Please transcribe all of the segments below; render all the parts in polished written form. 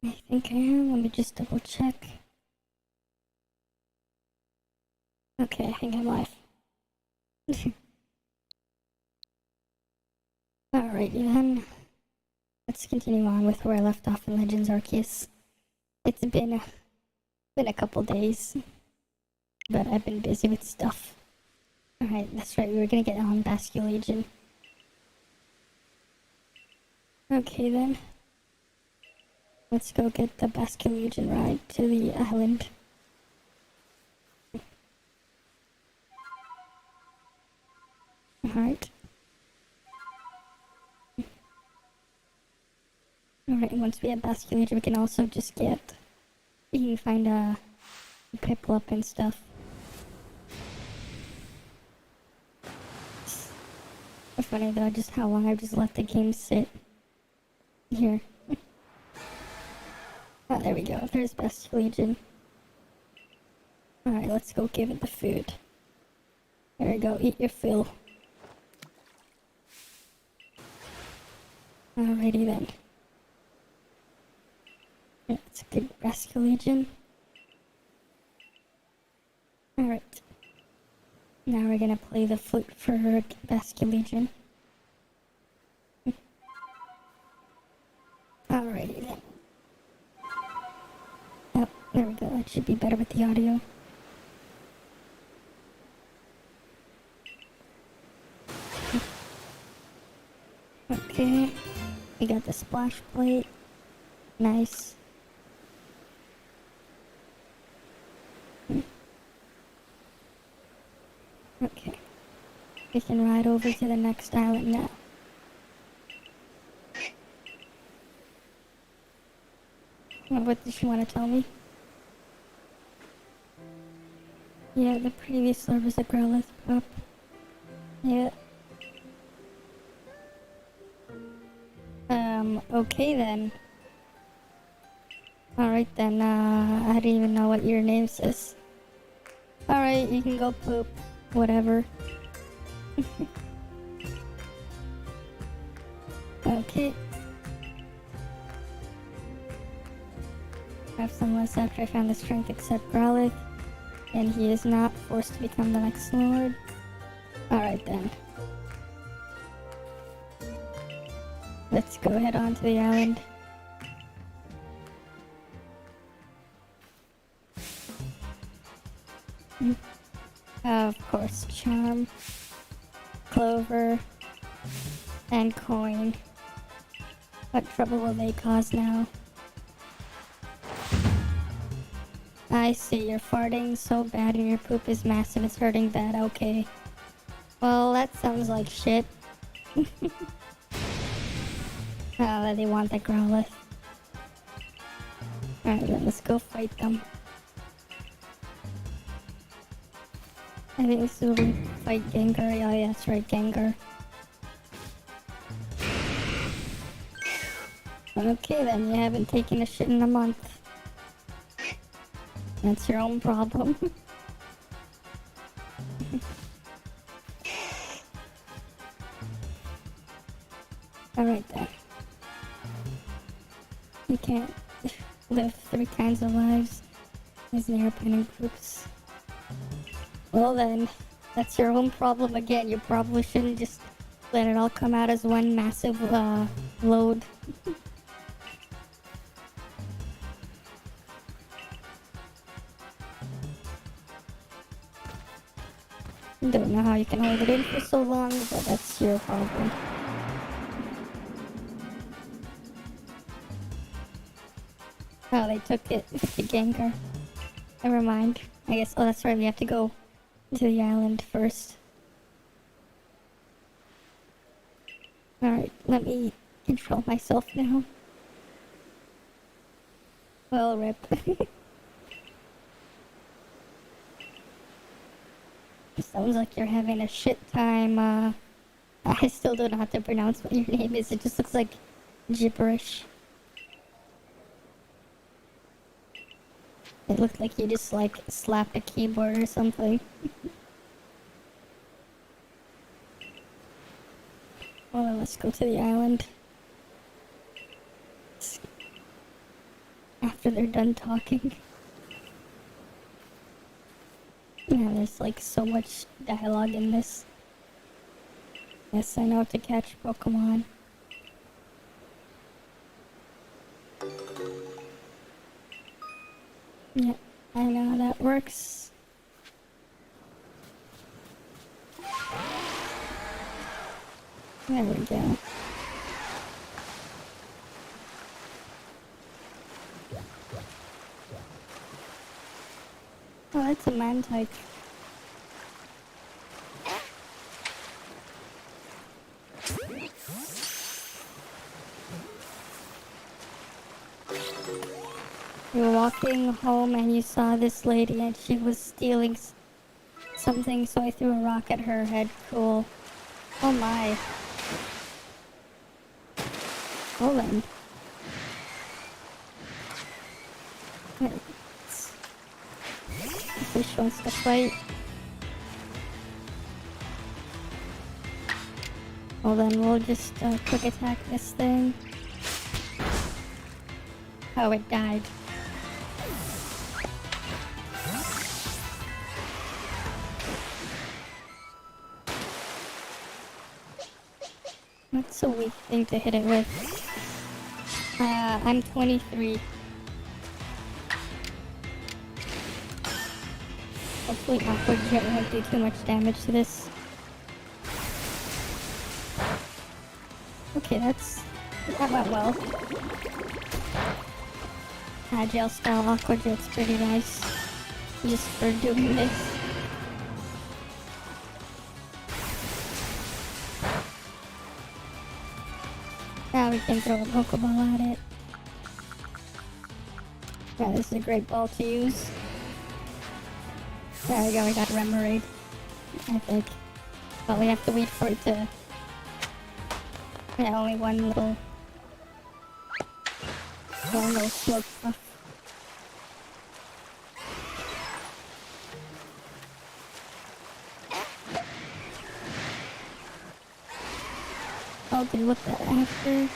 I think I am. Let me just double check. Okay, I think I'm live. Alrighty then. Let's continue on with where I left off in Legends Arceus. It's been a couple days, but I've been busy with stuff. Alright, that's right, we were gonna get on Basculegion. Okay then. Let's go get the Basculegion ride to the island. Alright. Alright, and once we have Basculegion, we can also just we can find a Piplup and stuff. It's funny though, just how long I've just let the game sit. Here. Oh, there we go. There's Basculegion. Alright, let's go give it the food. There we go, eat your fill. Alrighty then. Yeah, it's a good Basculegion. Alright. Now we're gonna play the flute for Basculegion. Alrighty then. Oh, there we go. That should be better with the audio. Okay. We got the splash plate. Nice. Okay. We can ride over to the next island now. What did you want to tell me? Yeah, the previous server was a Growlithe pup. Yeah. Okay then. Alright then, I don't even know what your name says. Alright, you can go poop. Whatever. Okay. Have some less after I found the strength except Growlithe. And he is not forced to become the next Lord. Alright then. Let's go head on to the island. Of course, Charm, Clover, and Coin. What trouble will they cause now? I see, you're farting so bad and your poop is massive, it's hurting bad, okay. Well, that sounds like shit. Oh, they want that Growlithe. Alright, then let's go fight them. I think this will be fight Gengar. Oh yeah, that's right, Gengar. Okay then, you haven't taken a shit in a month. That's your own problem. Alright then. You can't live 3 kinds of lives as an airplane in groups. Well then, that's your own problem again. You probably shouldn't just let it all come out as one massive load. Don't know how you can hold it in for so long, but that's your problem. Oh, they took it with the Gengar. Never mind. I guess, oh that's right, we have to go to the island first. Alright, let me control myself now. Well, rip. Sounds like you're having a shit time. I still don't know how to pronounce what your name is. It just looks like gibberish. It looked like you just like slapped a keyboard or something. Well, then let's go to the island. after they're done talking. Yeah, there's like so much dialogue in this. Yes, I know how to catch Pokemon. Yeah, I know how that works. There we go. Oh, that's a man type. You were walking home and you saw this lady and she was stealing something, so I threw a rock at her head. Cool. Oh my. Hold on. Wait. The fish wants to fight. Well then, we'll just quick attack this thing. Oh, it died. That's a weak thing to hit it with. I'm 23. Hopefully Aqua Jet won't do too much damage to this. Okay, that went well. Agile style Aqua Jet's pretty nice. Just for doing this. Now we can throw a Pokeball at it. Yeah, this is a great ball to use. There we go, we got Remoraid, I think. But we have to wait for it to... Yeah, only one little smoke puff. I'll deal with that after.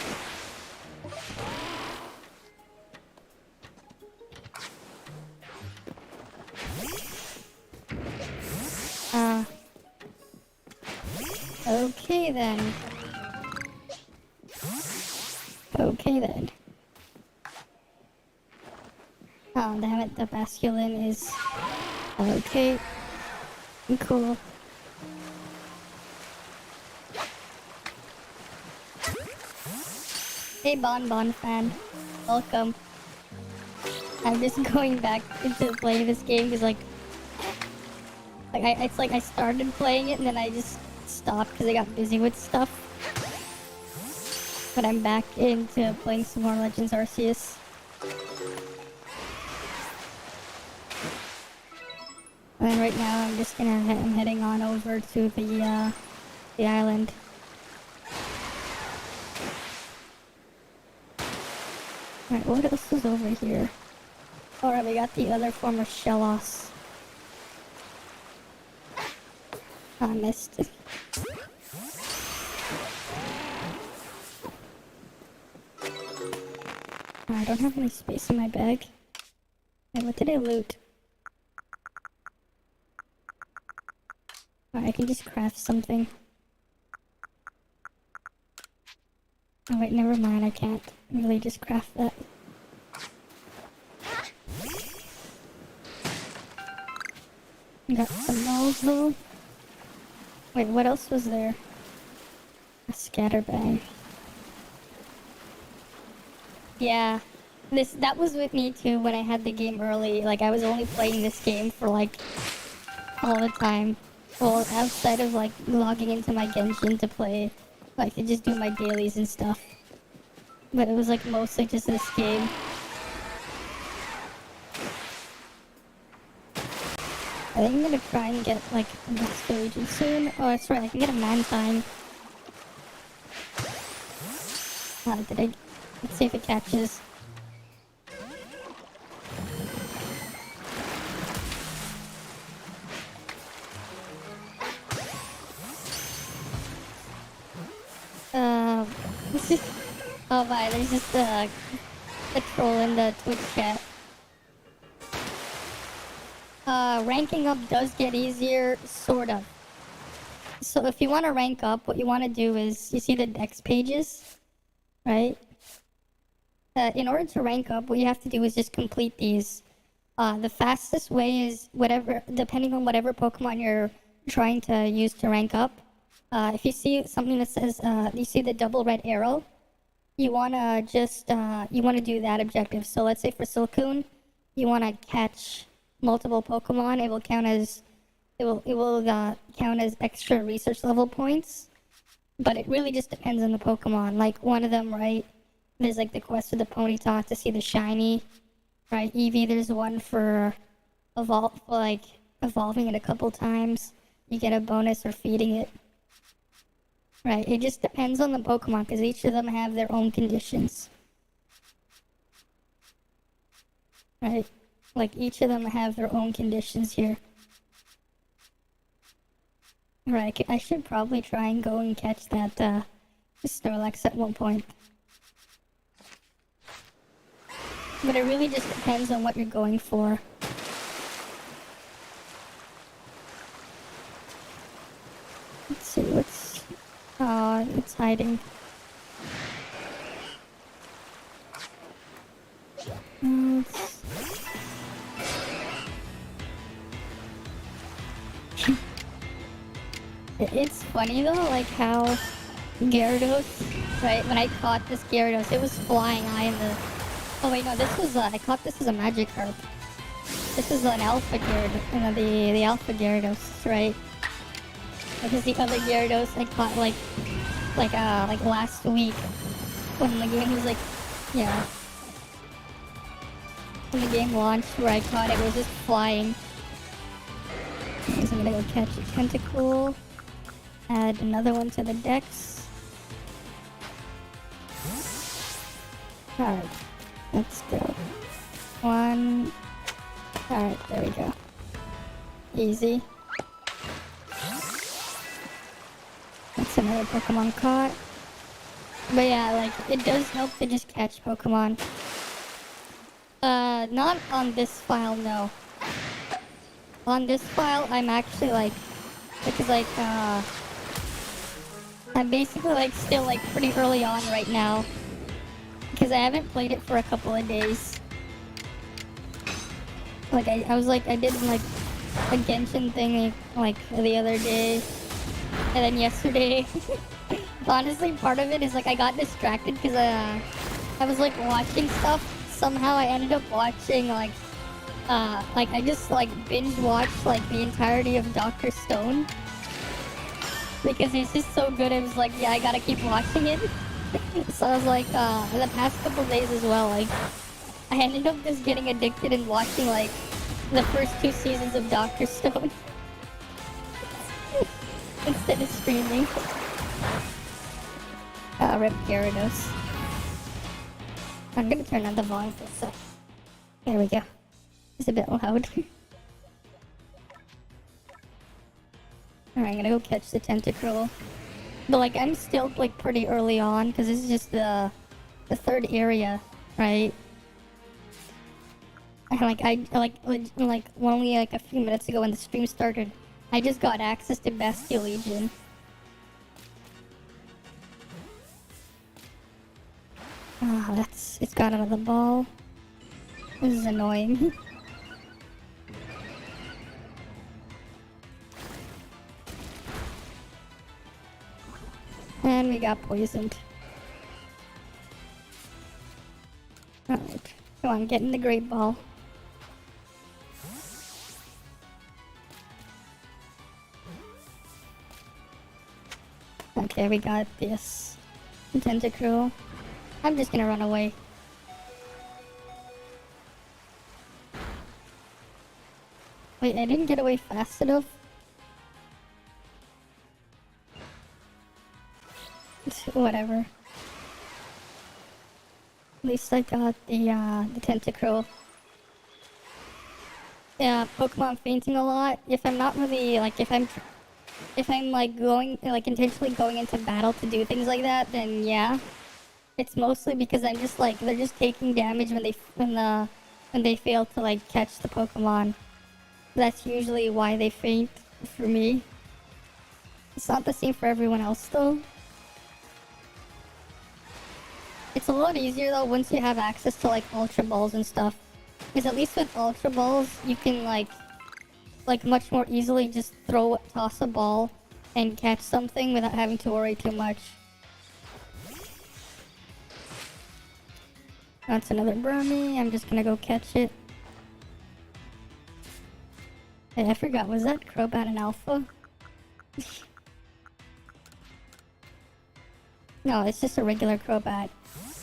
Okay then. Okay then. Oh, damn it, the Basculin is... Okay. Cool. Hey Bon fan, welcome. I'm just going back into playing this game because it's like I started playing it and then I just stopped because I got busy with stuff. But I'm back into playing some more Legends Arceus. And right now I'm heading on over to the island. Alright, what else is over here? Alright, we got the other form of Shellos. I missed it. I don't have any space in my bag. Wait, what did I loot? Alright, I can just craft something. Oh wait, never mind, I can't really just craft that. Got some balls though. Wait, what else was there? A scatterbang. Yeah, that was with me too when I had the game early. Like I was only playing this game for like all the time. Well, outside of like logging into my Genshin to play, like to just do my dailies and stuff. But it was like mostly just this game. I think I'm gonna try and get like a Master Agent soon. Oh, that's right, I can get a Mantine. Let's see if it catches. Oh my, there's just the troll in the Twitch chat. Ranking up does get easier, sort of. So if you want to rank up, what you want to do is, you see the dex pages, right? In order to rank up, what you have to do is just complete these. The fastest way is whatever, depending on whatever Pokemon you're trying to use to rank up. If you see something that says, you see the double red arrow, you wanna just, you wanna do that objective. So let's say for Silcoon, you wanna catch multiple Pokemon. It will count as, count as extra research level points. But it really just depends on the Pokemon. Like one of them, right? There's like the quest for the Ponyta to see the shiny, right? Eevee, there's one for evolving it a couple times. You get a bonus for feeding it. Right, it just depends on the Pokemon because each of them have their own conditions. Right, like each of them have their own conditions here. Right, I should probably try and go and catch that Snorlax at one point. But it really just depends on what you're going for. Let's see what's... Oh, it's hiding. It's funny though, like how Gyarados, right? When I caught this Gyarados, it was flying high in the... Oh wait, no, this was, I caught this as a Magikarp. This is an Alpha Gyarados, the Alpha Gyarados, right? Because the other Gyarados I caught like last week when the game was like, yeah. When the game launched where I caught it was just flying. So I'm gonna go catch a Tentacool. Add another one to the dex. Alright, let's go. One. Alright, there we go. Easy. That's another Pokemon caught. But yeah, like, it does help to just catch Pokemon. Not on this file, no. On this file, I'm actually like, because like, I'm basically like still like pretty early on right now. Because I haven't played it for a couple of days. Like, I was like, I did like a Genshin thing like the other day. And then yesterday, honestly, part of it is like I got distracted because I was like watching stuff. Somehow I ended up watching like I just like binge watched like the entirety of Dr. Stone because it's just so good. I was like, yeah, I gotta keep watching it. So I was like, in the past couple days as well, like I ended up just getting addicted and watching like the first 2 seasons of Dr. Stone. Instead of streaming. Rip Gyarados. I'm gonna turn on the volume for a sec. There we go. It's a bit loud. Alright, I'm gonna go catch the Tentacruel. But like, I'm still like pretty early on, because this is just the 3rd area, right? And like only like a few minutes ago when the stream started, I just got access to Bastille Legion. Ah, it's got another ball. This is annoying. And we got poisoned. Alright, come on, get in the Great Ball. Okay, we got this. Tentacruel. I'm just gonna run away. Wait, I didn't get away fast enough? Whatever. At least I got the Tentacruel. Yeah, Pokemon fainting a lot. If I'm not really, like, if I'm like going, like intentionally going into battle to do things like that, then yeah. It's mostly because I'm just like, they're just taking damage when they fail to like catch the Pokemon. That's usually why they faint for me. It's not the same for everyone else though. It's a lot easier though once you have access to like Ultra Balls and stuff. Because at least with Ultra Balls, you can like much more easily just toss a ball and catch something without having to worry too much. That's another Brummy. I'm just gonna go catch it. Hey, I forgot, was that Crobat an Alpha? No, it's just a regular Crobat.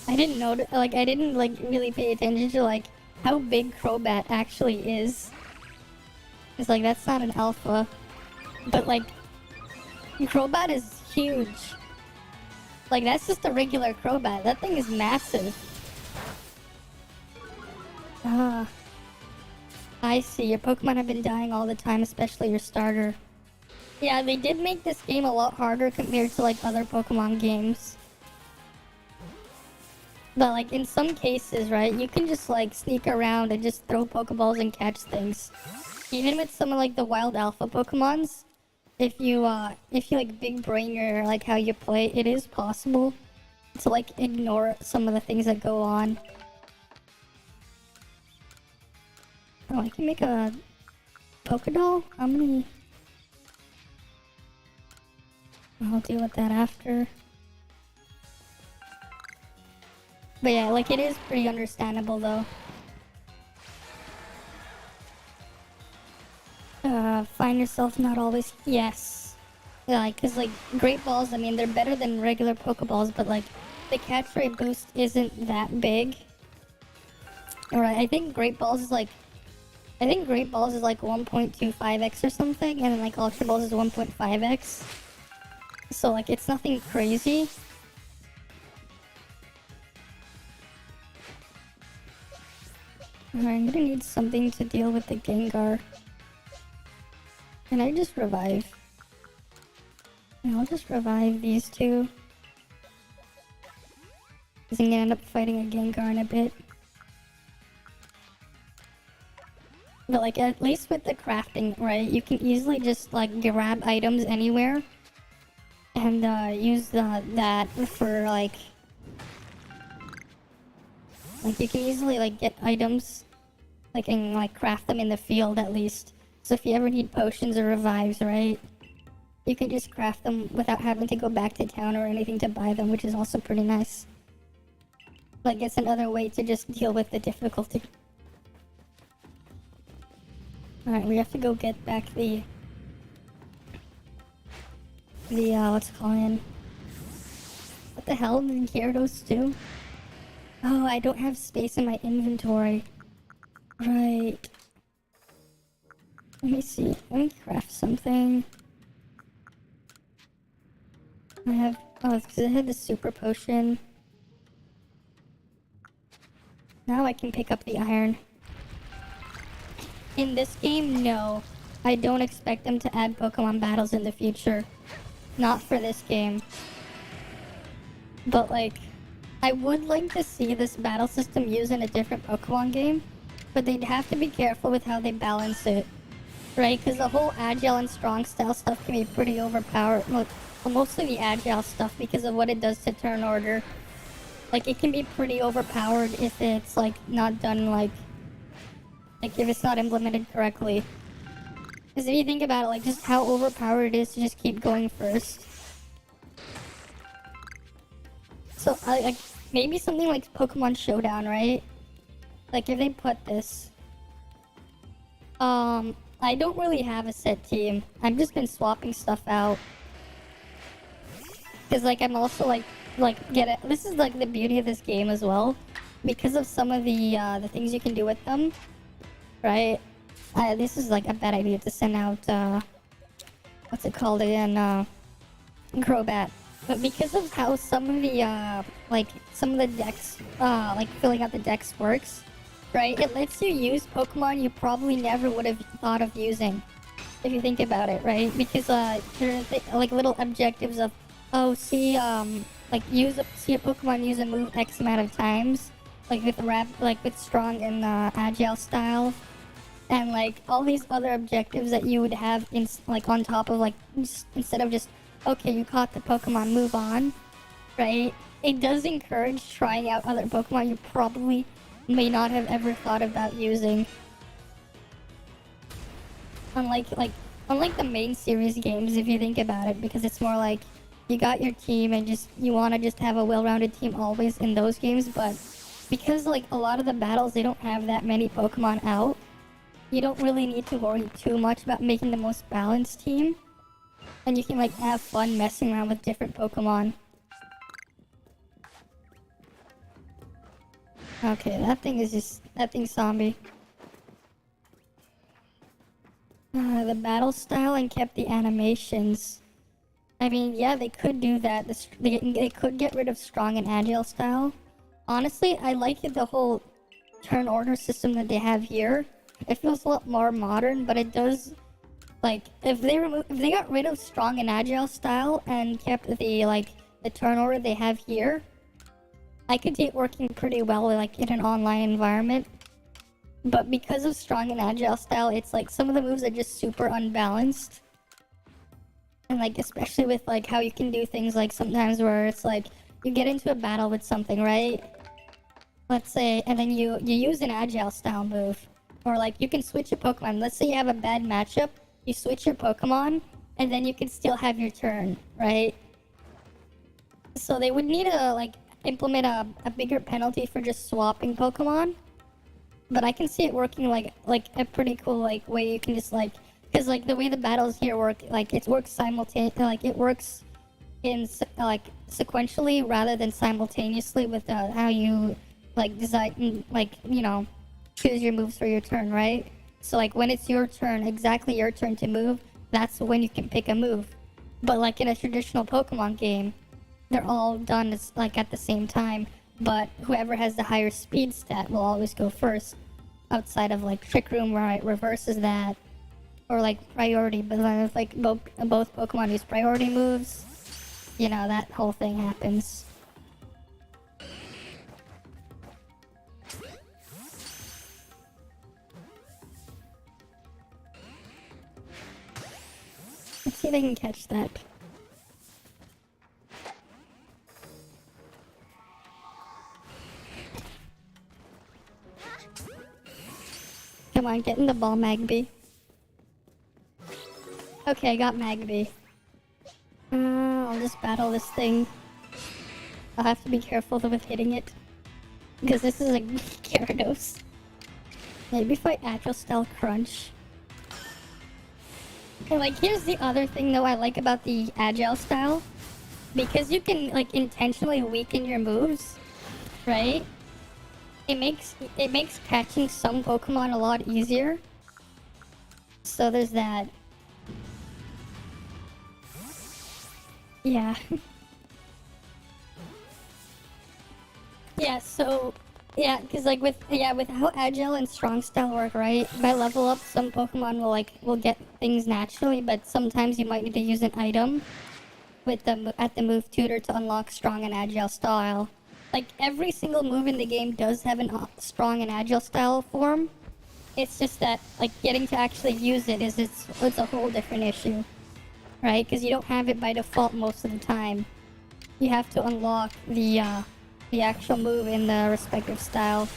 I didn't know, I didn't really pay attention to like how big Crobat actually is. It's like, that's not an Alpha. But like, Crobat is huge. Like, that's just a regular Crobat. That thing is massive. Ah. I see, your Pokemon have been dying all the time, especially your starter. Yeah, they did make this game a lot harder compared to like other Pokemon games. But like in some cases, right, you can just like sneak around and just throw Pokeballs and catch things. Even with some of like the wild alpha Pokemons, if you like big brain your like how you play, it is possible to like ignore some of the things that go on. Oh, I can make a Pokédoll? How many? I'll deal with that after. But yeah, like it is pretty understandable though. Find yourself not always... Yes. Yeah, like, cause like Great Balls, I mean, they're better than regular Pokeballs, but like the catch rate boost isn't that big. Alright, I think Great Balls is like 1.25x or something, and then like Ultra Balls is 1.5x. So like it's nothing crazy. Alright, I'm gonna need something to deal with the Gengar. Can I just revive? Yeah, I'll just revive these two. Cause I'm gonna end up fighting a Gengar in a bit. But like, at least with the crafting, right, you can easily just like grab items anywhere and use that for like you can easily like get items like and like craft them in the field at least. So if you ever need potions or revives, right, you can just craft them without having to go back to town or anything to buy them, which is also pretty nice. Like, it's another way to just deal with the difficulty. Alright, we have to go get back the what's it called? What the hell did Gyarados do? Oh, I don't have space in my inventory. Right. Let me see. Let me craft something. I have... Oh, it's because I had the super potion. Now I can pick up the iron. In this game, no. I don't expect them to add Pokemon battles in the future. Not for this game. But like, I would like to see this battle system used in a different Pokemon game. But they'd have to be careful with how they balance it. Right? Because the whole Agile and Strong style stuff can be pretty overpowered. Well, mostly the Agile stuff because of what it does to turn order. Like, it can be pretty overpowered if it's like not done like if it's not implemented correctly. Because if you think about it, like just how overpowered it is to just keep going first. So like maybe something like Pokemon Showdown, right? Like if they put this. I don't really have a set team. I've just been swapping stuff out. Cause like I'm also this is like the beauty of this game as well. Because of some of the things you can do with them. Right? This is like a bad idea to send out, what's it called again, Crobat. But because of how some of the decks, like filling out the decks works, right? It lets you use Pokemon you probably never would have thought of using, if you think about it, right? Because there are like little objectives of, oh, see see a Pokemon use a move X amount of times, like with strong and agile style, and like all these other objectives that you would have like on top of like instead of just okay, you caught the Pokemon, move on, right? It does encourage trying out other Pokemon you probably may not have ever thought about using. Unlike the main series games, if you think about it, because it's more like you got your team and you want to just have a well-rounded team always in those games, but because like a lot of the battles they don't have that many Pokemon out, you don't really need to worry too much about making the most balanced team, and you can like have fun messing around with different Pokemon. Okay, that thing's zombie. The battle style and kept the animations. I mean, yeah, they could do that. They could get rid of strong and agile style. Honestly, I like the whole turn order system that they have here. It feels a lot more modern, but it does, like, if they got rid of strong and agile style and kept the turn order they have here, I could see it working pretty well, like, in an online environment. But because of strong and agile style, it's like some of the moves are just super unbalanced. And like, especially with like how you can do things like sometimes where it's like, you get into a battle with something, right? Let's say, and then you use an agile style move. Or like, you can switch a Pokemon. Let's say you have a bad matchup, you switch your Pokemon, and then you can still have your turn, right? So they would need to like, implement a bigger penalty for just swapping Pokemon. But I can see it working like a pretty cool like way you can just like, because like the way the battles here work, like it works simultaneously, like it works in like sequentially rather than simultaneously with how you like design, like, you know, choose your moves for your turn, right? So like when it's your turn, exactly your turn to move, that's when you can pick a move. But like in a traditional Pokemon game, they're all done like at the same time. But whoever has the higher speed stat will always go first, outside of like Trick Room where it reverses that, or like priority. But then if like both Pokemon use priority moves, you know, that whole thing happens. Let's see if I can catch that. Come on, get in the ball, Magby. Okay, I got Magby. I'll just battle this thing. I'll have to be careful with hitting it, because this is a Gyarados. Maybe if I Agile Style Crunch. Okay, like, here's the other thing though I like about the Agile Style. Because you can, like, intentionally weaken your moves, right? It makes catching some Pokemon a lot easier. So there's that. Yeah. Yeah, so yeah, because like with how agile and strong style work, right? By level up, some Pokemon will get things naturally, but sometimes you might need to use an item with at the move tutor to unlock strong and agile style. Like, every single move in the game does have a strong and agile style form. It's just that, like, getting to actually use it it's a whole different issue, right? Because you don't have it by default most of the time. You have to unlock the actual move in the respective style.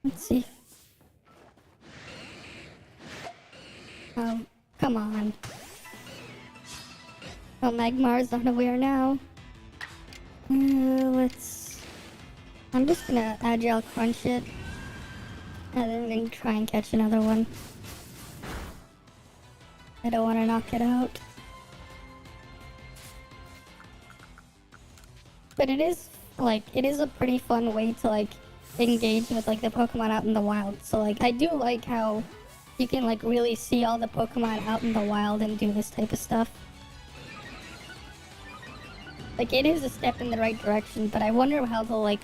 Let's see. Oh, come on. Oh, Magmar's unaware now. I'm just gonna Agile Crunch it. And then I'm gonna try and catch another one. I don't want to knock it out. But it is a pretty fun way to like engage with like the Pokemon out in the wild. So like I do like how you can like really see all the Pokemon out in the wild and do this type of stuff. Like, it is a step in the right direction, but I wonder how they'll like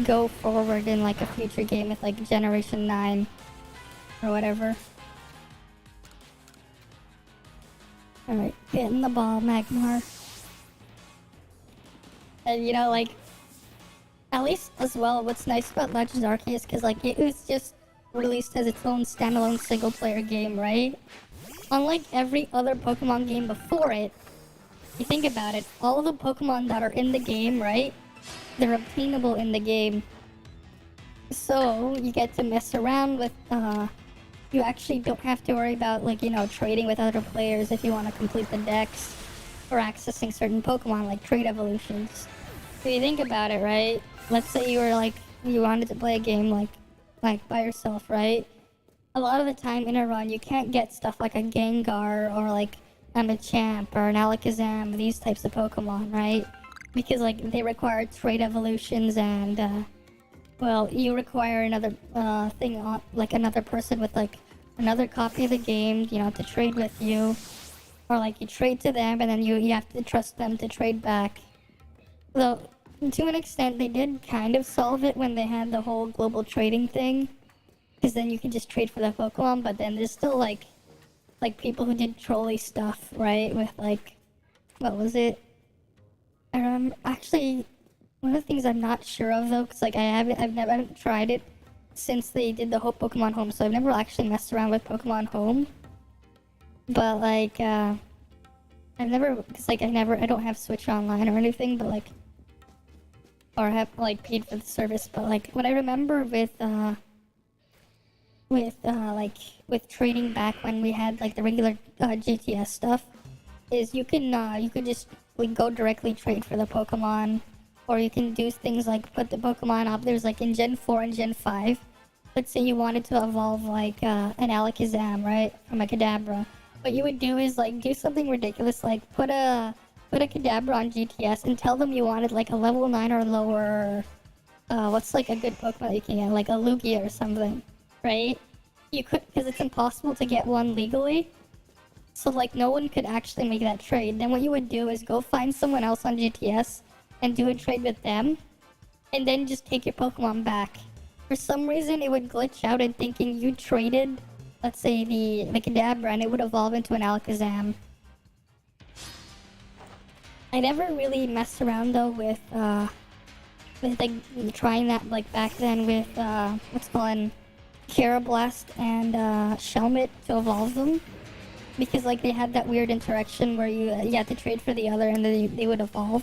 go forward in like a future game with like Generation 9 or whatever. Alright, get in the ball, Magmar. And you know, like, at least as well, what's nice about Legends Arceus, because like it was just released as its own standalone single player game, right? Unlike every other Pokemon game before it, you think about it, all of the Pokemon that are in the game, right? They're obtainable in the game. So you get to mess around with, you actually don't have to worry about, like, you know, trading with other players if you want to complete the decks or accessing certain Pokemon, like trade evolutions. So you think about it, right? Let's say you were like, you wanted to play a game like by yourself, right? A lot of the time in a run, you can't get stuff like a Gengar or like a Machamp or an Alakazam, these types of Pokemon, right? Because like they require trade evolutions and, well, you require another thing on, like another person with like another copy of the game, you know, to trade with you, or like you trade to them and then you have to trust them to trade back. Though to an extent they did kind of solve it when they had the whole global trading thing, because then you can just trade for the Pokemon. But then there's still like people who did trolley stuff, right? With like, what was it? I remember actually. One of the things I'm not sure of though, because like I haven't tried it since they did the whole Pokemon Home, so I've never actually messed around with Pokemon Home. But like, I've never, because like I don't have Switch Online or anything, but like, or have like paid for the service. But like, what I remember with trading back when we had like the regular GTS stuff, is you could just like go directly trade for the Pokemon. Or you can do things like put the Pokemon up. There's like in Gen 4 and Gen 5. Let's say you wanted to evolve like an Alakazam, right? From a Kadabra. What you would do is like do something ridiculous, like put a Kadabra on GTS and tell them you wanted like a level 9 or lower. What's like a good Pokemon that you can get? Like a Lugia or something, right? You could, because it's impossible to get one legally. So like no one could actually make that trade. Then what you would do is go find someone else on GTS and do a trade with them, and then just take your Pokemon back. For some reason, it would glitch out and thinking you traded, let's say, the Kadabra, and it would evolve into an Alakazam. I never really messed around though with like trying that like back then with what's called Carablast and Shelmet to evolve them, because like they had that weird interaction where you had to trade for the other and then they would evolve.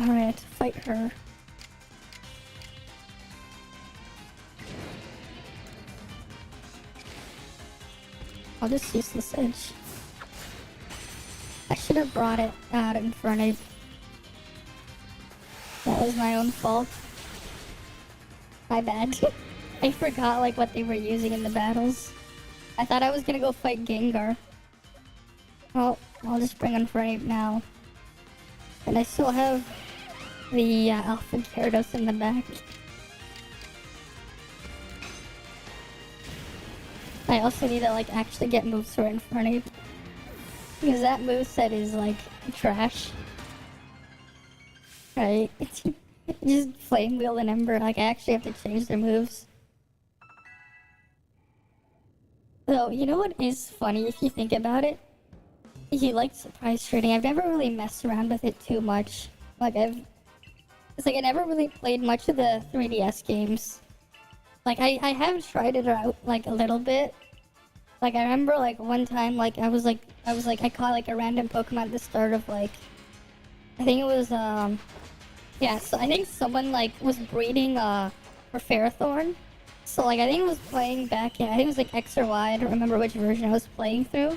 Alright, fight her. I'll just use this edge. I should have brought it out in front of. That was my own fault. My bad. I forgot like what they were using in the battles. I thought I was gonna go fight Gengar. Well, I'll just bring Unframed now. And I still have the Alpha Gyarados in the back. I also need to like actually get moves for Infernape, because that moveset is like trash. Right? It's just Flame Wheel and Ember. Like I actually have to change their moves. Though, you know what is funny if you think about it? You like surprise trading. I've never really messed around with it too much. Like it's like I never really played much of the 3DS games. Like I have tried it out like a little bit. Like I remember like one time like I caught like a random Pokemon at the start of like, I think it was yeah, so I think someone like was breeding for Ferrothorn. So like I think I was playing back in, I think it was like X or Y, I don't remember which version I was playing through.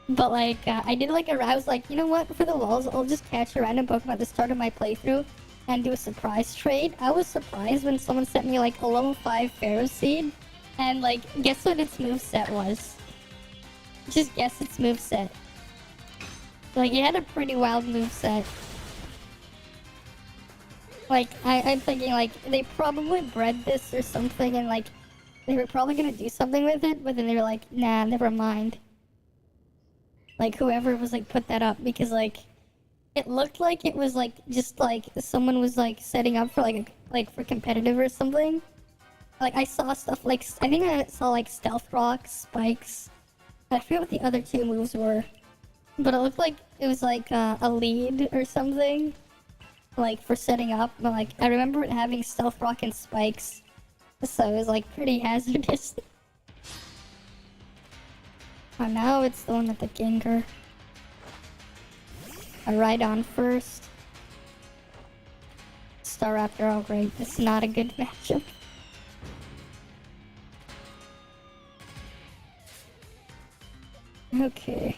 But like I did like I was like, you know what, for the lulz, I'll just catch a random Pokemon at the start of my playthrough and do a surprise trade. I was surprised when someone sent me like a level 5 Ferroseed, and like guess what its moveset was? Just guess its moveset. Like it had a pretty wild moveset. Like I'm thinking like they probably bred this or something, and like they were probably gonna do something with it, but then they were like, nah, never mind. Like whoever was like put that up, because like It looked like it was like just like someone was like setting up for like for competitive or something. Like I saw stuff like I think I saw like stealth rocks, spikes. I forget what the other two moves were, but it looked like it was like a lead or something, like for setting up. But like I remember it having stealth rock and spikes, so it was like pretty hazardous. Oh, now it's the one with the Gengar. A Rhydon first. Staraptor, oh great, this is not a good matchup. Okay.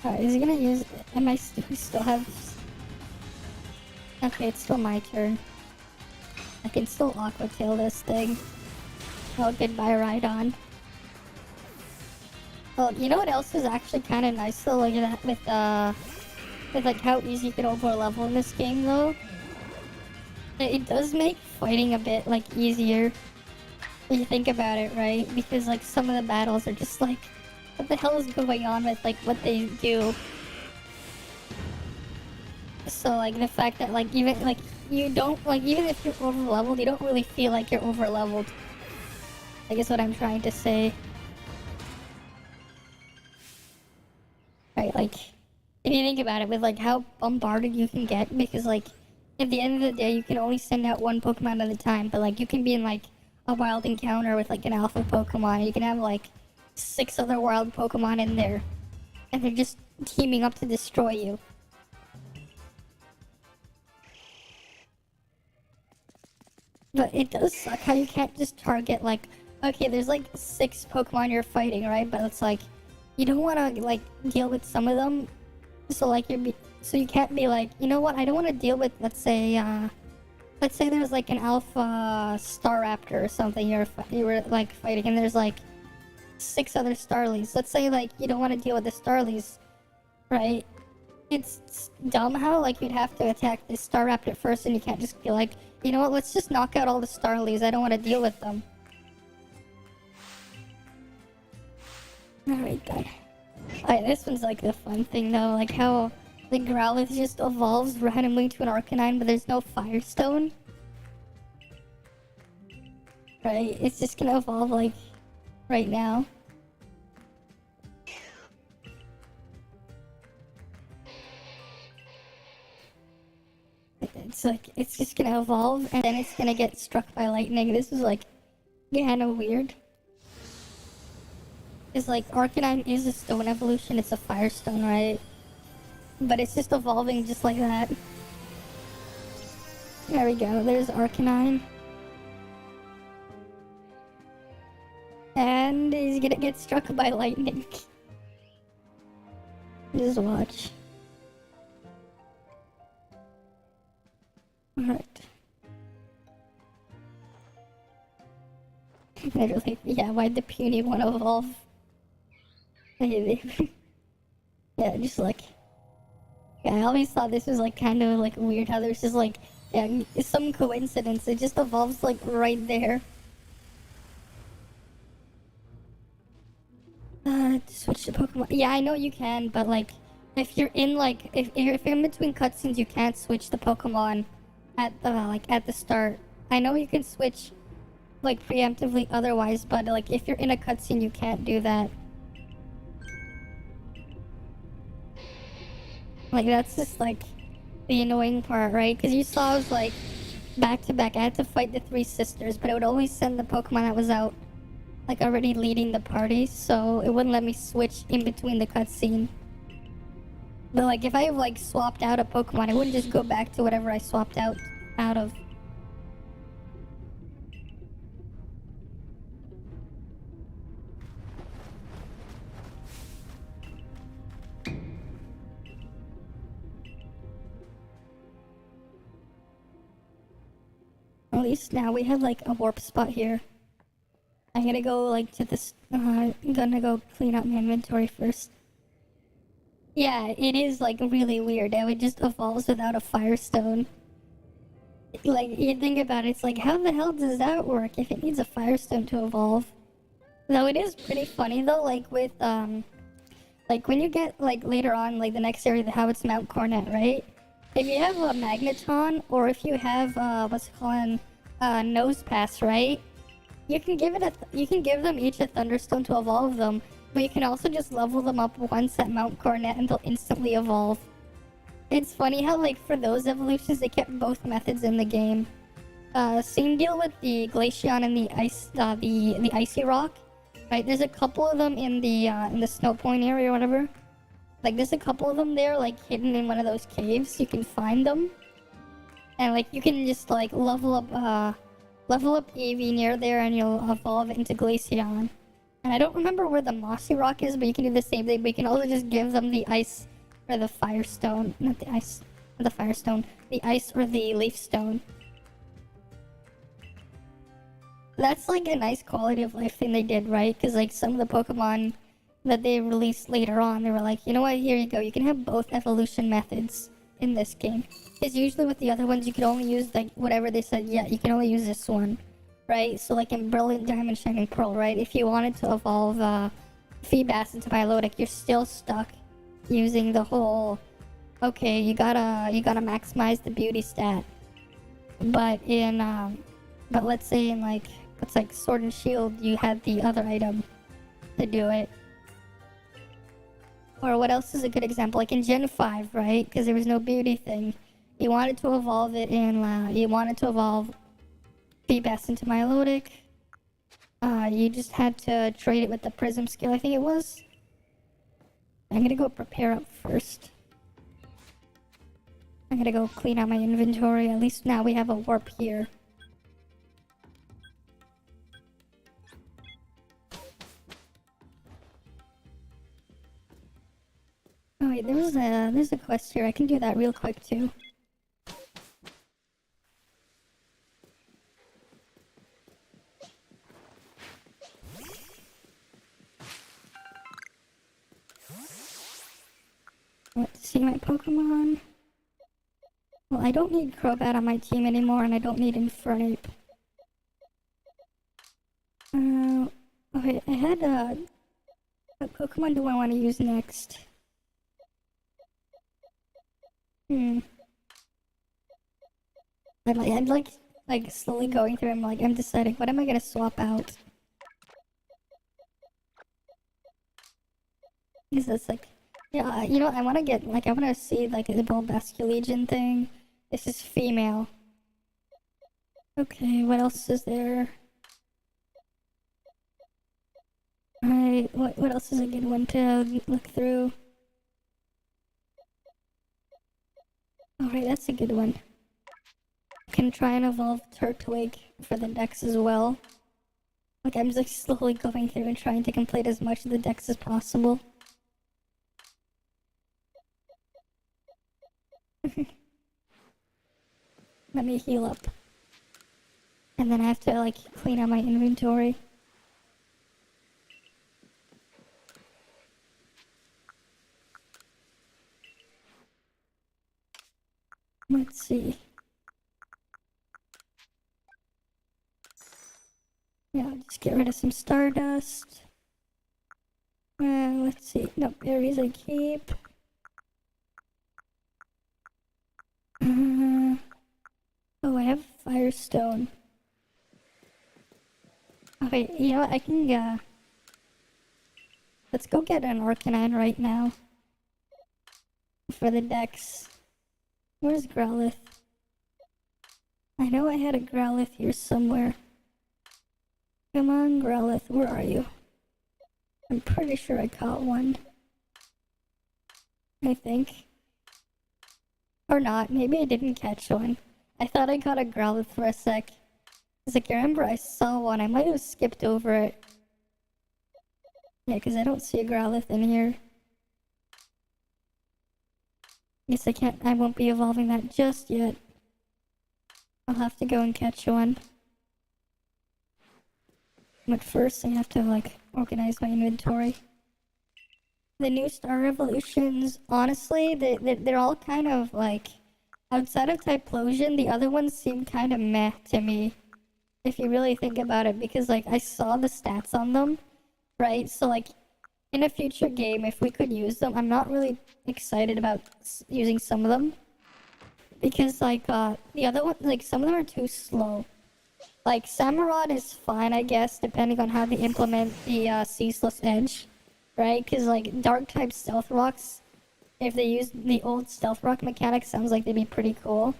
Alright, is he gonna use... Am I still have... Okay, it's still my turn. I can still Aqua Tail this thing. Oh, goodbye, Rhydon. Well, you know what else is actually kind of nice though, like that with like how easy you can over level in this game though. It does make fighting a bit like easier when you think about it, right? Because like some of the battles are just like, what the hell is going on with like what they do? So like the fact that like even like you don't like even if you're over leveled, you don't really feel like you're over leveled. I guess what I'm trying to say. Right, like, if you think about it, with like how bombarded you can get, because like, at the end of the day, you can only send out one Pokemon at a time, but like, you can be in like a wild encounter with like an alpha Pokemon, and you can have like 6 other wild Pokemon in there, and they're just teaming up to destroy you. But it does suck how you can't just target like, okay, there's like 6 Pokemon you're fighting, right? But it's like, you don't want to like deal with some of them, so like so you can't be like, you know what, I don't want to deal with, let's say there's like an alpha Staraptor or something you were like fighting, and there's like 6 other Starlies. Let's say like you don't want to deal with the Starlies, right? It's dumb how like you'd have to attack this Staraptor first, and you can't just be like, you know what, let's just knock out all the Starlies, I don't want to deal with them. Alright then. Alright, this one's like the fun thing though, like how the Growlithe just evolves randomly to an Arcanine, but there's no Firestone. Right, it's just gonna evolve like right now. It's like, it's just gonna evolve and then it's gonna get struck by lightning. This is like kinda weird. It's like, Arcanine is a stone evolution, it's a Firestone, right? But it's just evolving just like that. There we go, there's Arcanine. And he's gonna get struck by lightning. Just watch. Alright. Literally, yeah, why'd the puny one evolve? Yeah, just like, yeah, I always thought this was like kind of like weird how there's just like, yeah, some coincidence, it just evolves like right there. Switch to Pokemon. Yeah, I know you can, but like, if you're in like, if you're in between cutscenes, you can't switch the Pokemon at the start. I know you can switch like preemptively otherwise, but like if you're in a cutscene, you can't do that. Like, that's just, like, the annoying part, right? Because you saw I was, like, back-to-back. I had to fight the 3 sisters, but it would always send the Pokemon that was out, like, already leading the party, so it wouldn't let me switch in between the cutscene. But, like, if I, like, swapped out a Pokemon, it wouldn't just go back to whatever I swapped out of. At least now we have like a warp spot here. I'm gonna go like to this, I'm gonna go clean up my inventory first. Yeah, it is like really weird how it just evolves without a Firestone. Like, you think about it, it's like, how the hell does that work if it needs a Firestone to evolve? Though it is pretty funny though, like with like when you get like later on, like the next area, how it's Mount Cornet, right? If you have a Magneton, or if you have what's it called, Nose Pass, right? You can give it you can give them each a Thunderstone to evolve them, but you can also just level them up once at Mount Cornet and they'll instantly evolve. It's funny how like for those evolutions they kept both methods in the game. Same deal with the Glaceon and the ice, the icy rock. Right, there's a couple of them in the Snow Point area or whatever. Like there's a couple of them there, like hidden in one of those caves. You can find them, and like you can just like level up Eevee near there, and you'll evolve it into Glaceon. And I don't remember where the Mossy Rock is, but you can do the same thing. But you can also just give them the ice or the Firestone, not the ice, or the Firestone, the ice or the Leaf Stone. That's like a nice quality of life thing they did, right? Because like some of the Pokemon that they released later on, they were like, you know what, here you go, you can have both evolution methods in this game. Because usually with the other ones you could only use like whatever they said, yeah, you can only use this one, right? So like in Brilliant Diamond Shining Pearl, right, if you wanted to evolve Feebas into Milotic, you're still stuck using the whole, okay, you gotta maximize the beauty stat. But in but let's say in like it's like Sword and Shield, you had the other item to do it. Or what else is a good example? Like in Gen 5, right? Because there was no beauty thing. You wanted to evolve it in, you wanted to evolve Feebas into Milotic. You just had to trade it with the Prism skill, I think it was. I'm gonna go prepare up first. I'm gonna go clean out my inventory. At least now we have a warp here. Oh wait, there's a quest here. I can do that real quick too. Let's see my Pokemon. Well, I don't need Crobat on my team anymore, and I don't need Infernape. Okay, I had what Pokemon do I want to use next? I'm like slowly going through. I'm deciding what am I gonna swap out. Because it's like, yeah, you know, I want to get like I want to see like the Bulbasculegion thing. This is female. Okay, what else is there? Alright, what else is a good one to look through? Alright, that's a good one. Can try and evolve Turtwig for the Dex as well. Like I'm just slowly going through and trying to complete as much of the Dex as possible. Let me heal up. And then I have to like clean out my inventory. Let's see. Yeah, I'll just get rid of some Stardust. Let's see. No, berries I keep. Oh, I have Firestone. Okay, you know what? I can, let's go get an Arcanine right now. For the Dex. Where's Growlithe? I know I had a Growlithe here somewhere. Come on, Growlithe, where are you? I'm pretty sure I caught one. I think. Or not, maybe I didn't catch one. I thought I caught a Growlithe for a sec. I was like, I remember I saw one, I might have skipped over it. Yeah, because I don't see a Growlithe in here. Guess I won't be evolving that just yet. I'll have to go and catch one. But first I have to like organize my inventory. The new Star Evolutions, honestly, they're all kind of like, outside of Typhlosion, the other ones seem kind of meh to me. If you really think about it, because like I saw the stats on them, right? So like in a future game, if we could use them, I'm not really excited about using some of them because like the other one, like some of them are too slow. Like Samurott is fine, I guess, depending on how they implement the ceaseless edge, right? Because like dark type stealth rocks, if they use the old stealth rock mechanic, sounds like they'd be pretty cool.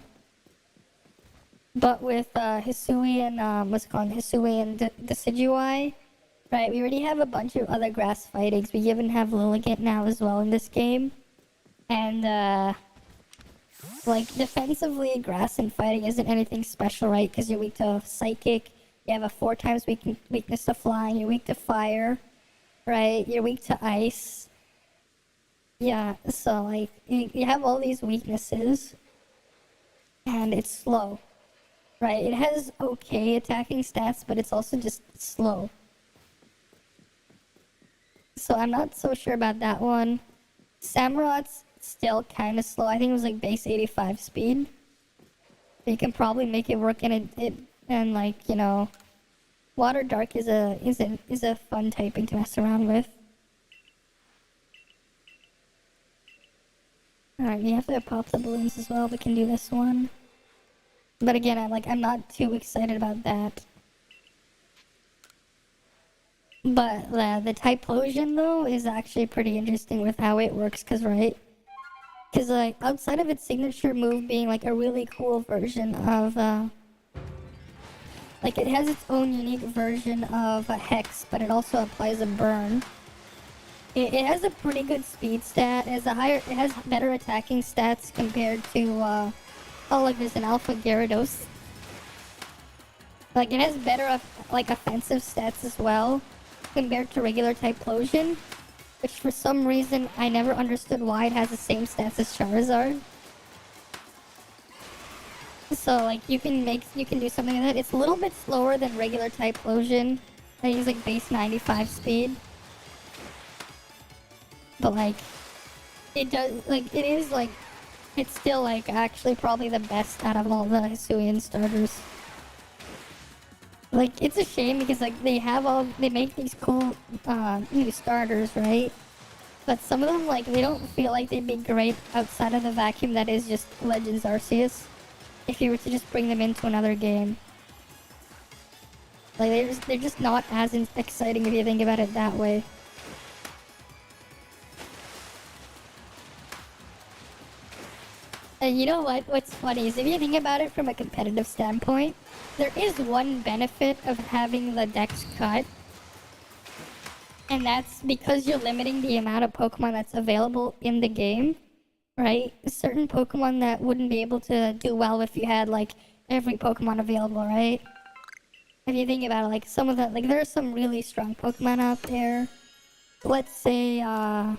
But with Hisui and what's it called, Hisui and Decidueye, right? We already have a bunch of other grass fightings. We even have Lilligant now as well in this game, and like defensively, grass and fighting isn't anything special, right? Because you're weak to psychic. You have a 4 times weakness to flying. You're weak to fire, right? You're weak to ice. Yeah, so like you have all these weaknesses, and it's slow. Right, it has okay attacking stats, but it's also just slow. So I'm not so sure about that one. Samurott's still kind of slow. I think it was like base 85 speed. You can probably make it work, and it and like you know, Water Dark is a fun typing to mess around with. All right, we have to pop the balloons as well. We can do this one. But again, I'm not too excited about that. But the Typhlosion though is actually pretty interesting with how it works, cause like outside of its signature move being like a really cool version of like it has its own unique version of a Hex, but it also applies a burn. It has a pretty good speed stat. It has better attacking stats compared to oh, like there's an Alpha Gyarados. Like it has better like offensive stats as well compared to regular Typhlosion, which for some reason I never understood why it has the same stats as Charizard. So like you can do something like that. It's a little bit slower than regular Typhlosion. I use like base 95 speed, but like it does like it is like. It's still, like, actually probably the best out of all the Hisuian starters. Like, it's a shame because, like, they make these cool, new starters, right? But some of them, like, they don't feel like they'd be great outside of the vacuum that is just Legends Arceus. If you were to just bring them into another game. Like, they're just not as exciting if you think about it that way. And you know what? What's funny is if you think about it from a competitive standpoint, there is one benefit of having the dex cut. And that's because you're limiting the amount of Pokemon that's available in the game, right? Certain Pokemon that wouldn't be able to do well if you had, like, every Pokemon available, right? If you think about it, like, some of the, like, there are some really strong Pokemon out there. Let's say, I'm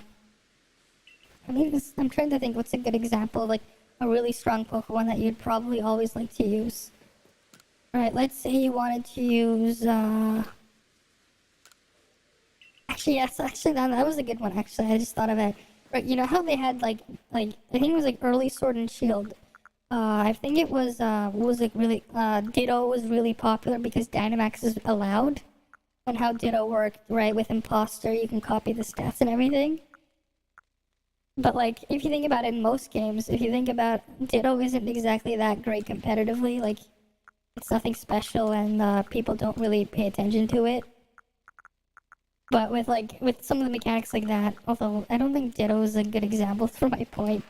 trying to think what's a good example of, like, a really strong Pokemon that you'd probably always like to use. Alright, let's say you wanted to use, Actually, yes, that was a good one, actually. I just thought of it. Right, you know how they had, like, I think it was, like, early Sword and Shield. I think it was like, really, Ditto was really popular because Dynamax is allowed. And how Ditto worked, right, with Imposter, you can copy the stats and everything. But, like, if you think about it in most games, if you think about Ditto isn't exactly that great competitively, like, it's nothing special and people don't really pay attention to it. But with some of the mechanics like that, although I don't think Ditto is a good example for my point.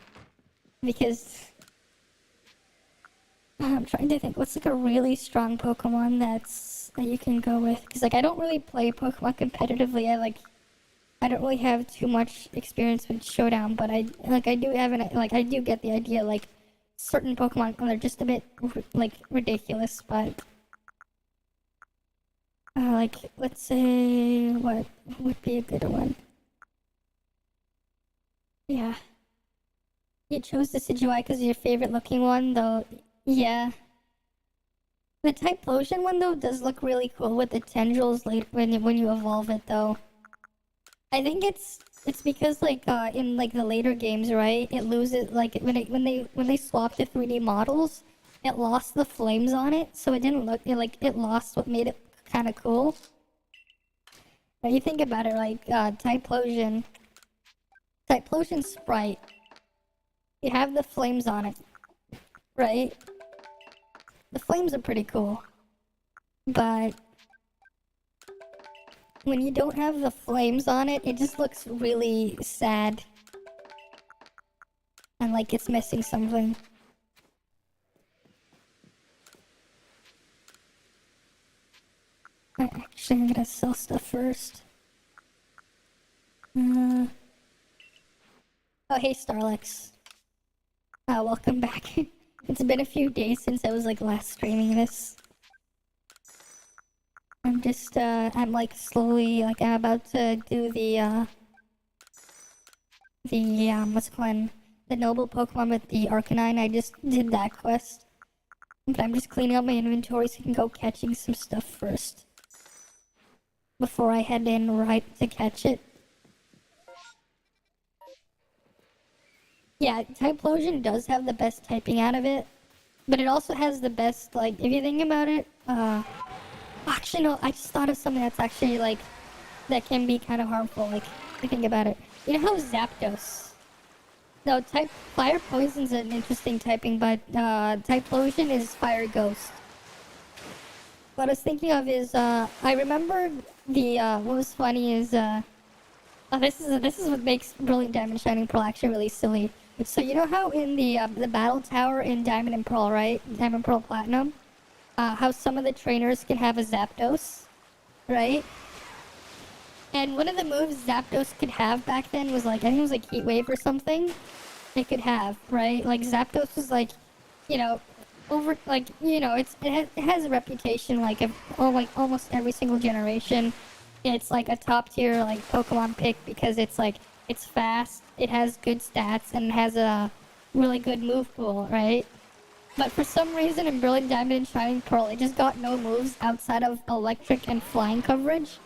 Because I'm trying to think, what's like a really strong Pokemon that you can go with? Because like I don't really play Pokemon competitively. I don't really have too much experience with Showdown, but I do get the idea, like, certain Pokemon are just a bit, like, ridiculous, but, like, let's say, what would be a good one? Yeah. You chose the Decidueye because your favorite looking one, though, yeah. The Typhlosion one, though, does look really cool with the tendrils late when you evolve it, though. I think it's because like in like the later games, right? It loses like when they swapped the 3D models, it lost the flames on it, so it didn't look it lost what made it kind of cool. Now you think about it, like, Typhlosion Sprite. You have the flames on it, right? The flames are pretty cool. But when you don't have the flames on it, it just looks really sad. And like it's missing something. Actually, I'm gonna sell stuff first. Oh, hey, Starlex. Welcome back. It's been a few days since I was like last streaming this. I'm like slowly, like I'm about to do what's it called? The noble Pokemon with the Arcanine. I just did that quest. But I'm just cleaning up my inventory so I can go catching some stuff first. Before I head in right to catch it. Yeah, Typhlosion does have the best typing out of it. But it also has the best, like, if you think about it, actually, no, I just thought of something that's actually, like, that can be kind of harmful, like, if you think about it. You know how Zapdos? No, Fire Poison's an interesting typing, but, Typhlosion is Fire Ghost. What I was thinking of is, I remember what was funny is, this is what makes Brilliant Diamond Shining Pearl actually really silly. So you know how in the battle tower in Diamond and Pearl, right? Diamond Pearl Platinum? How some of the trainers can have a Zapdos, right? And one of the moves Zapdos could have back then was like, I think it was like Heat Wave or something. It could have, right? Like Zapdos was like, you know, it has a reputation like almost every single generation. It's like a top tier like Pokemon pick because it's like it's fast, it has good stats, and has a really good move pool, right? But for some reason in Brilliant Diamond and Shining Pearl, it just got no moves outside of electric and flying coverage,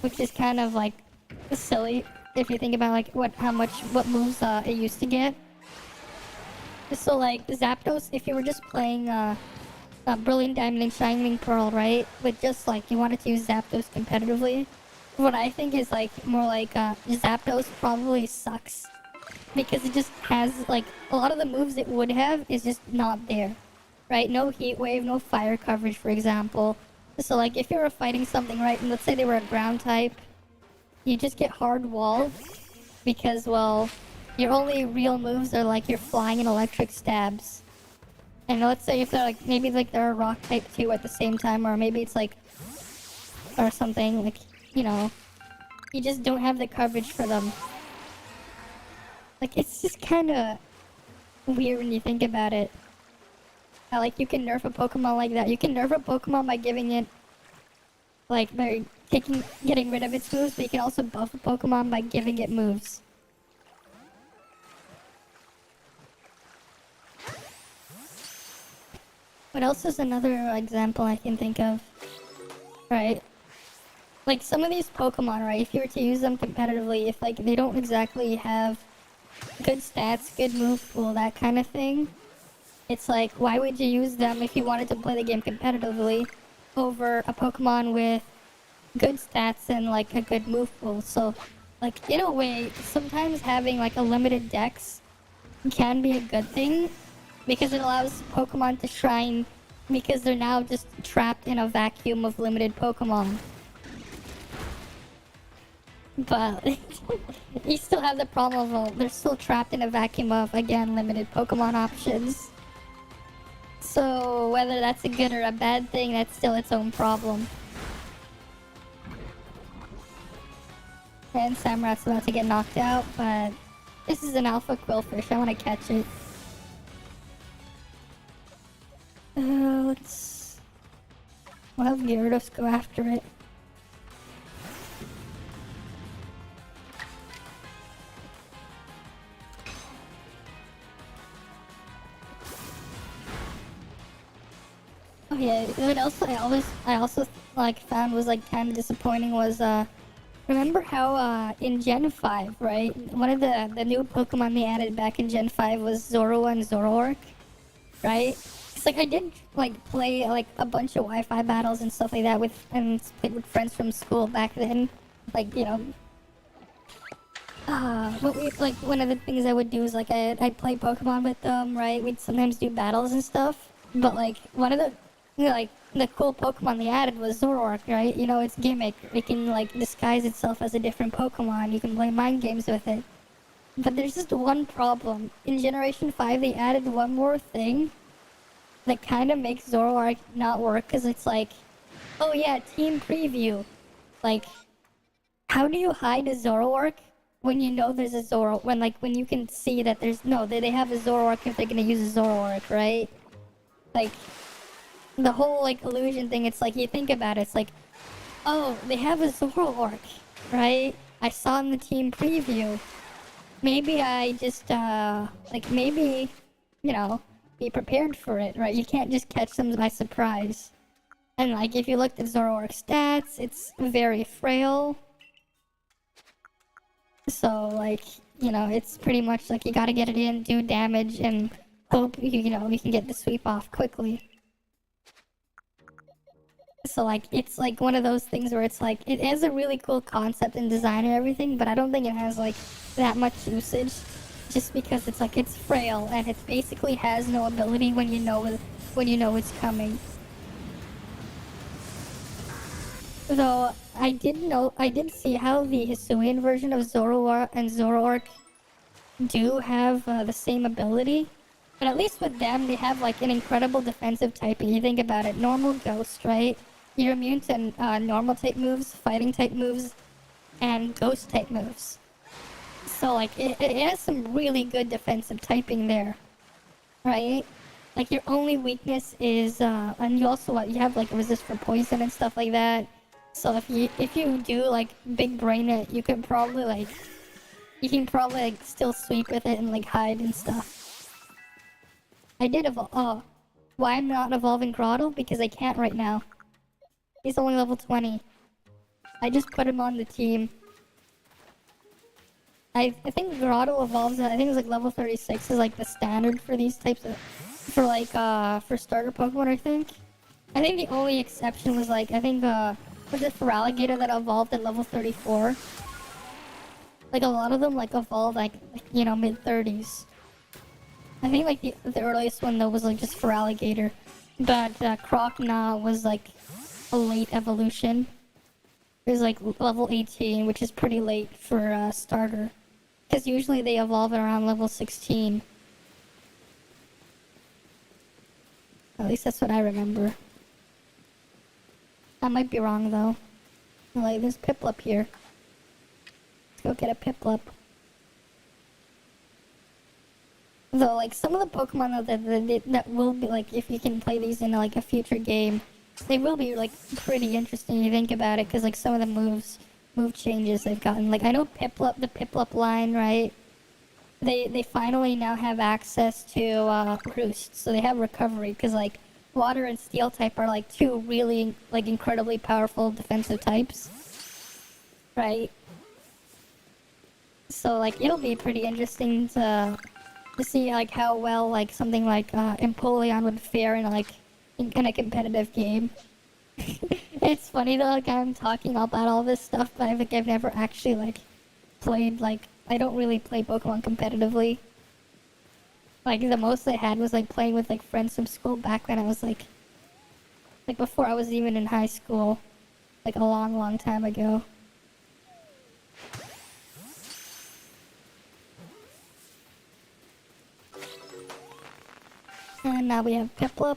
which is kind of like silly if you think about like what moves it used to get. So like Zapdos, if you were just playing Brilliant Diamond and Shining Pearl, right? But just like you wanted to use Zapdos competitively, what I think is like more like Zapdos probably sucks because it just has like a lot of the moves it would have is just not there, right? No Heat Wave, no fire coverage, for example. So like if you were fighting something, right, and let's say they were a ground type, you just get hard walled because, well, your only real moves are like your flying and electric stabs. And let's say if they're like, maybe like they're a rock type too at the same time, or maybe it's like, or something, like, you know, you just don't have the coverage for them. Like, it's just kind of weird when you think about it. How, like, you can nerf a Pokemon like that. You can nerf a Pokemon by giving it, like, by getting rid of its moves, but you can also buff a Pokemon by giving it moves. What else is another example I can think of? Right? Like some of these Pokemon, right? If you were to use them competitively, if like they don't exactly have good stats, good move pool, that kind of thing, it's like, why would you use them if you wanted to play the game competitively over a Pokemon with good stats and like a good move pool? So, like in a way, sometimes having like a limited dex can be a good thing, because it allows Pokemon to shine, because they're now just trapped in a vacuum of limited Pokemon. But you still have the problem of, well, they're still trapped in a vacuum of, again, limited Pokemon options. So whether that's a good or a bad thing, that's still its own problem. And Samrat's about to get knocked out, but this is an alpha Quillfish. I want to catch it. We'll have Gyarados go after it. Oh yeah, what else I also like found was like kind of disappointing was remember how in Gen 5, right? One of the new Pokemon they added back in Gen 5 was Zorua and Zoroark, right? It's like I did like play like a bunch of Wi-Fi battles and stuff like that and played with friends from school back then. Like, you know, what we like one of the things I would do is like I'd play Pokemon with them, right? We'd sometimes do battles and stuff. But like one of the like the cool Pokemon they added was Zoroark, right? You know, it's gimmick. It can like disguise itself as a different Pokemon. You can play mind games with it. But there's just one problem. In Generation 5 they added one more thing that kind of makes Zoroark not work, because it's like, oh yeah, team preview. Like, how do you hide a Zoroark when you know there's a when you can see that they have a Zoroark if they're gonna use a Zoroark, right? Like, the whole like illusion thing, it's like, you think about it, it's like, oh, they have a Zoroark, right? I saw in the team preview. Maybe I just, maybe, you know, be prepared for it, right? You can't just catch them by surprise. And like, if you looked at Zoroark's stats, it's very frail. So like, you know, it's pretty much like you gotta get it in, do damage, and hope you can get the sweep off quickly. So like, it's like one of those things where it's like, it has a really cool concept and design and everything, but I don't think it has like that much usage, just because it's like, it's frail and it basically has no ability when you know it's coming. Though I did see how the Hisuian version of Zoroark and Zoroark do have the same ability, but at least with them they have like an incredible defensive typing. You think about it, normal ghost, right? You're immune to normal type moves, fighting type moves, and ghost type moves. So like it has some really good defensive typing there, right? Like your only weakness is and you also you have like resist for poison and stuff like that. So if you do like big brain it, you can probably still sweep with it and like hide and stuff. I did evolve. Why I'm not evolving Grotto? Because I can't right now. He's only level 20. I just put him on the team. I think Grotto evolves at, I think it's like level 36 is like the standard for these types of, for starter Pokemon, I think. I think the only exception was like, was it Feraligatr that evolved at level 34? Like a lot of them like evolved like mid 30s. I think like the earliest one though was like just Feraligatr, but Croconaw was like a late evolution. It was like level 18, which is pretty late for starter, because usually they evolve at around level 16. At least that's what I remember. I might be wrong though. Like, there's Piplup here. Let's go get a Piplup. Though, like, some of the Pokemon that will be, like, if you can play these in, like, a future game, they will be, like, pretty interesting if you think about it, because, like, some of the move changes they've gotten. Like, I know Piplup, the Piplup line, right? They finally now have access to, Roost, so they have recovery, because, like, Water and Steel type are, like, two really, like, incredibly powerful defensive types. Right? So, like, it'll be pretty interesting to see, like, how well, like, something like, Empoleon would fare in, like, in a competitive game. It's funny, though, like, I'm talking about all this stuff, but I think I've never actually, like, played, like, I don't really play Pokemon competitively. Like, the most I had was, like, playing with, like, friends from school back when I was, like, before I was even in high school. Like, a long, long time ago. And now we have Piplup.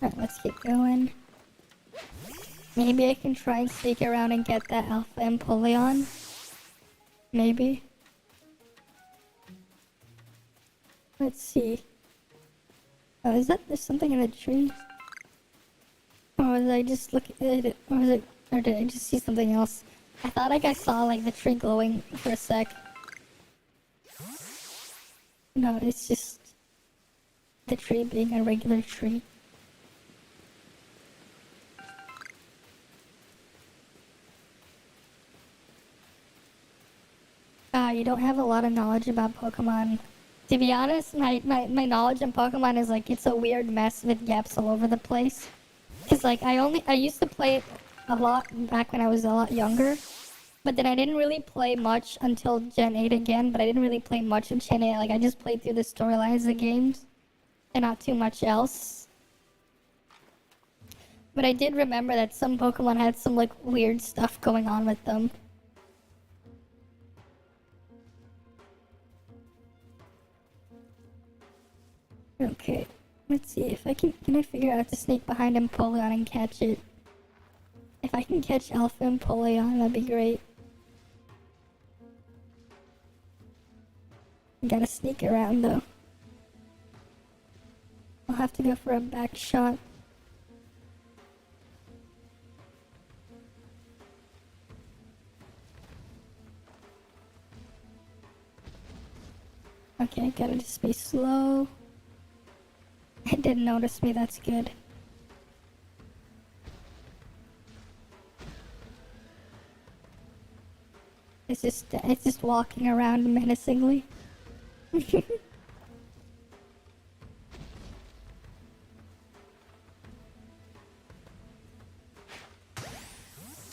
Alright, let's keep going. Maybe I can try and sneak around and get that Alpha Empoleon. Maybe. Let's see. Oh, there's something in the tree? Or was I just looking at it? Or did I just see something else? I thought like I saw like the tree glowing for a sec. No, it's just the tree being a regular tree. you don't have a lot of knowledge about Pokemon. To be honest, my knowledge on Pokemon is like, it's a weird mess with gaps all over the place. Cause like, I used to play it a lot back when I was a lot younger. But then I didn't really play much until Gen 8 again, but I didn't really play much of Gen 8. Like, I just played through the storylines of the games and not too much else. But I did remember that some Pokemon had some, like, weird stuff going on with them. Okay, let's see if I can I figure out to sneak behind Empoleon and catch it. If I can catch Alpha Empoleon, that'd be great. Gotta sneak around though. I'll have to go for a back shot. Okay, gotta just be slow. It didn't notice me, that's good. It's just walking around menacingly.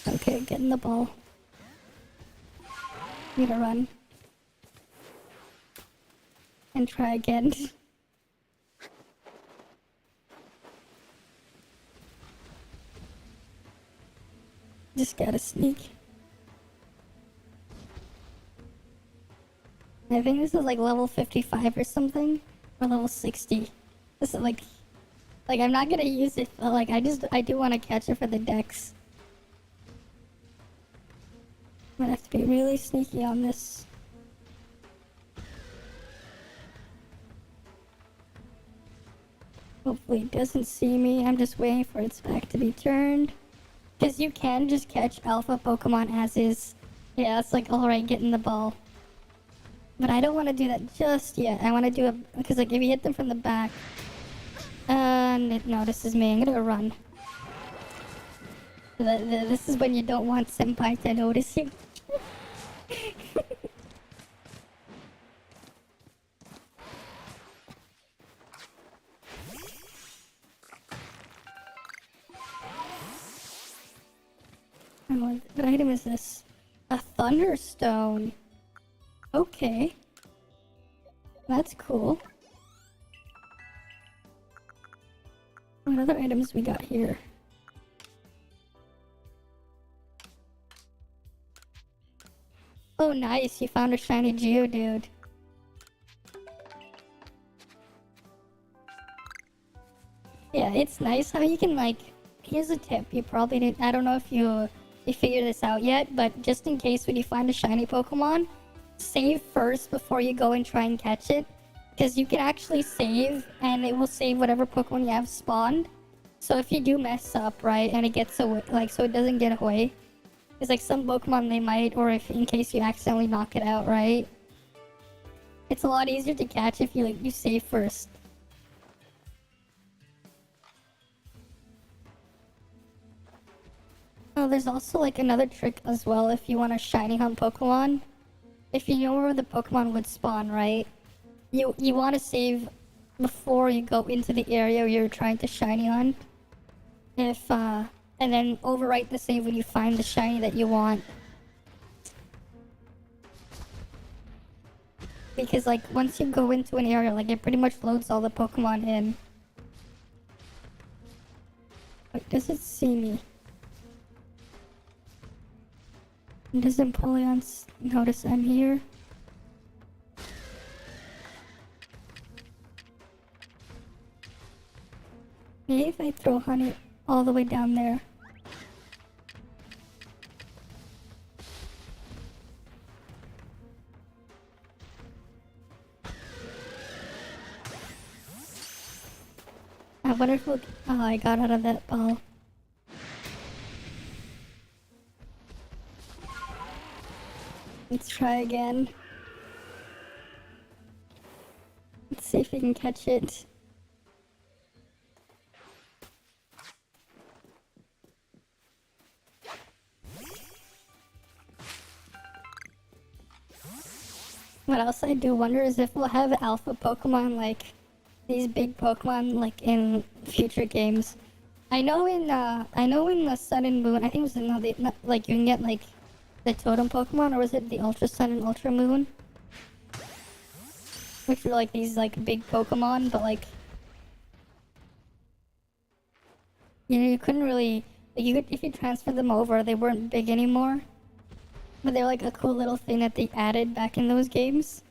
Okay, getting the ball. I'm gonna run. And try again. Just gotta sneak. I think this is like level 55 or something. Or level 60. This is like I'm not gonna use it, but like I do want to catch it for the dex. I'm gonna have to be really sneaky on this. Hopefully it doesn't see me. I'm just waiting for its back to be turned. Because you can just catch alpha Pokemon as is. Yeah, it's like, alright, getting the ball. But I don't want to do that just yet. I want to do it, because like if you hit them from the back, and it notices me, I'm gonna run. This is when you don't want Senpai to notice you. What item is this? A Thunderstone. Okay. That's cool. What other items we got here? Oh nice, you found a shiny Geodude. Yeah, it's nice how you can like... Here's a tip, you probably didn't... I don't know if you figured this out yet, but just in case when you find a shiny Pokemon, save first before you go and try and catch it. Because you can actually save, and it will save whatever Pokemon you have spawned. So if you do mess up, right, and it gets away, like, so it doesn't get away. Because like some Pokemon they might, or if in case you accidentally knock it out, right? It's a lot easier to catch if you save first. Oh, there's also like another trick as well if you want to shiny hunt Pokemon. If you know where the Pokemon would spawn, right? You want to save before you go into the area you're trying to shiny hunt. And then overwrite the save when you find the shiny that you want. Because like once you go into an area, like it pretty much loads all the Pokemon in. Wait, does it see me? Does Empoleon notice I'm here? Maybe if I throw honey all the way down there. I wonder if we'll... Oh, I got out of that ball. Let's try again. Let's see if we can catch it. what else I do wonder is if we'll have alpha Pokemon, like these big Pokemon, like in future games. I know in the Sun and Moon, I think it was like you can get like the totem Pokemon, or was it the Ultra Sun and Ultra Moon, which were like these like big Pokemon, but like you couldn't really if you transfer them over, they weren't big anymore. But they're like a cool little thing that they added back in those games.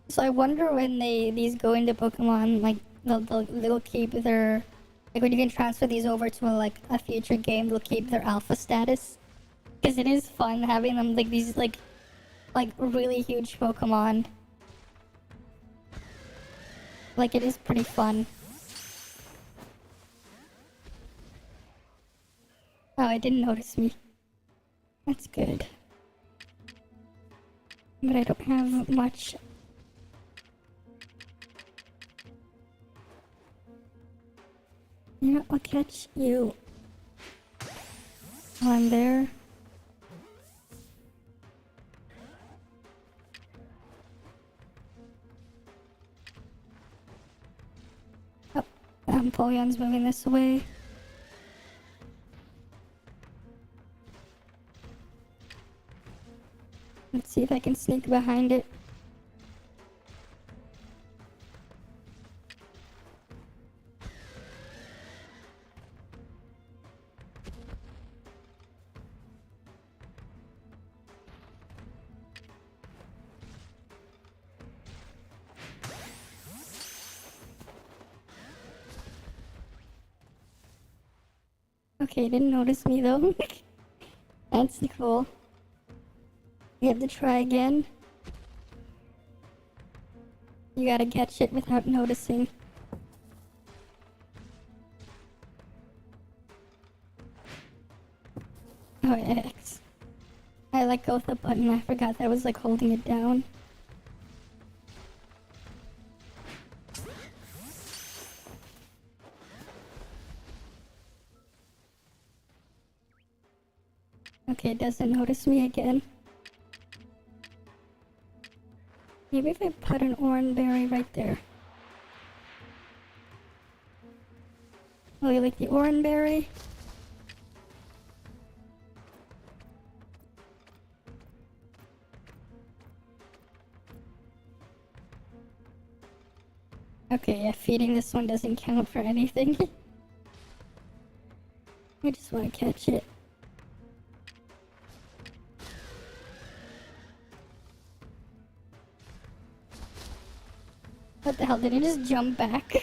So I wonder when these go into Pokemon, like they'll keep their, like when you can transfer these over to a future game, they'll keep their alpha status. Because it is fun having them like these like really huge Pokemon. Like it is pretty fun. Oh, it didn't notice me. That's good. But I don't have much. You know, I'll catch you while I'm there. Oh, Empoleon's moving this way. Let's see if I can sneak behind it. Okay, didn't notice me though. That's cool. You have to try again. You gotta catch it without noticing. Oh, X. I let go of the button. I forgot that I was like holding it down. Okay, it doesn't notice me again. Maybe if I put an orange berry right there. Oh, you like the orange berry? Okay, yeah, feeding this one doesn't count for anything. I just want to catch it. What the hell, did he just jump back?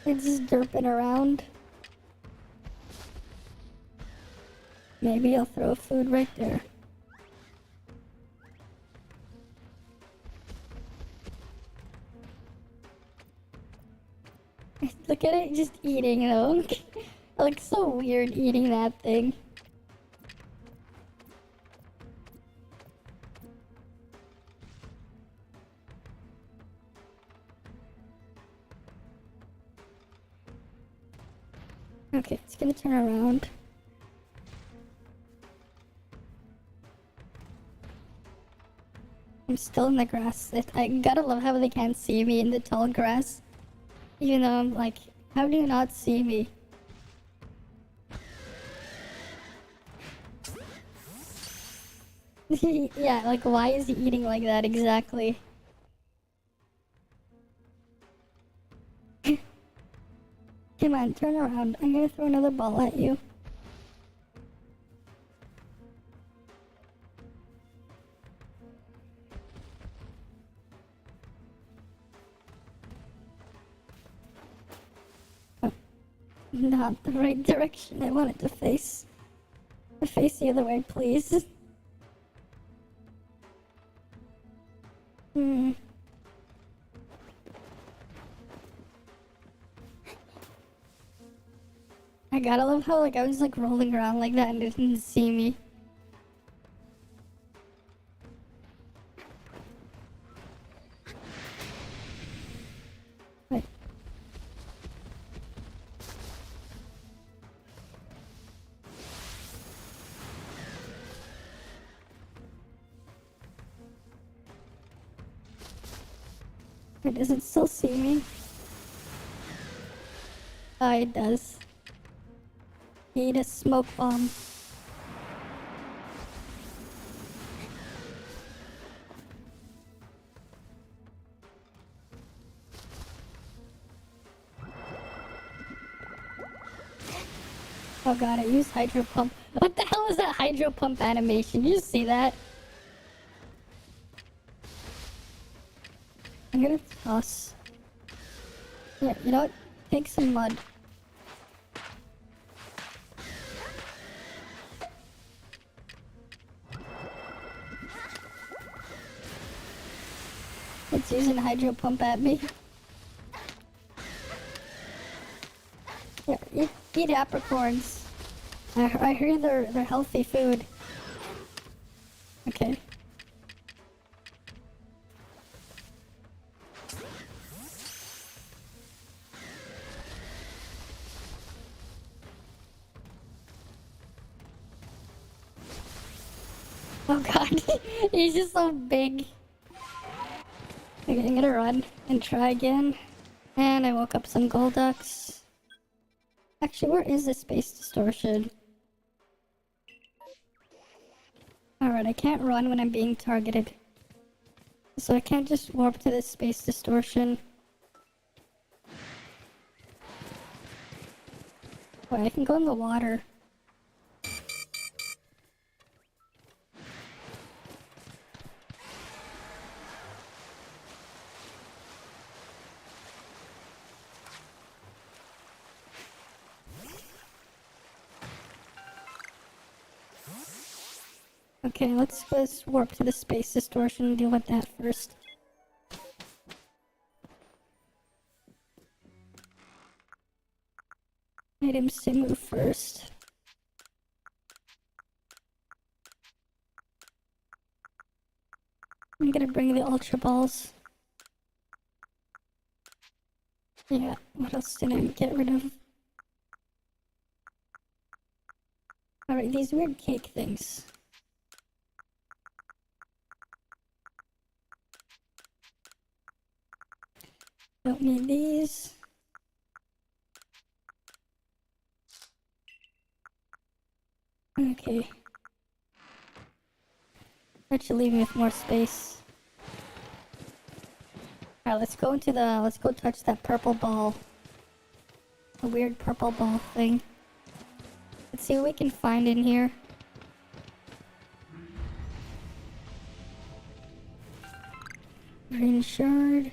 It's just derping around. Maybe I'll throw food right there. Look at it just eating though. It looks so weird eating that thing. Okay, it's gonna turn around. I'm still in the grass. I gotta love how they can't see me in the tall grass. Even though I'm like, how do you not see me? Yeah, like why is he eating like that exactly? Come on, turn around. I'm gonna throw another ball at you. Oh, not the right direction I want it to face. Face the other way, please. I gotta love how like I was like rolling around like that and it didn't see me. Wait. Wait, does it still see me? Oh, it does. Need a smoke bomb. Oh god, I used hydro pump. What the hell is that hydro pump animation? You see that? I'm gonna toss. Yeah, you know what? Take some mud. It's using hydro pump at me. Yeah, eat apricorns. I heard they're healthy food. Okay. Oh god, he's just so big. Okay, I'm gonna run and try again. And I woke up some Golducks. Actually, where is the space distortion? Alright, I can't run when I'm being targeted. So I can't just warp to this space distortion. Wait, I can go in the water. Okay, let's warp to the space distortion and deal with that first. Items to move first. I'm gonna bring the Ultra Balls. Yeah, what else did I get rid of? Alright, these weird cake things. Don't need these. Okay. That should leave me with more space. Alright, let's go touch that purple ball. A weird purple ball thing. Let's see what we can find in here. Green shard.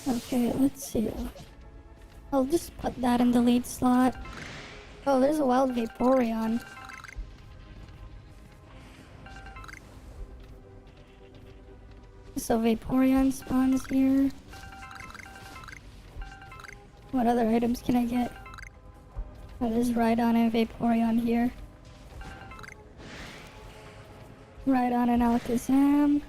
Okay, let's see. I'll just put that in the lead slot. Oh, there's a wild Vaporeon. So Vaporeon spawns here. What other items can I get? Oh, there's Rhydon and Vaporeon here. Rhydon and Alakazam.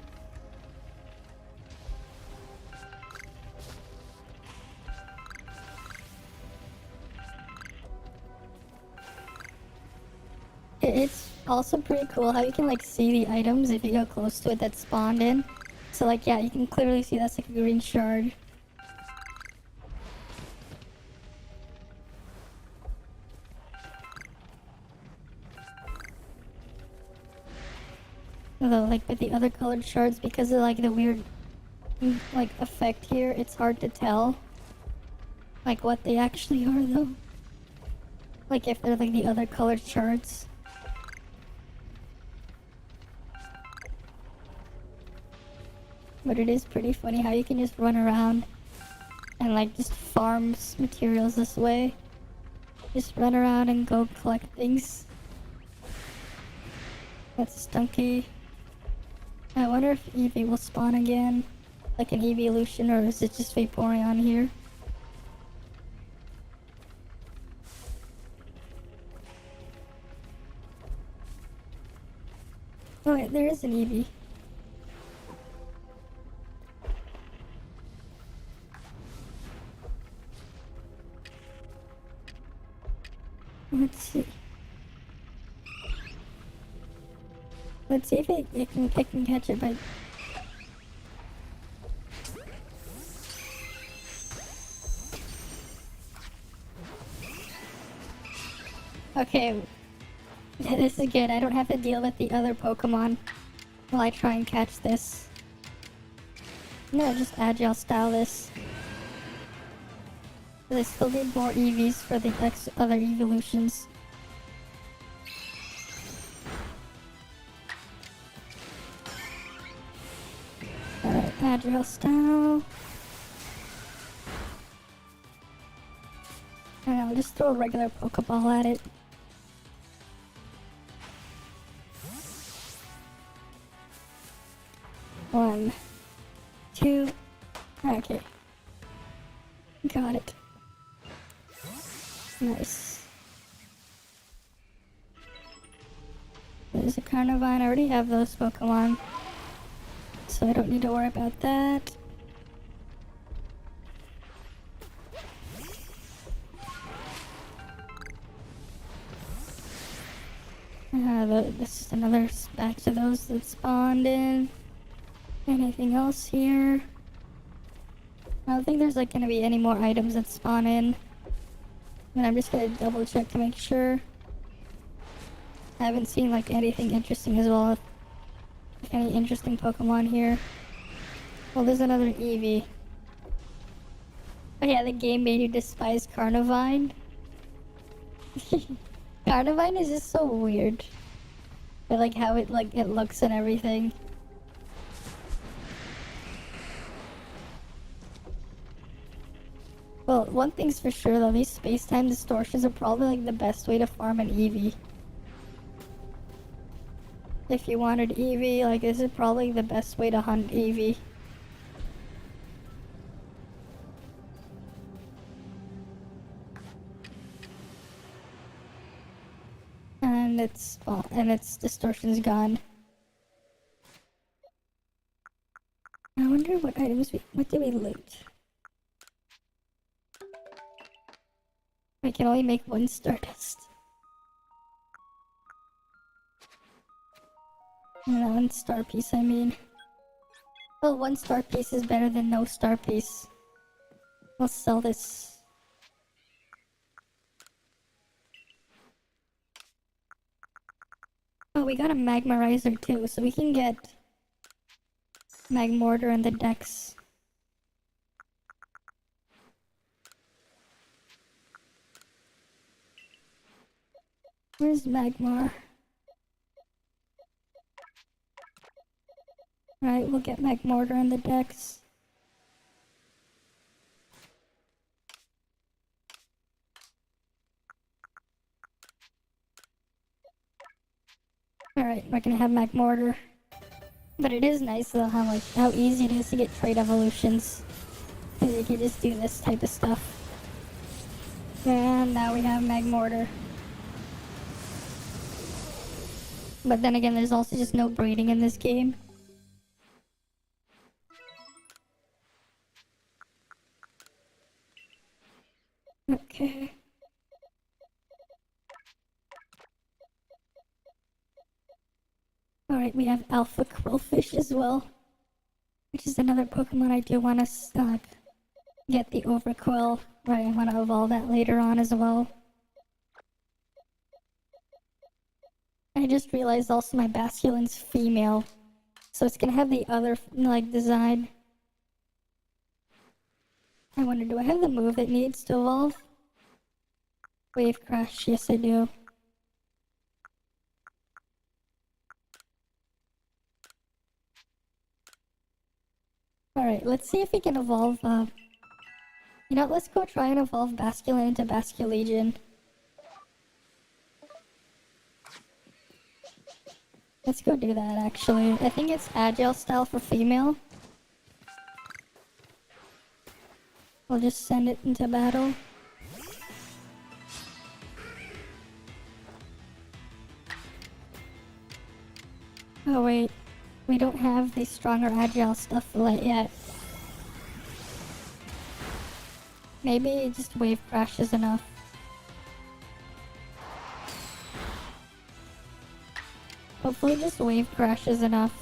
It's also pretty cool how you can like see the items if you go close to it that spawned in. So like yeah, you can clearly see that's like a green shard. Although like with the other colored shards, because of like the weird like effect here, it's hard to tell like what they actually are though. Like if they're like the other colored shards. But it is pretty funny how you can just run around and like just farm materials this way. Just run around and go collect things. That's stunky. I wonder if Eevee will spawn again. Like an evolution, or is it just Vaporeon here? Oh wait, there is an Eevee. Let's see. Let's see if it can catch it, but... Okay, this is good. I don't have to deal with the other Pokemon while I try and catch this. No, just Agile style this. But I still need more EVs for the other evolutions. Alright, Agile style. And I'll just throw a regular Pokeball at it. One, two, okay. Got it. Nice. There's a Carnivine. I already have those Pokemon, so I don't need to worry about that. This is another batch of those that spawned in. Anything else here? I don't think there's like gonna be any more items that spawn in. And I'm just gonna double check to make sure. I haven't seen like anything interesting as well. Like any interesting Pokemon here. Well, there's another Eevee. Oh yeah, the game made you despise Carnivine. Carnivine is just so weird. I like how it looks and everything. Well, one thing's for sure though, these space-time distortions are probably like the best way to farm an Eevee. If you wanted Eevee, like this is probably the best way to hunt Eevee. And its distortion's gone. I wonder what items what did we loot? I can only make one Stardust. No, one star piece, I mean. Well, one star piece is better than no star piece. I'll sell this. Oh, we got a Magmarizer too, so we can get Magmortar in the Dex. Where's Magmar? Alright, we'll get Magmortar in the Dex. Alright, we're gonna have Magmortar. But it is nice though how easy it is to get trait evolutions. Because you can just do this type of stuff. And now we have Magmortar. But then again, there's also just no breeding in this game. Okay. Alright, we have Alpha Crawfish as well. Which is another Pokemon I do want to get the Overquill. Right, I want to evolve that later on as well. I just realized also my Basculin's female. So it's gonna have the other, design. I wonder, do I have the move that needs to evolve? Wave Crash, yes I do. Alright, let's see if we can evolve, let's go try and evolve Basculin into Basculegion. Let's go do that, actually. I think it's Agile style for female. We'll just send it into battle. Oh wait, we don't have the stronger Agile stuff yet. Maybe just Wave Crash is enough. Hopefully just wave crash is enough.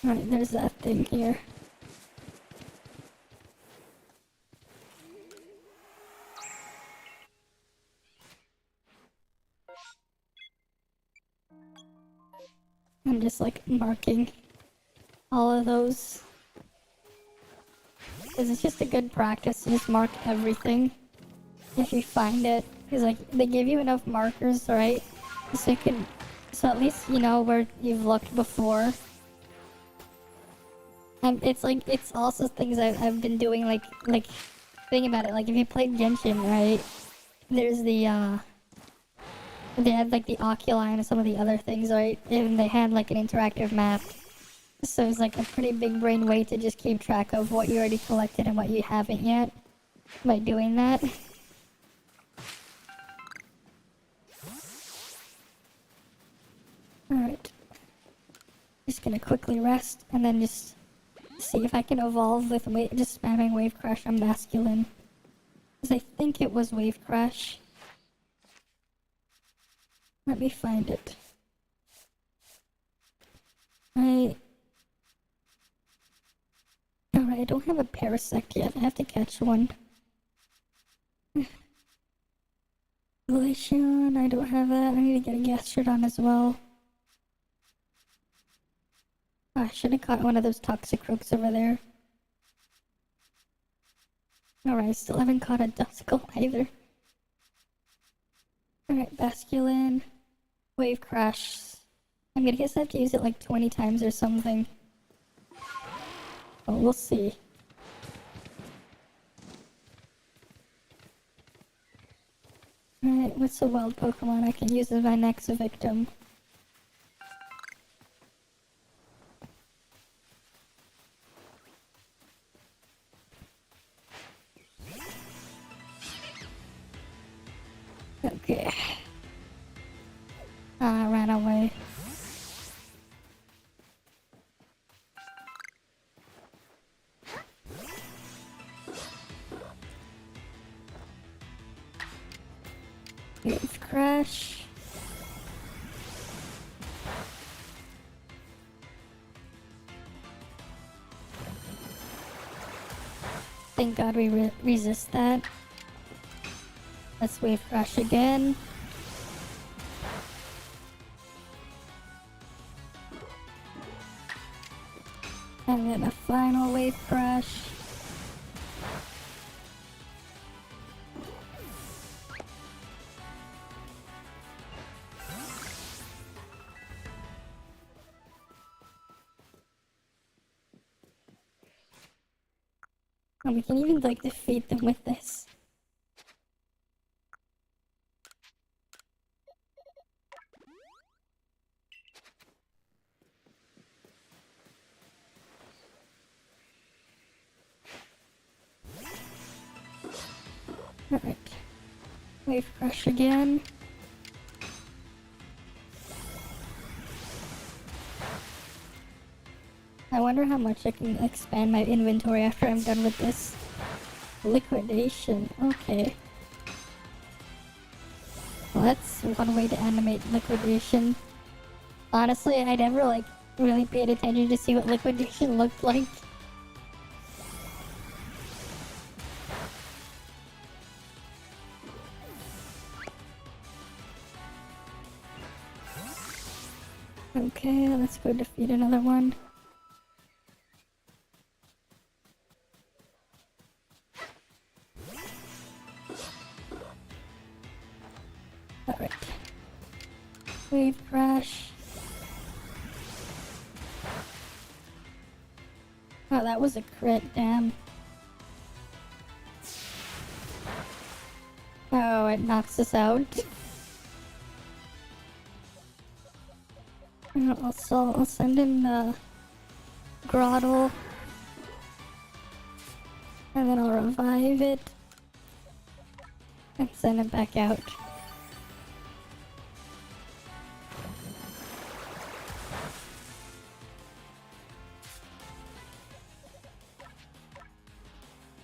Alright, there's that thing here. I'm just like marking all of those. Because it's just a good practice to just mark everything if you find it. Because like they give you enough markers, right? So you can, so at least you know where you've looked before. And it's like, it's also things I've been doing, like think about it, like if you played Genshin, right? There's the they had like the oculi and some of the other things, right? And they had like an interactive map. So it's like a pretty big brain way to just keep track of what you already collected and what you haven't yet by doing that. Alright. Just gonna quickly rest and then just see if I can evolve with just spamming Wave Crash on Masculine. Because I think it was Wave Crash. Let me find it. Alright, I don't have a Parasect yet. I have to catch one. Glacian, I don't have that. I need to get a Gastrodon as well. Oh, I should have caught one of those Toxicroaks over there. Alright, I still haven't caught a Duskull either. Alright, Basculin. Wave Crash. I'm gonna guess I have to use it like 20 times or something. Oh, we'll see. Alright, what's a wild Pokemon I can use as my next victim? Okay. Ah, I ran away. Wave Crash. Thank God we resist that. Let's Wave Crash again. And then a final Wave Crash. And we can even like defeat them with this. Alright. Wave Crush again. I wonder how much I can expand my inventory after I'm done with this. Liquidation. Okay. Well, that's one way to animate liquidation. Honestly, I never like really paid attention to see what liquidation looked like. Okay, let's go defeat another one. Alright. Wave Crash. Oh, that was a crit, damn. Oh, it knocks us out. I'll send in the Grottle. And then I'll revive it. And send it back out.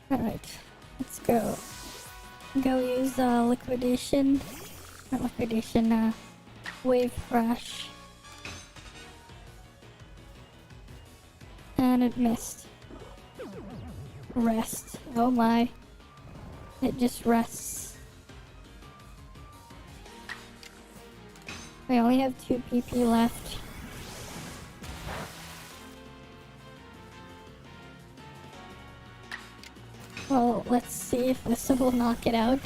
Alright, let's go. Go use liquidation. Not liquidation, wave crash. And it missed. Rest. Oh my. It just rests. We only have 2 PP left. Well, let's see if this will knock it out.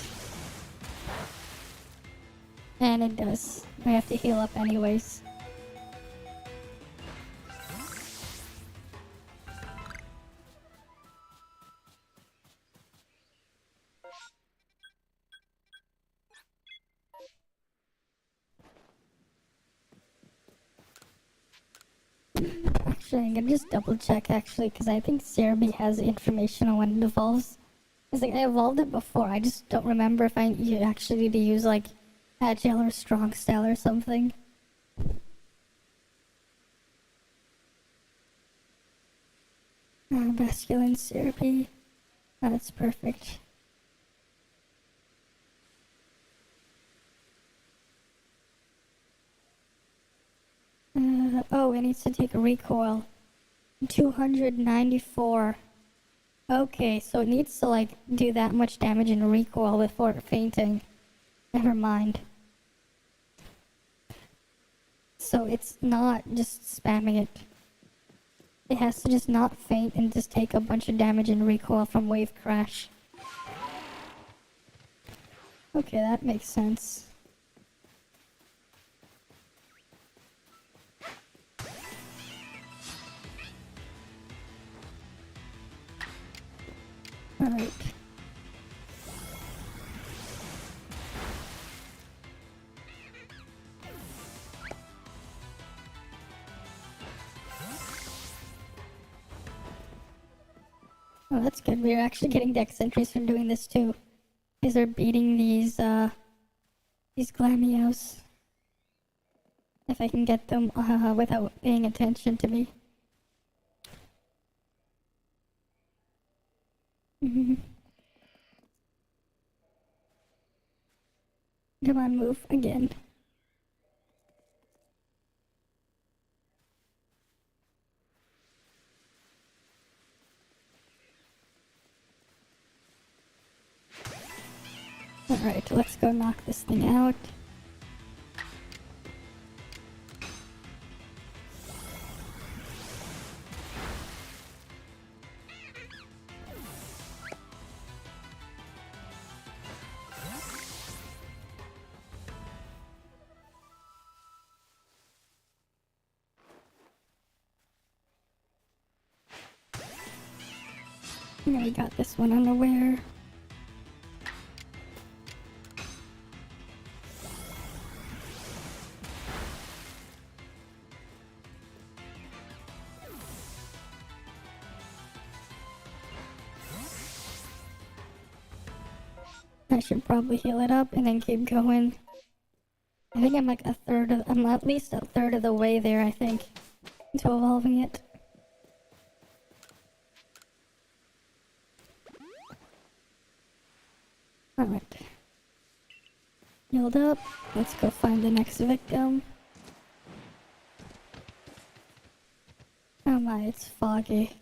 And it does. We have to heal up anyways. Actually, I'm gonna just double check actually, because I think Cerebi has information on when it evolves. It's like I evolved it before, I just don't remember if you actually need to use like Agile or Strong Style or something. Masculine Cerebi. Oh, that's perfect. Oh, it needs to take a recoil. 294. Okay, so it needs to like do that much damage in recoil before fainting. Never mind. So it's not just spamming it. It has to just not faint and just take a bunch of damage in recoil from wave crash. Okay, that makes sense. Alright. Oh, that's good. We're actually getting dex entries from doing this too. Because they're beating these Glamios. If I can get them without paying attention to me. Come on, move again. Alright, let's go knock this thing out. Yeah, we got this one unaware. I should probably heal it up and then keep going. I think I'm like I'm at least a third of the way there, I think, to evolving it. Alright. Healed up. Let's go find the next victim. Oh my, it's foggy.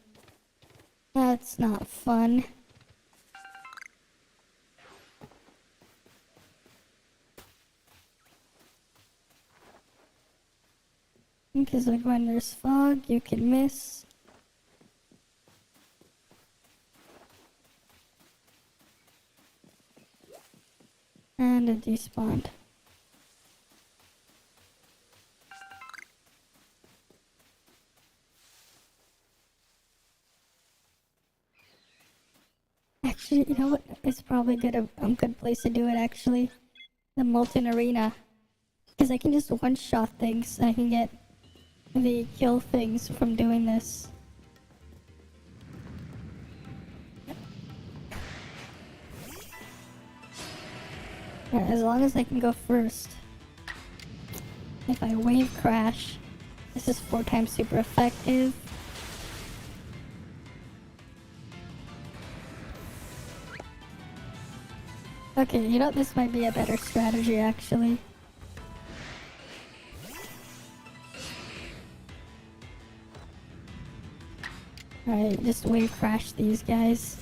That's not fun. Because like when there's fog, you can miss. And it despawned. Actually, you know what? It's probably a good place to do it actually. The Molten Arena. Because I can just one-shot things. I can get the kill things from doing this. Yeah, as long as I can go first. If I wave crash, this is 4 times super effective. Okay, you know, this might be a better strategy, actually. Alright, just wave crash these guys.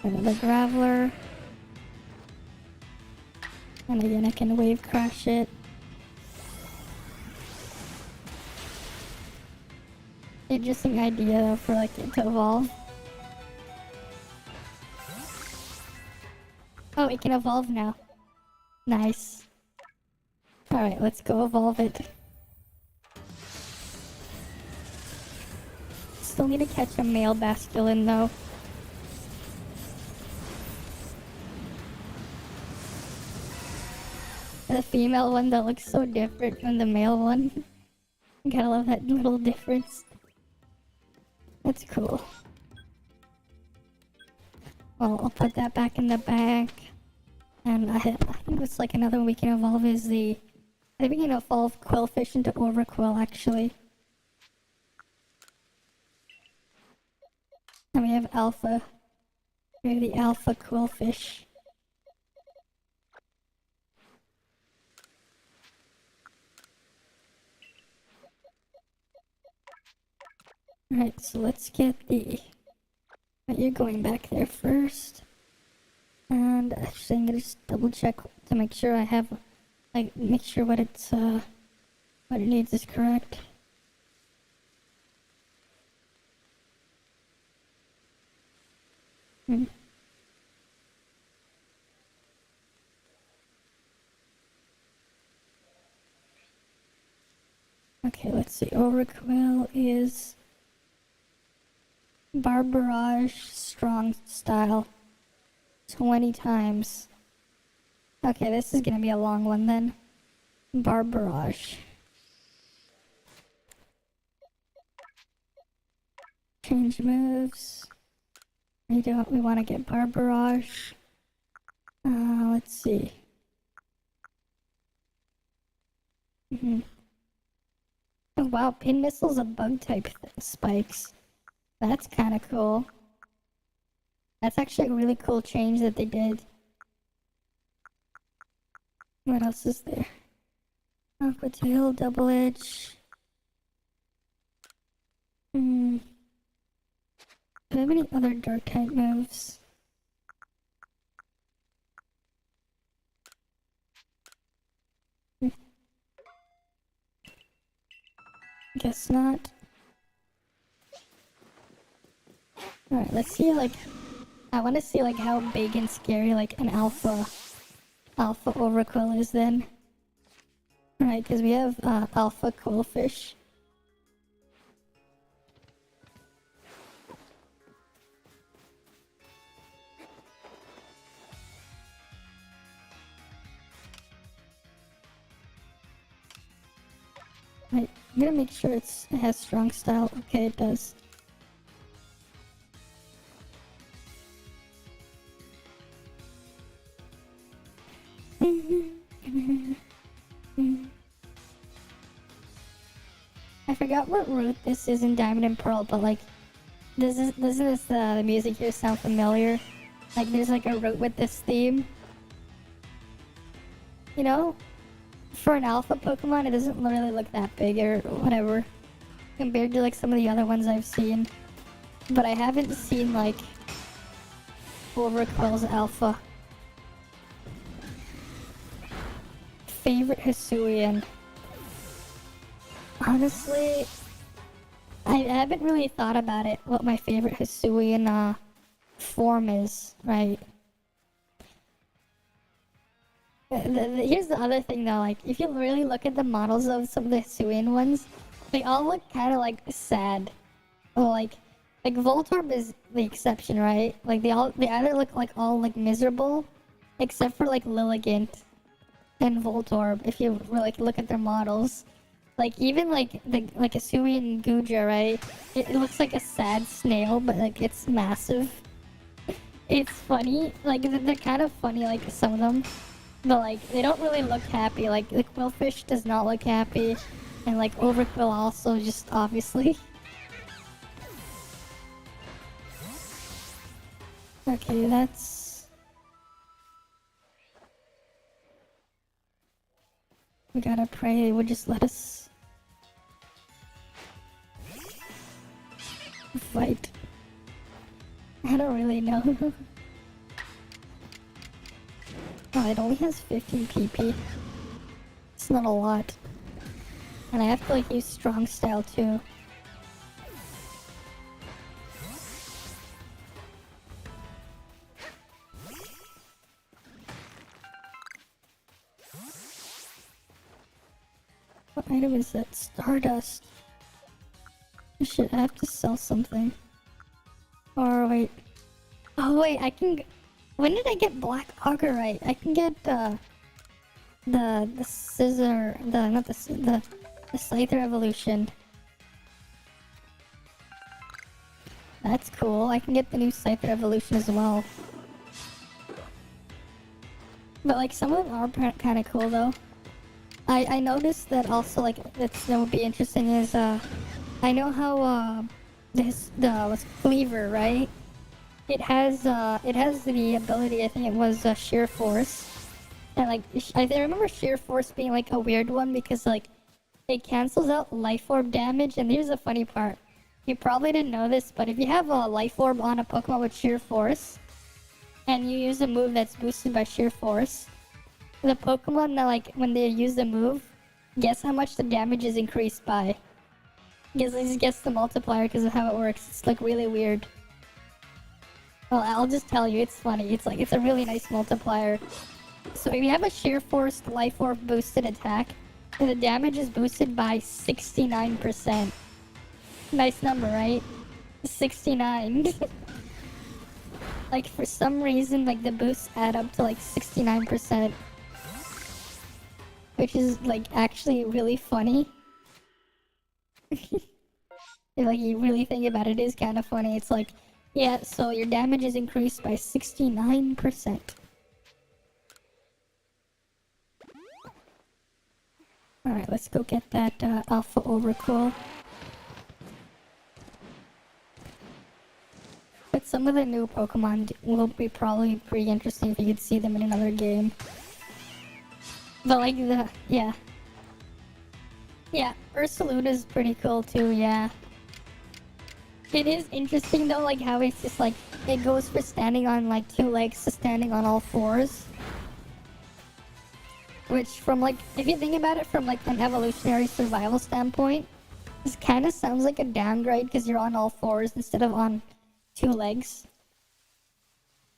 Another Graveler. And again, I can wave crash it. Interesting idea for like it to evolve. Oh, it can evolve now. Nice. Alright, let's go evolve it. Still need to catch a male Basculin though. The female one that looks so different from the male one. Gotta love that little difference. That's cool. Well, I'll put that back in the bag. And I think what's like another one we can evolve is the... I think we can evolve Quillfish into Overquill, actually. And we have Alpha. We have the Alpha Quillfish. Alright, so let's get the... You're going back there first. And actually I'm gonna just double check to make sure I have... Like, make sure what it's, what it needs is correct. Okay, let's see. Overquill is... Barbarage strong style 20 times. Okay, this is gonna be a long one then. Barbarage. Change moves. We want to get Barbarage. Let's see. Oh wow, Pin Missile's a bug type spikes. That's kind of cool. That's actually a really cool change that they did. What else is there? Aqua Tail, Double Edge. Do I have any other dark type moves? Guess not. Alright, let's see, like, I want to see, like, how big and scary, like, an alpha Overquill is then. Alright, because we have, Alpha Quillfish. Right, I'm gonna make sure it has strong style. Okay, it does. I forgot what route this is in Diamond and Pearl, but like, doesn't the music here sound familiar? Like, there's like a route with this theme. You know? For an alpha Pokemon, it doesn't really look that big or whatever, compared to like some of the other ones I've seen. But I haven't seen like Overquill's alpha. Favorite Hisuian. Honestly, I haven't really thought about it, what my favorite Hisuian form is, right? Here's the other thing though, like, if you really look at the models of some of the Hisuian ones, they all look kind of like sad. Well, like Voltorb is the exception, right? Like they either look like all like miserable, except for like Lilligant and Voltorb, if you like look at their models. Like even like Hisuian Guja, right? It looks like a sad snail, but like it's massive. It's funny, like they're kind of funny, like some of them. But like, they don't really look happy. Like, the Quillfish does not look happy. And like, Overquill also, just obviously. Okay, that's... We gotta pray it would just let us... fight. I don't really know. Oh, it only has 15 PP. It's not a lot. And I have to like use strong style too. What item is that? Stardust. Shit, I have to sell something. Or wait. Oh wait, I can... When did I get Black Augerite? I can get the scissor... not the Scyther evolution. That's cool. I can get the new Scyther evolution as well. But like, some of them are kind of cool though. I noticed that also, like, that would be interesting is, I know how, what's Cleaver, right? It has the ability, I think it was, Sheer Force. And, like, I remember Sheer Force being, like, a weird one because, like, it cancels out Life Orb damage, and here's the funny part. You probably didn't know this, but if you have a Life Orb on a Pokemon with Sheer Force, and you use a move that's boosted by Sheer Force, the Pokemon that, like, when they use the move, guess how much the damage is increased by? Guess the multiplier because of how it works. It's, like, really weird. Well, I'll just tell you, it's funny. It's, like, it's a really nice multiplier. So if you have a Sheer Force Life Orb boosted attack, then the damage is boosted by 69%. Nice number, right? 69. Like, for some reason, like, the boosts add up to, like, 69%. Which is, like, actually really funny. If, like, you really think about it, it is kind of funny. It's like, yeah, so your damage is increased by 69%. Alright, let's go get that Alpha Overcool. But some of the new Pokemon will be probably pretty interesting if you could see them in another game. But like yeah. Yeah, Ursaluna is pretty cool too, yeah. It is interesting though, like how it's just like, it goes for standing on like 2 legs to standing on all 4s. Which from like, if you think about it from like an evolutionary survival standpoint, this kind of sounds like a downgrade because you're on all 4s instead of on 2 legs.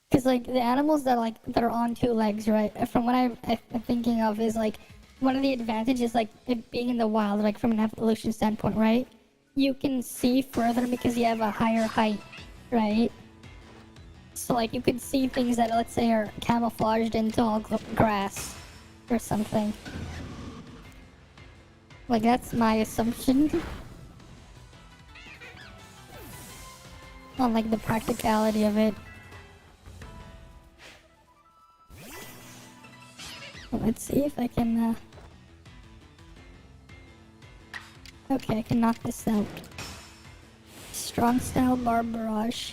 Because like the animals that are on 2 legs, right? From what I'm thinking of is like, one of the advantages like it being in the wild, like from an evolution standpoint, right? You can see further because you have a higher height, right? So like you could see things that, let's say, are camouflaged into all grass or something. Like that's my assumption. On like the practicality of it. Let's see if I can, okay, I can knock this out. Strong Style Barb Barrage.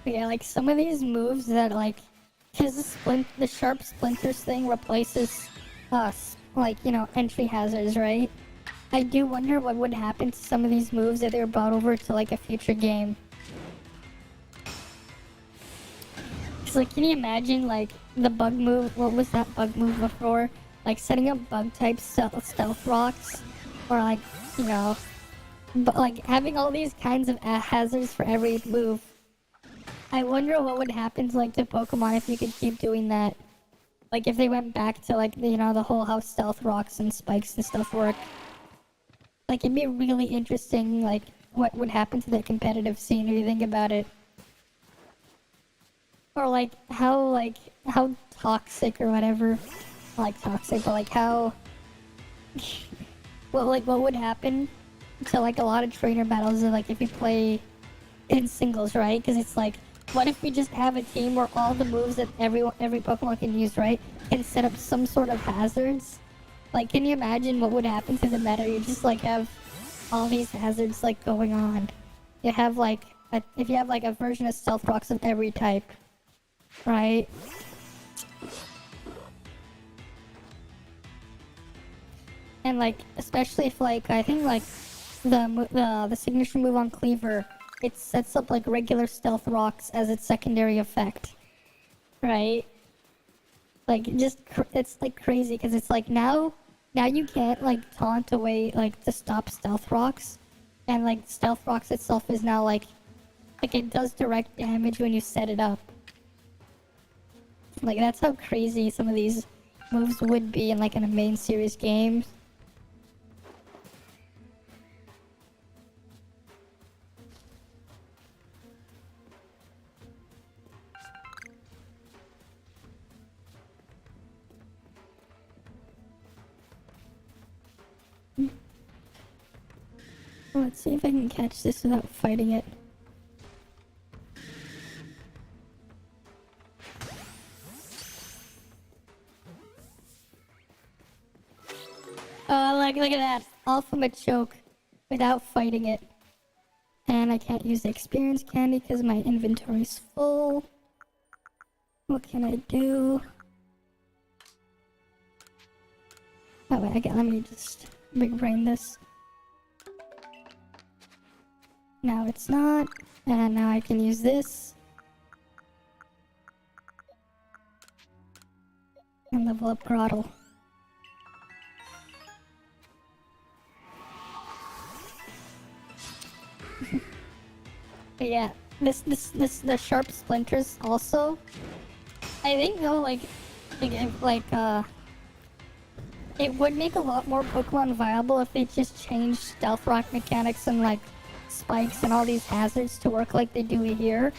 But yeah, like some of these moves that like, because the Sharp Splinters thing replaces us, like, you know, entry hazards, right? I do wonder what would happen to some of these moves if they were brought over to like a future game. Cause like, can you imagine like the bug move? What was that bug move before? Like setting up bug type stealth rocks, or like, you know, but like having all these kinds of hazards for every move. I wonder what would happen to like the Pokemon if you could keep doing that. Like if they went back to like, you know, the whole how stealth rocks and spikes and stuff work. Like, it'd be really interesting, like, what would happen to the competitive scene if you think about it. Or, like, how toxic or whatever. Like, toxic, but, like, how... what would happen to like a lot of trainer battles, like if you play in singles, right? Because it's like, what if we just have a team where all the moves that every Pokemon can use, right, and set up some sort of hazards? Like, can you imagine what would happen to the meta? You just like have all these hazards like going on. You have like if you have like a version of Stealth Rocks of every type, right? And like, especially if like, I think like the signature move on Cleaver, it sets up like regular Stealth Rocks as its secondary effect, right? Like, it's like crazy because it's like now you can't like taunt away like to stop Stealth Rocks, and like Stealth Rocks itself is now like it does direct damage when you set it up. Like, that's how crazy some of these moves would be in like in a main series game. Let's see if I can catch this without fighting it. Look at that. Ultimate choke without fighting it. And I can't use the experience candy because my inventory's full. What can I do? Oh wait, let me just big brain this. Now it's not, and now I can use this. And level up Grottle. But yeah, the sharp splinters also. I think though, it would make a lot more Pokemon viable if they just changed Stealth Rock mechanics and like spikes and all these hazards to work like they do here.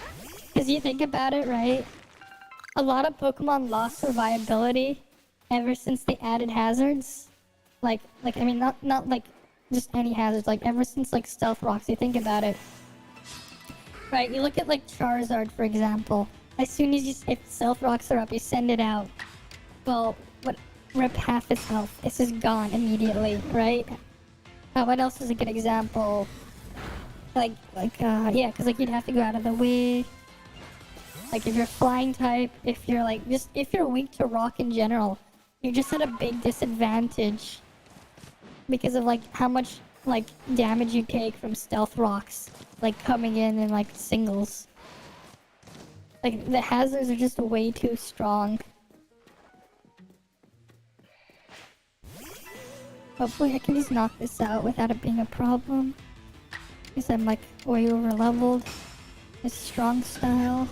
Because you think about it, right? A lot of Pokemon lost their viability ever since they added hazards. I mean, not like just any hazards. Like ever since like Stealth Rocks, you think about it. Right, you look at like Charizard, for example. As soon as if Stealth Rocks are up, you send it out. Well, rip half its health. It's just gone immediately, right? What else is a good example? Yeah, because like you'd have to go out of the way. Like if you're flying type, if you're like if you're weak to rock in general, you're just at a big disadvantage because of like how much like damage you take from Stealth Rocks, like coming in like singles. Like the hazards are just way too strong. Hopefully I can just knock this out without it being a problem. Because I'm like way over leveled. It's strong style.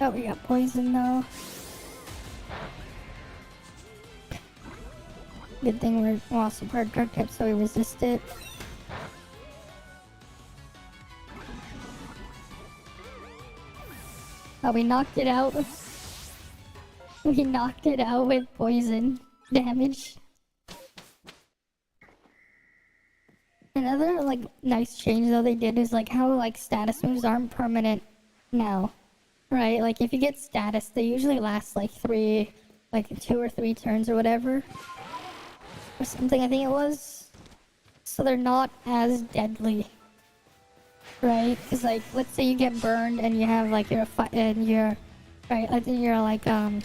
Oh, we got poison though. Good thing we're also part dark type, so we resist it. Oh, we knocked it out. We knocked it out with poison damage. Another like nice change though they did is like how like status moves aren't permanent now, right? Like if you get status, they usually last like 2 or 3 turns or whatever, or something. I think it was. So they're not as deadly, right? Because like let's say you get burned and you have like you're right. I think you're like a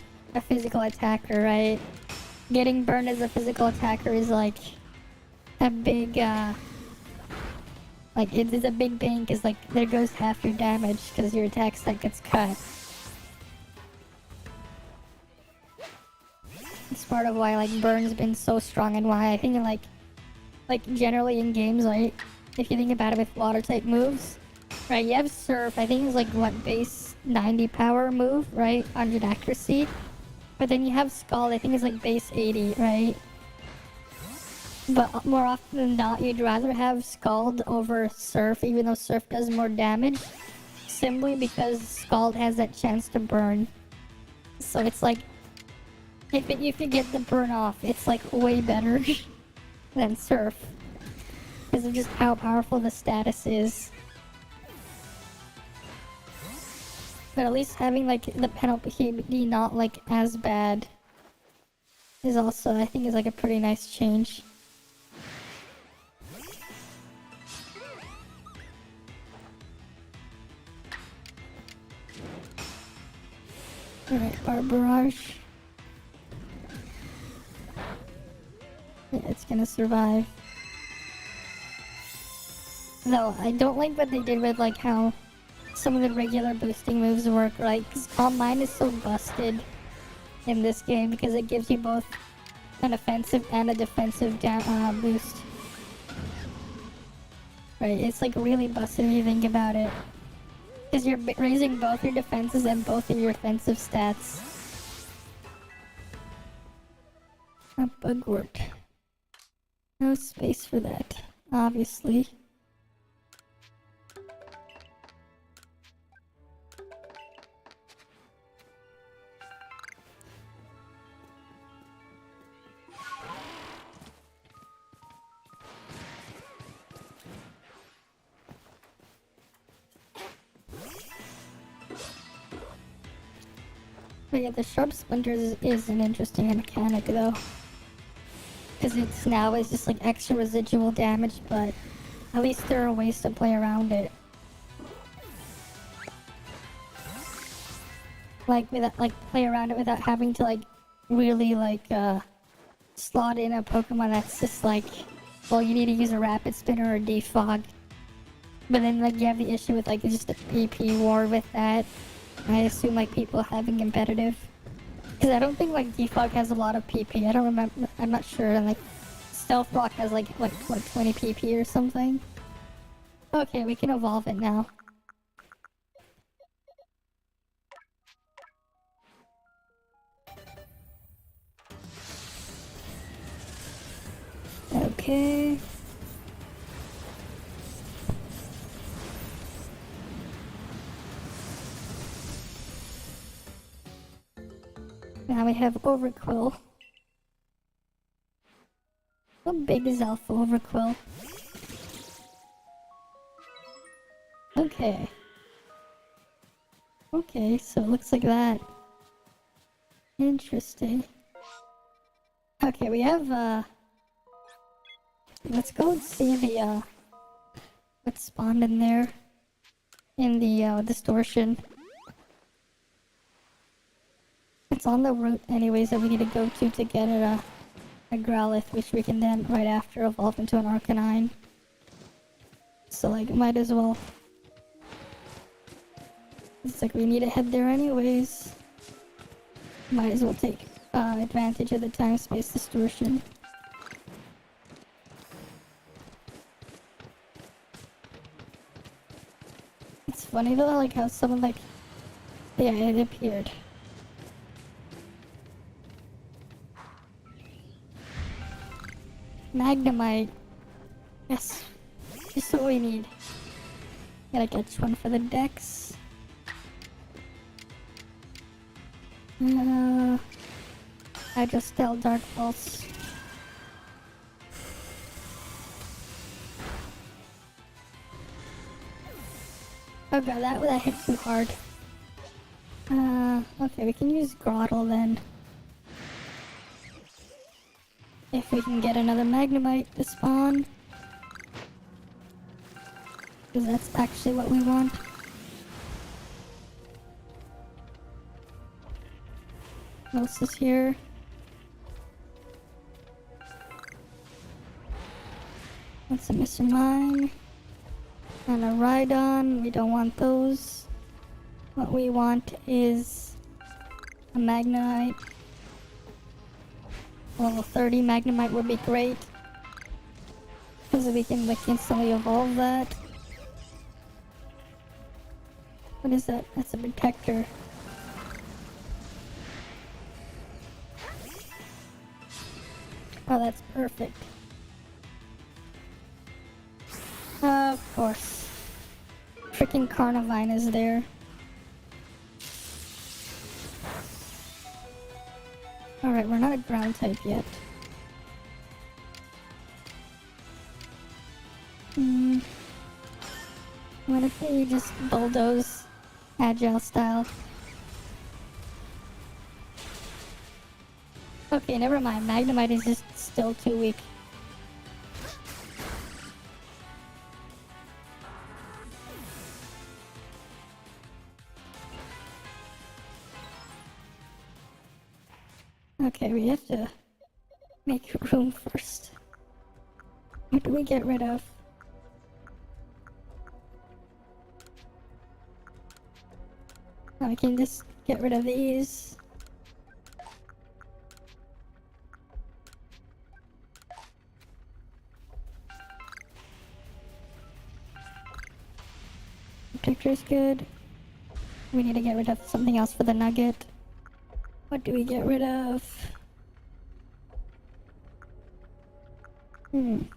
physical attacker, right? Getting burned as a physical attacker is like a big like it's a big pain because like there goes half your damage because your attack stat gets cut. It's part of why like burn's been so strong and why I think like generally in games, right, if you think about it with water type moves, right, you have Surf. I think it's like what, base 90 power move, right, 100 accuracy. But then you have Scald, I think it's like base 80, right? But more often than not, you'd rather have Scald over Surf, even though Surf does more damage, simply because Scald has that chance to burn. So it's like, If you get the burn off, it's like way better than Surf. Because of just how powerful the status is. But at least having like the penalty be not like as bad is also, I think, is like a pretty nice change. Alright, Bar Barrage. Yeah, it's gonna survive. No, I don't like what they did with like how some of the regular boosting moves work, right? Because Calm Mind is so busted in this game because it gives you both an offensive and a defensive boost. Right, it's like really busted if you think about it. Because you're raising both your defenses and both of your offensive stats. A Bugwort. No space for that, obviously. But yeah, the Sharp Splinters is an interesting mechanic though. Because it's just like extra residual damage, but at least there are ways to play around it. Like play around it without having to like really slot in a Pokemon that's just like, well, you need to use a Rapid Spinner or a Defog. But then like you have the issue with like just a PP war with that. I assume like people having competitive. Because I don't think like Defog has a lot of PP. I don't remember. I'm not sure. And like Stealth Rock has like 20 PP or something. Okay, we can evolve it now. Okay. Now we have Overquill. How big is Alpha Overquill? Okay. Okay, so it looks like that. Interesting. Okay, we have, let's go and see the, what's spawned in there. In the, distortion. It's on the route anyways that we need to go to get a Growlithe, which we can then, right after, evolve into an Arcanine. So, like, might as well. It's like we need to head there anyways. Might as well take advantage of the time-space distortion. It's funny though, like how someone like... Yeah, it appeared. Magnemite. Yes. Just what we need. Gotta catch one for the Dex. Hydrosteel Dark Pulse. Oh god, that hit too hard. Okay, we can use Grottle then. If we can get another Magnemite to spawn. Because that's actually what we want. What else is here? That's a Mr. Mime. And a Rhydon. We don't want those. What we want is a Magnemite. Level 30 Magnemite would be great. Because we can like instantly evolve that. What is that? That's a Protector. Oh, that's perfect. Of course. Freaking Carnivine is there. Alright, we're not a ground type yet. What if we just bulldoze agile style? Okay, never mind. Magnemite is just still too weak. Okay, we have to make room first. What do we get rid of? I can just get rid of these. Picture's good. We need to get rid of something else for the nugget. What do we get rid of? Can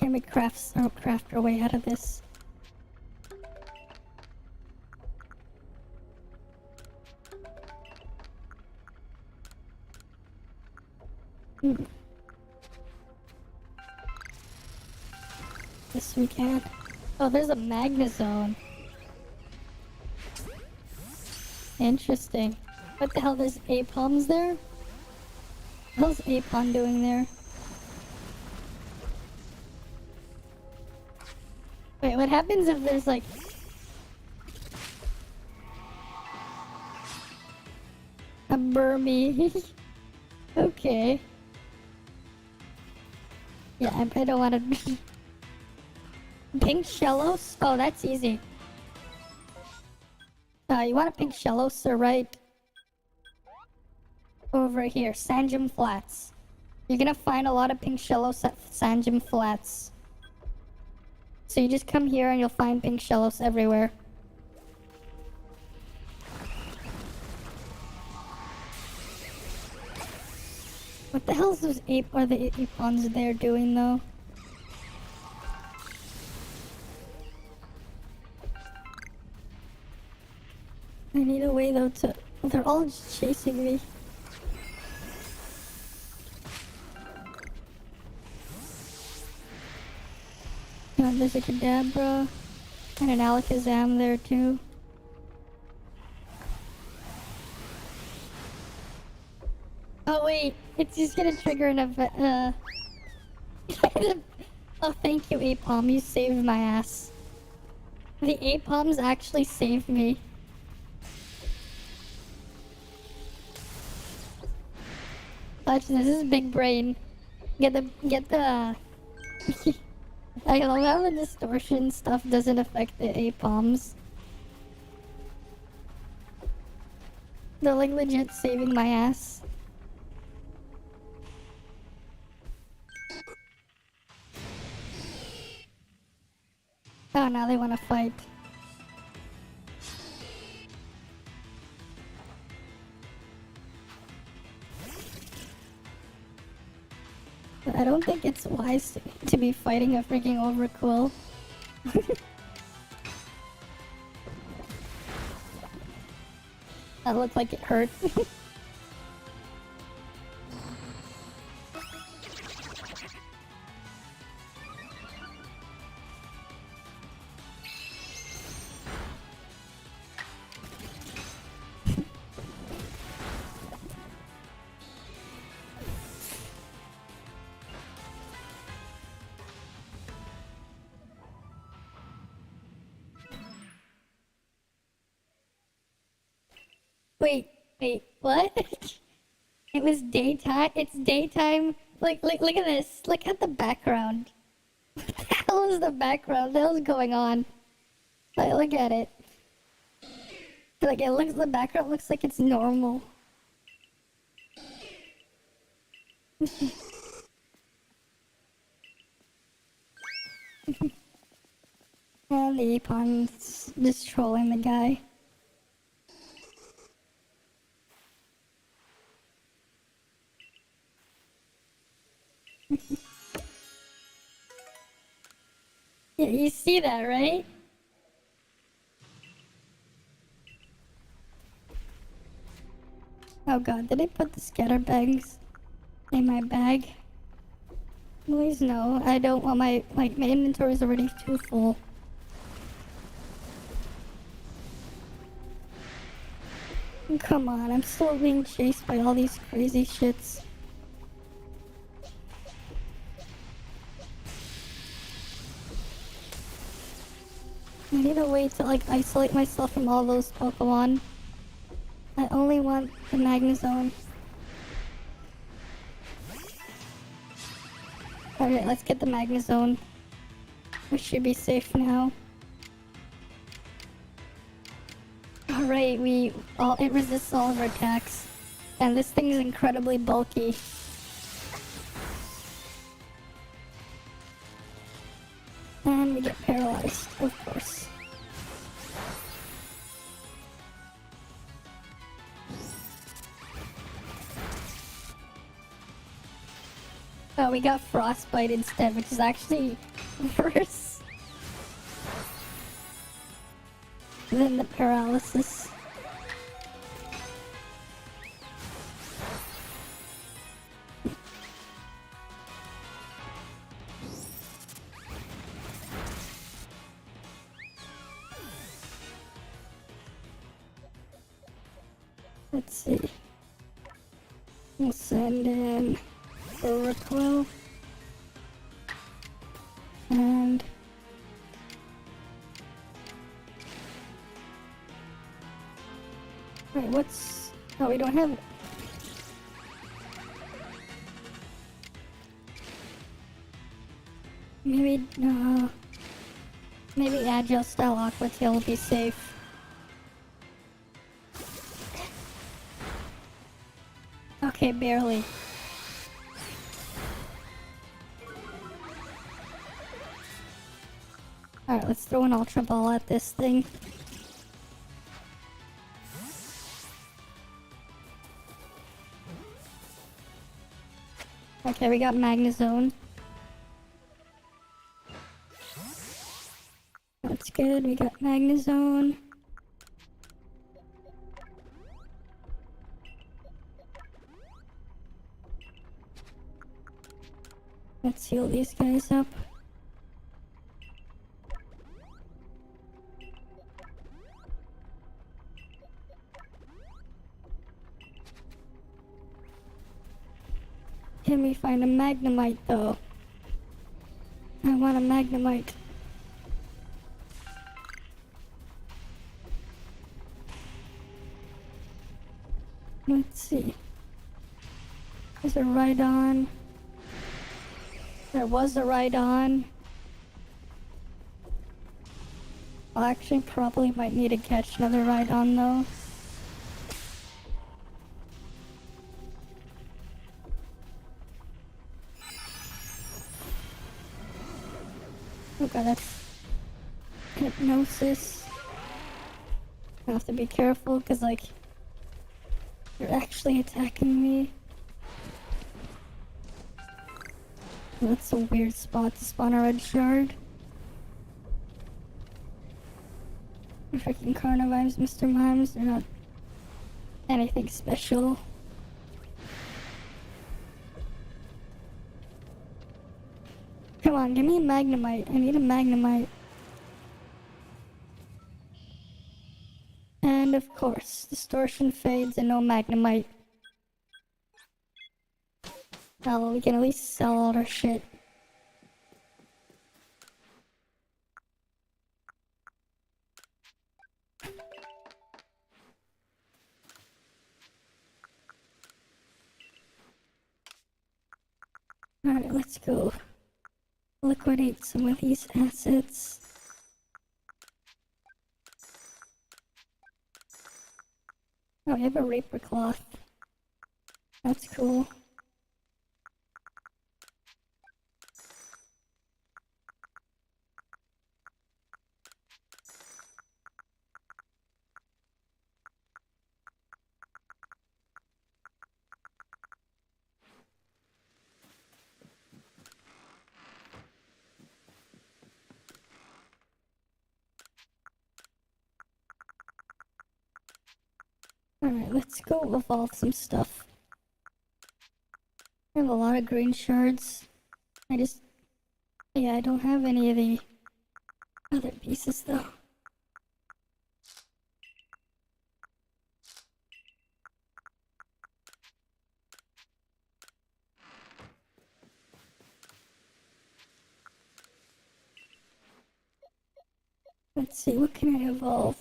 we craft our way out of this? Yes, we can. Oh, there's a Magnezone. Interesting. What the hell? There's Apons there? What's Apon doing there? Wait, what happens if there's like... a Burmy? Okay. Yeah, I don't want to... Pink Shellos? Oh, that's easy. You want a Pink Shellos, right? Over here, Sanjum Flats. You're gonna find a lot of Pink Shellos at Sanjum Flats. So you just come here and you'll find Pink Shellos everywhere. What the hell is those are the Apons there doing though? I need a way though to... They're all just chasing me. God, there's a Kadabra and an Alakazam there too. Oh wait, it's just gonna trigger an event. Oh, thank you, Apom. You saved my ass. The Apoms actually saved me. Watch this. This is big brain. Get the. I love how the distortion stuff doesn't affect the Apoms. They're like legit saving my ass. Oh, now they want to fight. But I don't think it's wise to be fighting a freaking Overquill. That looked like it hurt. Wait, what? It was daytime? It's daytime? Look at this. Look at the background. What the hell is the background? What the hell's going on? Like, look at it. Like, the background looks like it's normal. And the Apon's just trolling the guy. Yeah, you see that, right? Oh god, did I put the scatterbags in my bag? Please no, I don't want my inventory is already too full. Come on, I'm still being chased by all these crazy shits. I need a way to isolate myself from all those Pokemon. I only want the Magnezone. Alright, let's get the Magnezone. We should be safe now. Alright, it resists all of our attacks. And this thing is incredibly bulky. And we get paralyzed, of course. Oh, we got frostbite instead, which is actually worse than the paralysis. Let's see. We'll send in the recoil. And wait, what's... Oh, we don't have it. Maybe, no. Maybe Agile Style Aqua Tail will be safe. Okay, barely. Alright, let's throw an Ultra Ball at this thing. Okay, we got Magnezone. That's good, we got Magnezone. Let's heal these guys up. Can we find a Magnemite though? I want a Magnemite. Let's see. There's a Rhydon. There was a Rhydon. I'll actually probably might need to catch another Rhydon though. Oh god, that's hypnosis. I have to be careful because like you're actually attacking me. That's a weird spot to spawn a red shard. Freaking Carnivimes, Mr. Mimes, they're not anything special. Come on, give me a Magnemite. I need a Magnemite. And of course, distortion fades and no Magnemite. Oh, well, we can at least sell all our shit. Alright, let's go liquidate some of these assets. Oh, we have a Raper Cloth. That's cool. Alright, let's go evolve some stuff. I have a lot of green shards. Yeah, I don't have any of the other pieces though. Let's see, what can I evolve?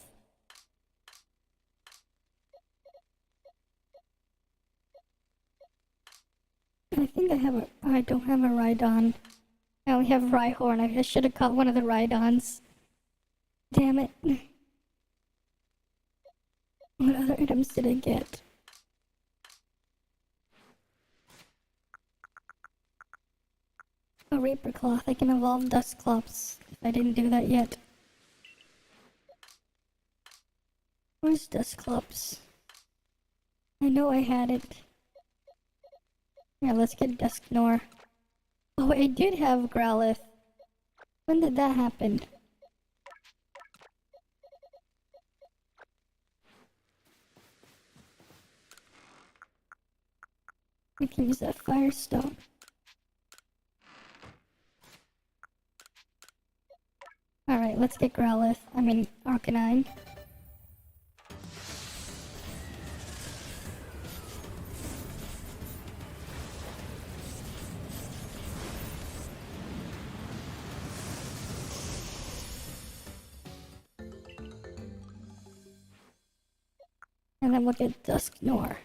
I think I don't have a Rhydon. I only have Rhyhorn. I should have caught one of the Rhydons. Damn it. What other items did I get? A Reaper Cloth. I can evolve Dustclops if I didn't do that yet. Where's Dustclops? I know I had it. Yeah, let's get Dusknoir. Oh, I did have Growlithe. When did that happen? We can use that Firestone. Alright, let's get Growlithe. I mean, Arcanine. And then we'll get Dusknoir.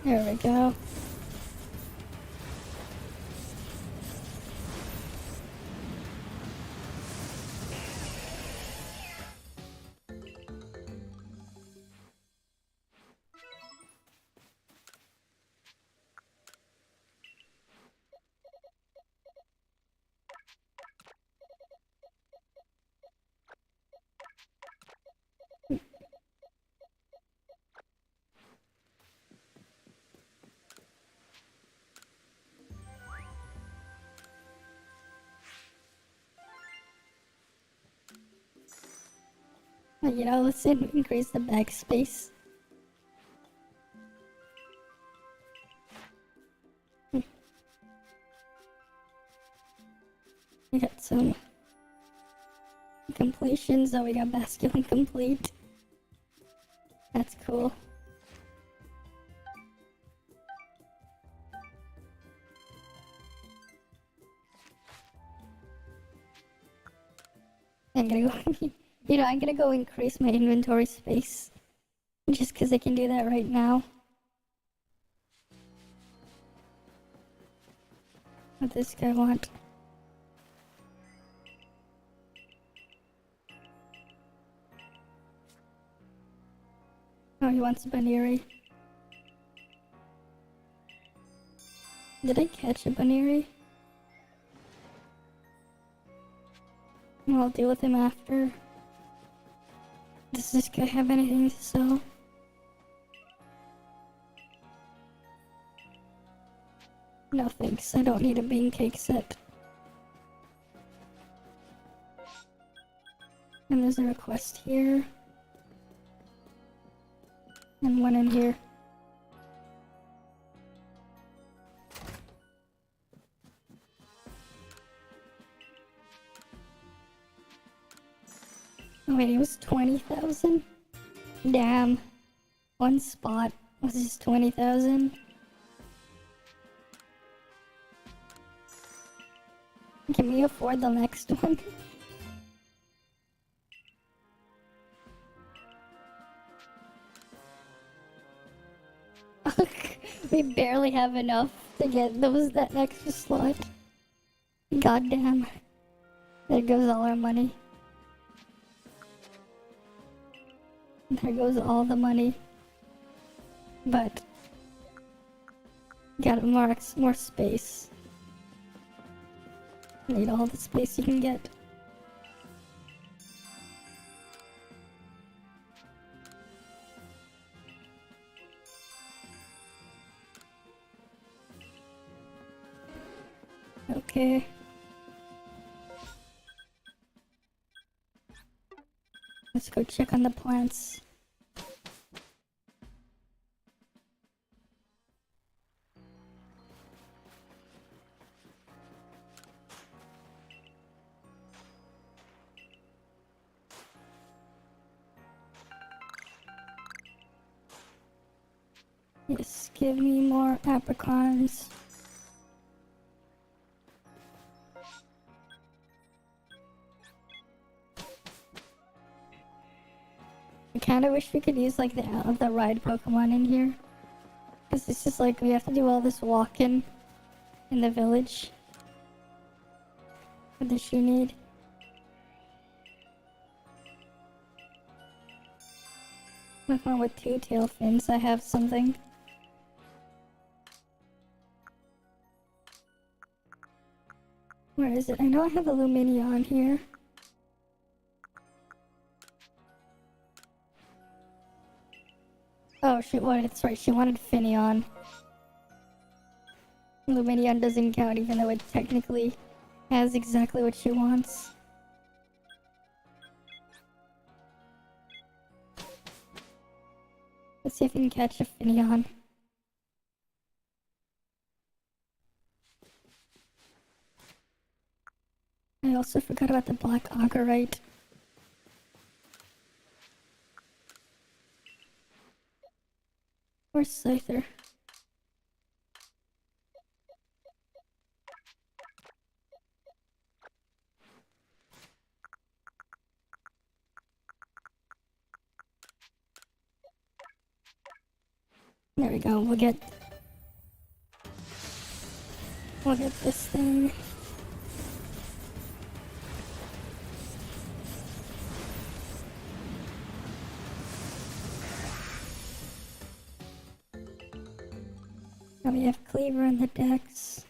There we go. You know, let's increase the bag space. We got some completions. Oh, we got Basculin complete. That's cool. I'm gonna go, I'm gonna go increase my inventory space. Just because I can do that right now. What does this guy want? Oh, he wants a Baneri. Did I catch a Baneri? I'll deal with him after. Does this guy have anything to sell? No thanks, I don't need a bean cake set. And there's a request here. And one in here. Oh wait, it was 20,000? Damn. One spot was just 20,000. Can we afford the next one? We barely have enough to get that extra slot. Goddamn. There goes all our money. There goes all the money. But gotta more space. Need all the space you can get. Okay. Let's go check on the plants. Yes, give me more apricons. I kinda wish we could use like the ride Pokemon in here. Cause it's just like we have to do all this walking in the village. What does she need? With one with 2 tail fins, I have something. Where is it? I know I have a Lumineon here. Oh, that's right, she wanted Finneon. Lumineon doesn't count even though it technically has exactly what she wants. Let's see if we can catch a Finneon. I also forgot about the black Agarite. Where's Scyther? There we go, we'll get this thing. Now we have Cleaver in the decks.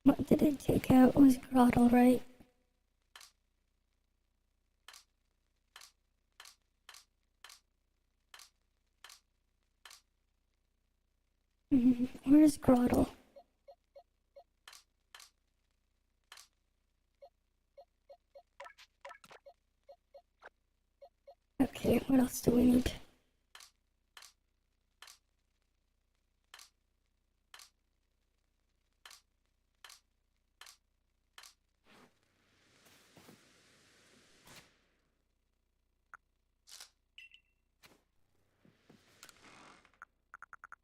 What did it take out? It was Grottle, right? Where's Grottle? Okay, what else do we need?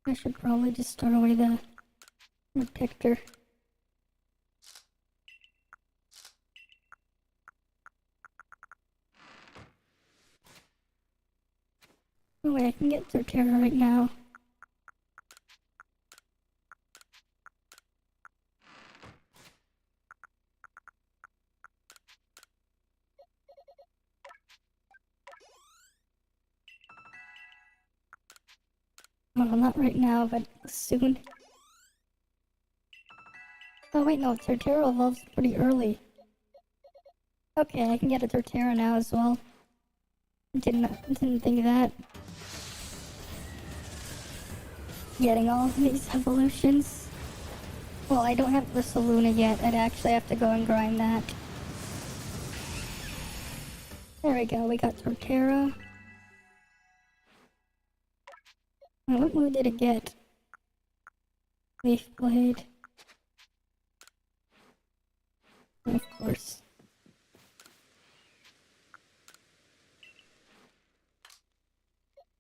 I should probably just store away the Protector. Oh wait, I can get Torterra right now. Well, not right now, but soon. Oh wait, no, Torterra evolves pretty early. Okay, I can get a Torterra now as well. Didn't think of that. Getting all of these evolutions. Well, I don't have the Saluna yet. I'd actually have to go and grind that. There we go, we got Torterra. What move did it get? Leaf Blade. Of course.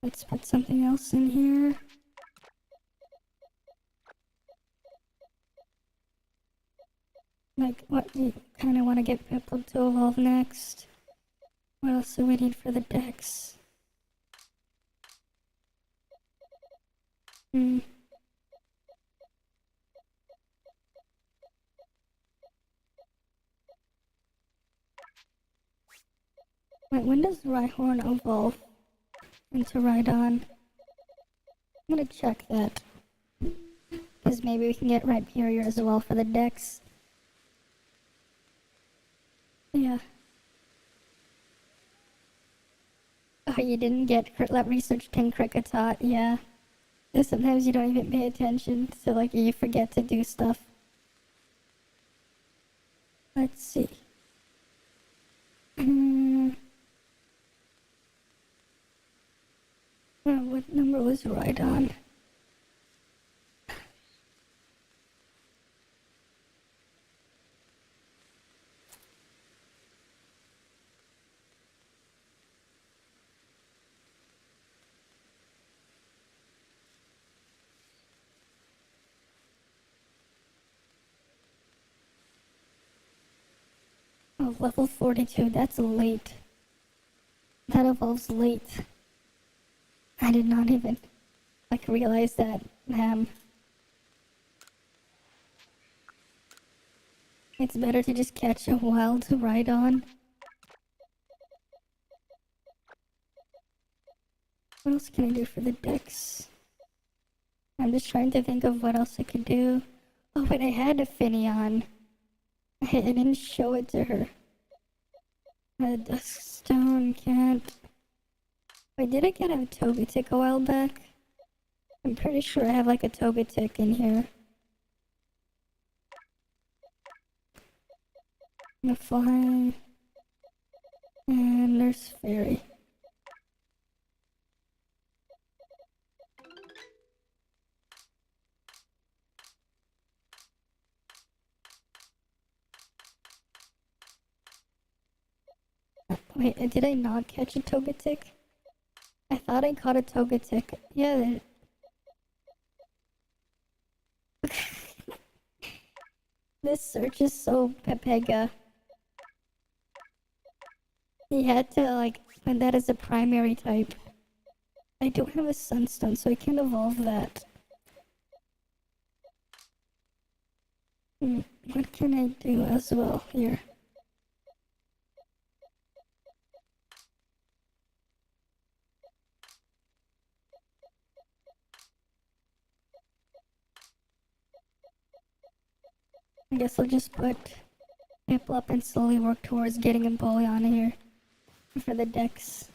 Let's put something else in here. Like, what we kind of want to get Piplup to evolve next. What else do we need for the decks? Wait, when does Rhyhorn evolve into Rhydon? I'm gonna check that. Because maybe we can get Rhyperior as well for the decks. Yeah. Oh, you didn't get Let Research 10 Kricketot, yeah. And sometimes you don't even pay attention, so like you forget to do stuff. Let's see. What number was right on? Oh, level 42, that's late. That evolves late. I did not even, like, realize that. It's better to just catch a wild Rhydon. What else can I do for the dex? I'm just trying to think of what else I could do. Oh, but I had a Finneon. I didn't show it to her. The Duskstone can't. Wait, did I get a Togetic a while back? I'm pretty sure I have like a Togetic in here. The Fly. And Nurse Fairy. Wait, did I not catch a Togetic? I thought I caught a Togetic. Yeah. This search is so Pepega. He had to, like, put that as a primary type. I don't have a Sunstone, so I can't evolve that. What can I do as well here? I guess I'll just put Piplup and slowly work towards getting Empoleon here for the dex.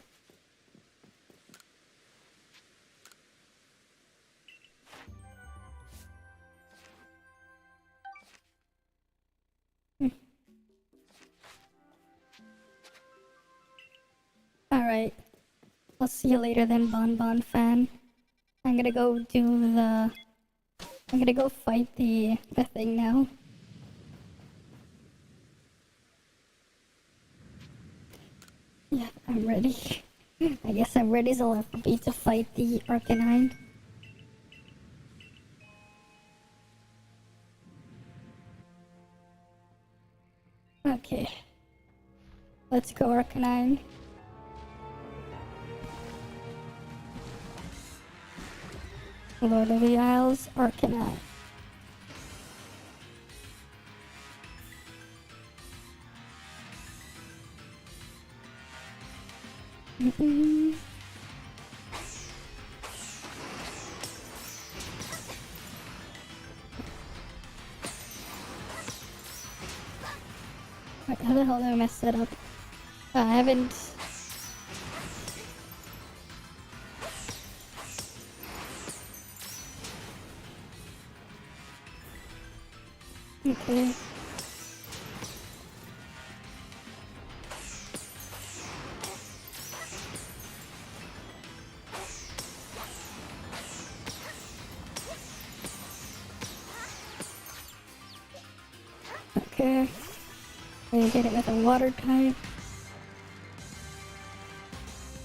Alright. I'll see you later then, Bon fan. I'm gonna go fight the thing now. Yeah, I'm ready. I guess I'm ready as I'll have to be to fight the Arcanine. Okay. Let's go, Arcanine. Lord of the Isles, Arcanine. Wait, how the hell did I mess that up? I haven't... Okay. Okay. I get it with a water type.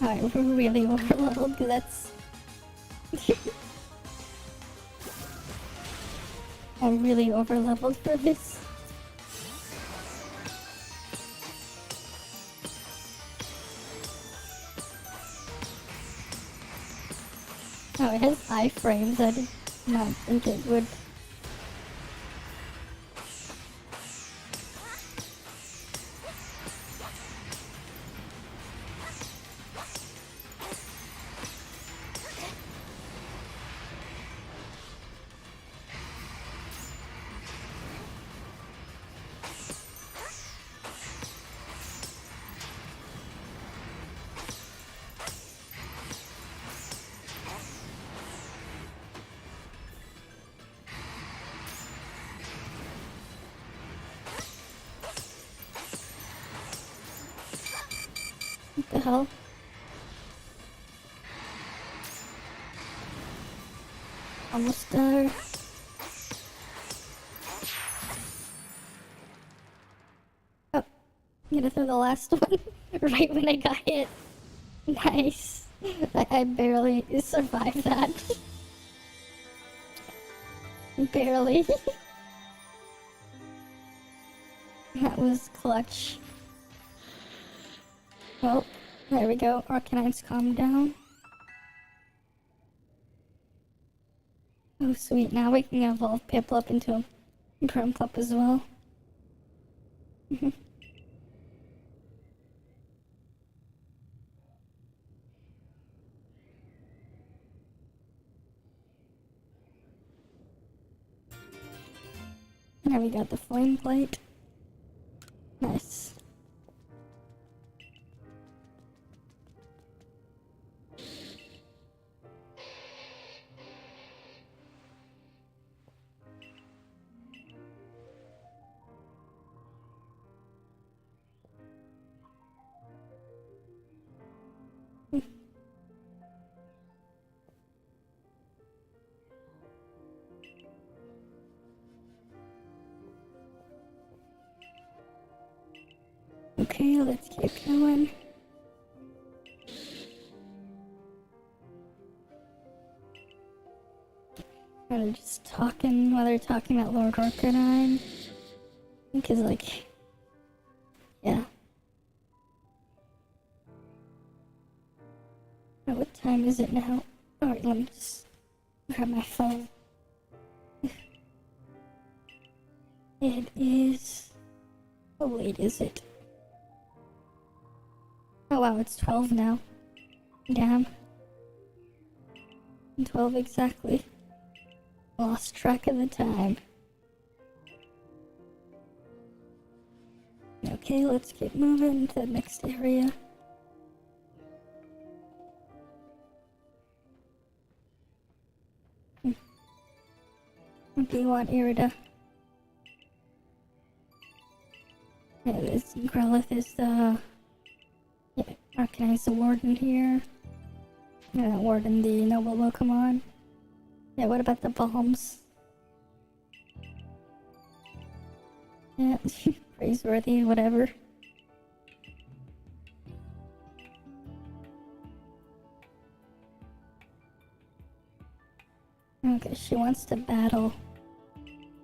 Alright, we're really overleveled, that's... I'm really overleveled for this. Oh, it has iframes. I did not think it would. the hell? Almost there. Oh, I'm gonna throw the last one right when I got hit. Nice. I barely survived that. Barely. That was clutch. Well, there we go. Arcanine's calmed down. Oh sweet, now we can evolve Piplup into a Prumplup as well. Now we got the flame plate. Nice. Okay, let's keep going. They're just talking while they're talking about Lord Arcanine. Because, like, yeah. Oh, what time is it now? Alright, let me just grab my phone. It is... How late is it? Oh wow, it's 12 now. Damn. 12 exactly. Lost track of the time. Okay, let's keep moving to the next area. What do you want, Irida? Yeah, this Growlithe is the... Yeah, Arcanine's the warden here. Yeah, warden the noble Pokemon. Yeah, what about the bombs? Yeah, praiseworthy, whatever. Okay, she wants to battle.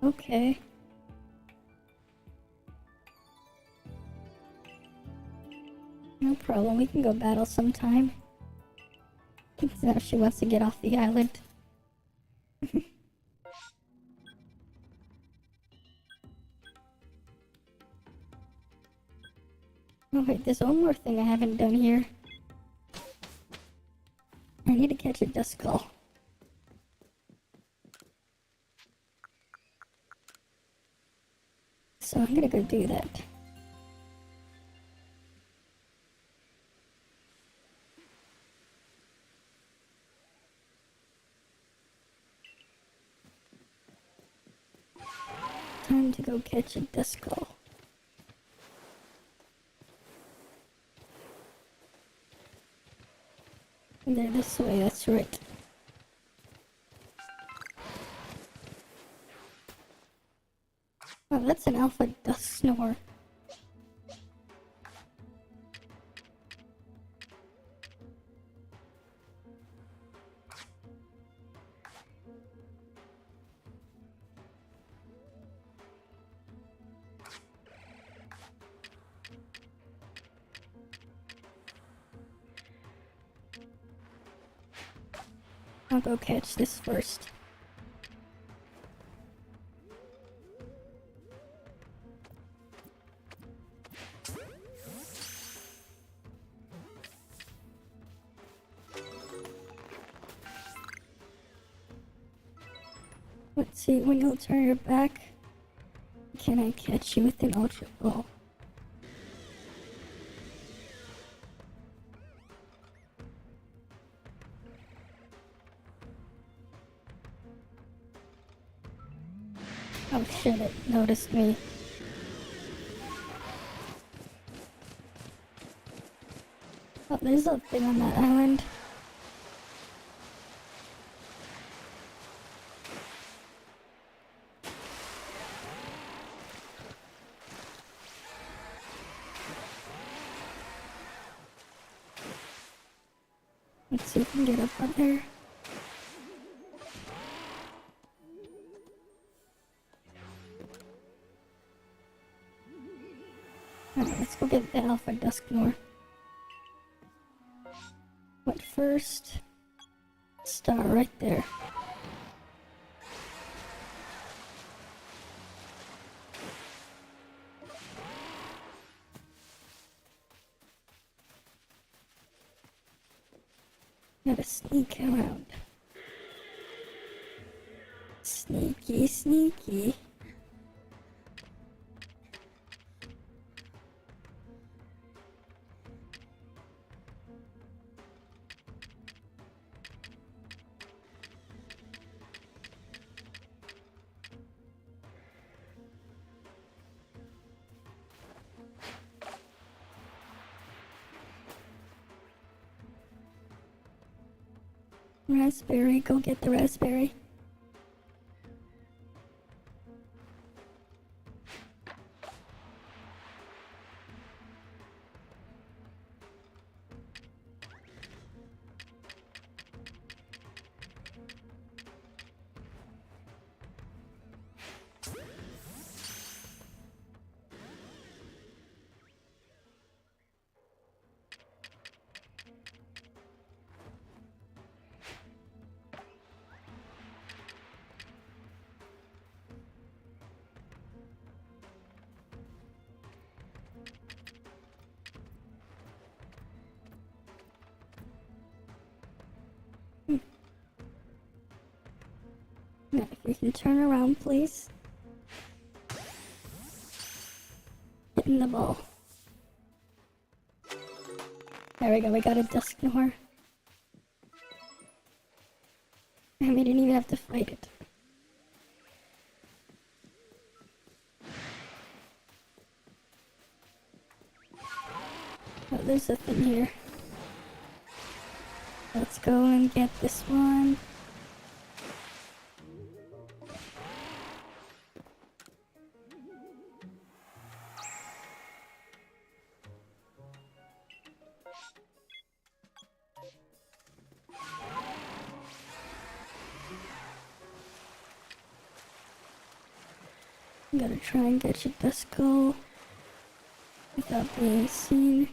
Okay. No problem, we can go battle sometime. Now she wants to get off the island. Oh wait, there's one more thing I haven't done here. I need to catch a Duskull. So I'm gonna go do that. Time to go catch a Duskull. They're this way, that's right. Oh, that's an alpha Dusknor. I'll go catch this first. Let's see, when you'll turn your back, can I catch you with an Ultra Ball? Oh shit, it noticed me. Oh, there's a thing on that island. Let's see if we can get up on there. Alright, let's go get the Alpha Duskmore. But first, start right there. Gotta sneak around. Sneaky, sneaky. Raspberry, go get the raspberry. Now, if you can turn around, please. Get in the ball. There we go, we got a Dusknoir. And we didn't even have to fight it. Oh, there's a thing here. Let's go and get this one. I'm gonna try and get you Duskull without being seen.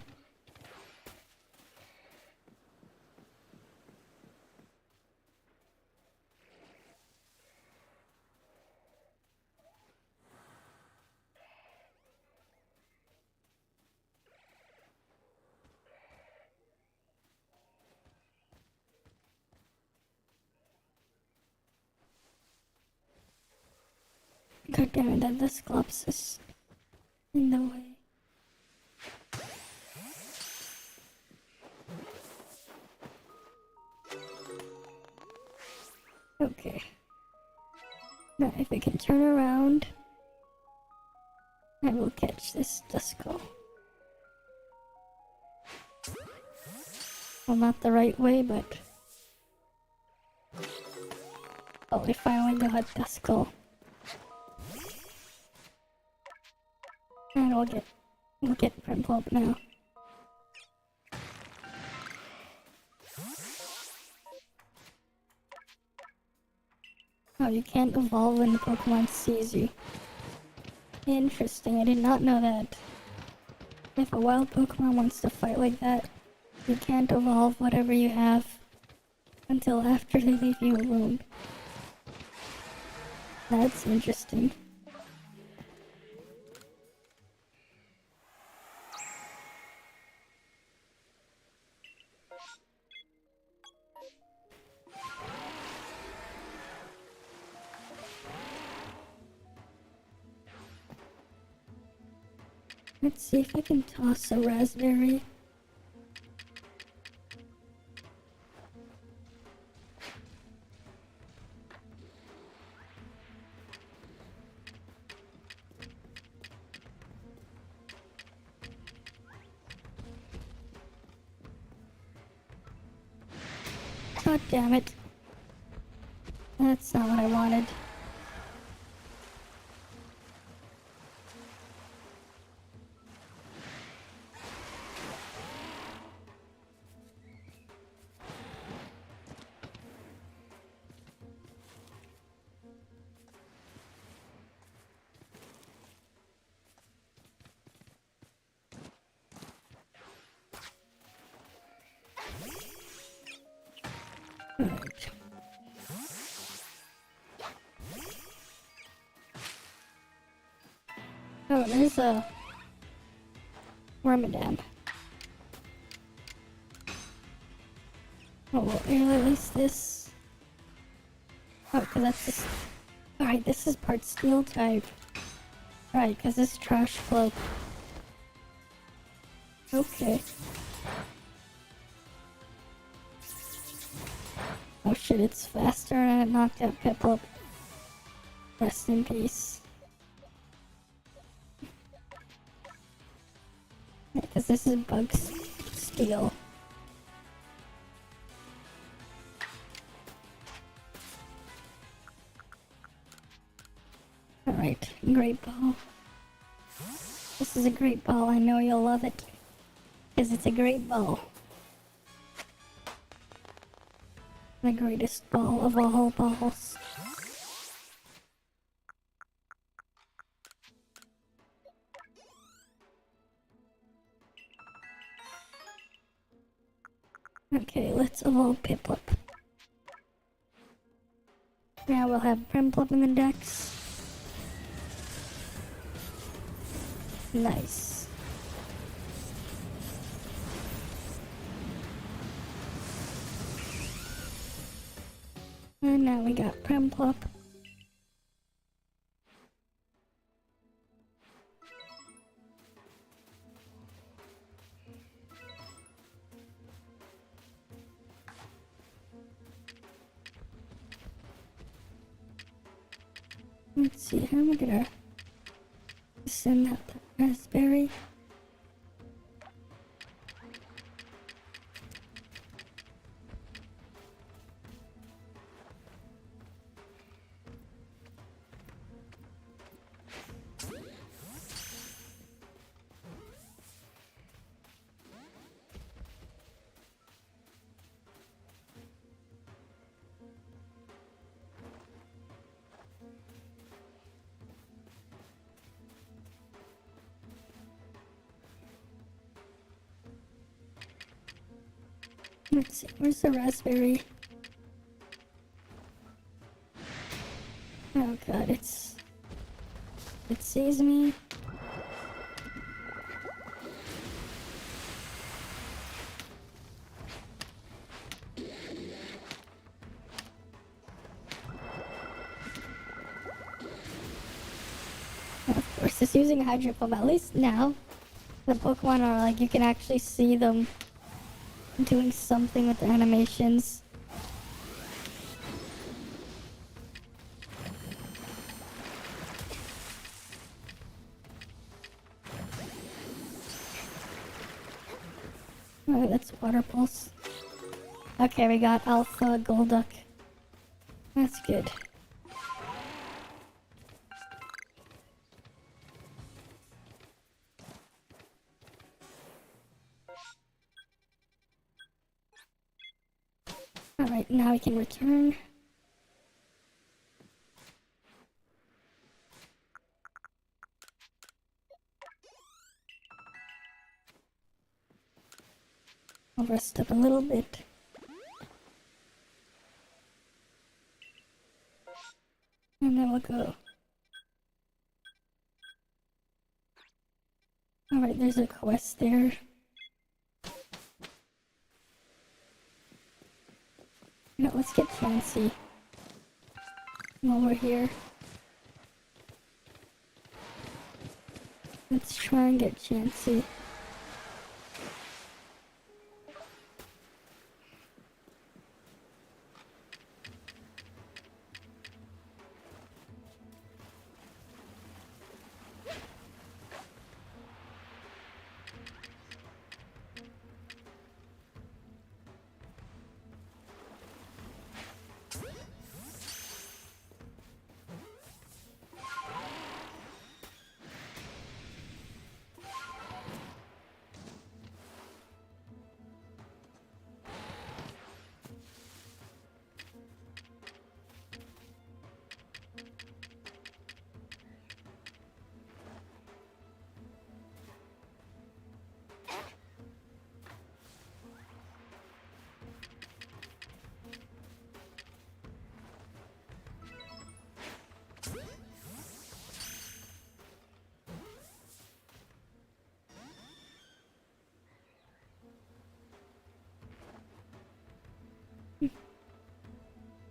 God damn it, that Dusclops is in the way. Okay. Now if I can turn around, I will catch this Duskull. Well, not the right way, but... Oh, we finally got Duskull. And we'll get Primpulp now. Oh, you can't evolve when the Pokemon sees you. Interesting, I did not know that. If a wild Pokemon wants to fight like that, you can't evolve whatever you have until after they leave you alone. That's interesting. Let's see if I can toss a raspberry. God damn it. That's not what I wanted. Alright. Oh, there's a Wormadam. Oh, well, here, at least this. Oh, because that's just. Alright, this is part steel type. Right, because this trash flow. Okay. Oh shit, it's faster and it knocked out Piplup. Rest in peace. Because this is bug steel. Alright, great ball. This is a great ball, I know you'll love it. Because it's a great ball. The greatest ball of all balls. Okay, let's evolve Piplup. Now we'll have Primplup in the decks. Nice. And now we got Primplup. Let's see, how am I gonna send out the raspberry? Let's see, where's the raspberry? Oh god, it sees me. Of course, it's using Hydro Pump. At least now, the Pokemon are like, you can actually see them doing something with the animations. Alright, that's Water Pulse. Okay, we got Alpha Golduck. That's good. Alright, now we can return. I'll rest up a little bit. And then we'll go. Alright, there's a quest there. No, let's get fancy while we're here. Let's try and get Chansey.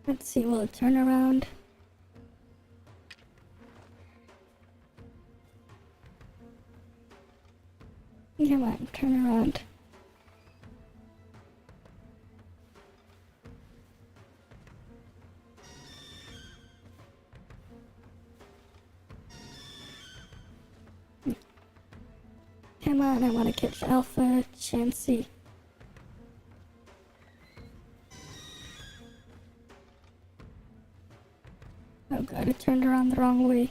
Let's see, will it turn around? Come on, turn around. Come on, I want to catch Alpha Chansey. Oh god, it turned around the wrong way.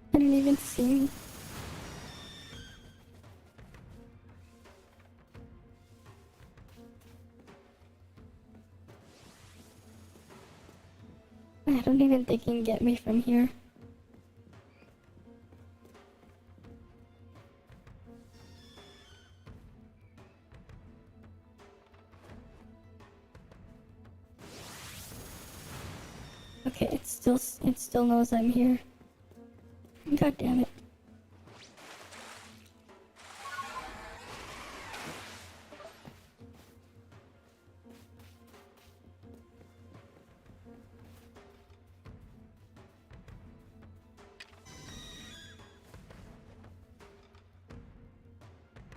I didn't even see me. I don't even think he can get me from here. Okay, it still knows I'm here. God damn it.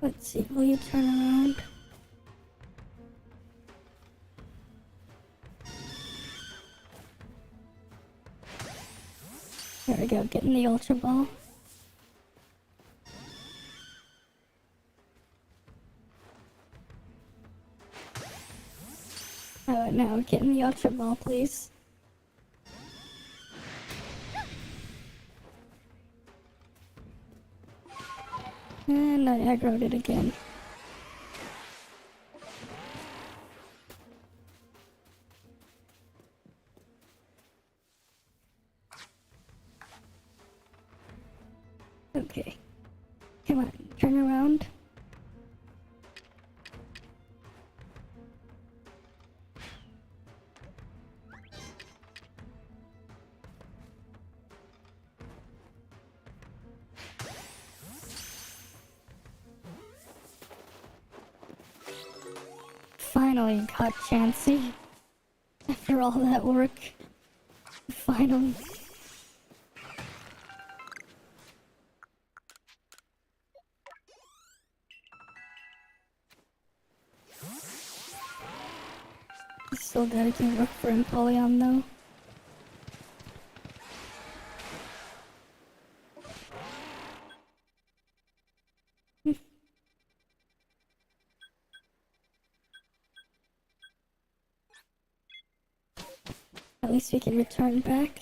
Let's see, will you turn around? There we go, getting the Ultra Ball. Oh, now getting the Ultra Ball, please. And I aggroed it again. Okay. Come on, turn around. Finally got Chansey. After all that work. Finally. Still gotta do work for Empoleon though. At least we can return back.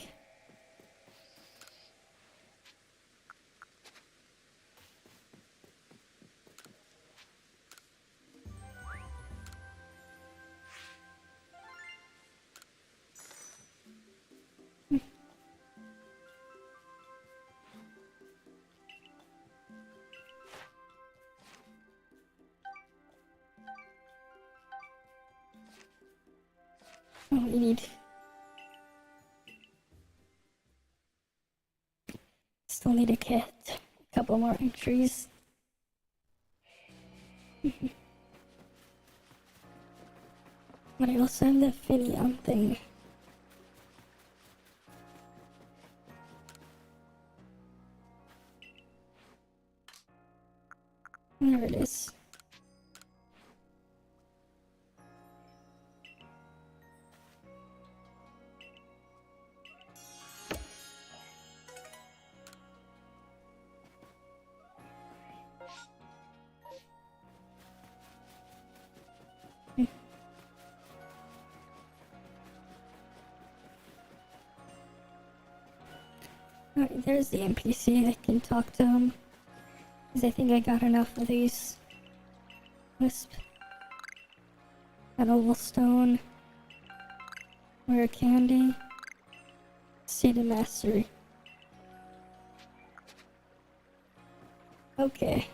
Oh, we need... Still need to get a couple more entries. But I also have the Finion thing. There it is. Alright, there's the NPC that can talk to him. Because I think I got enough of these. Wisp. An oval stone. Rare candy. Seed of mastery. Okay.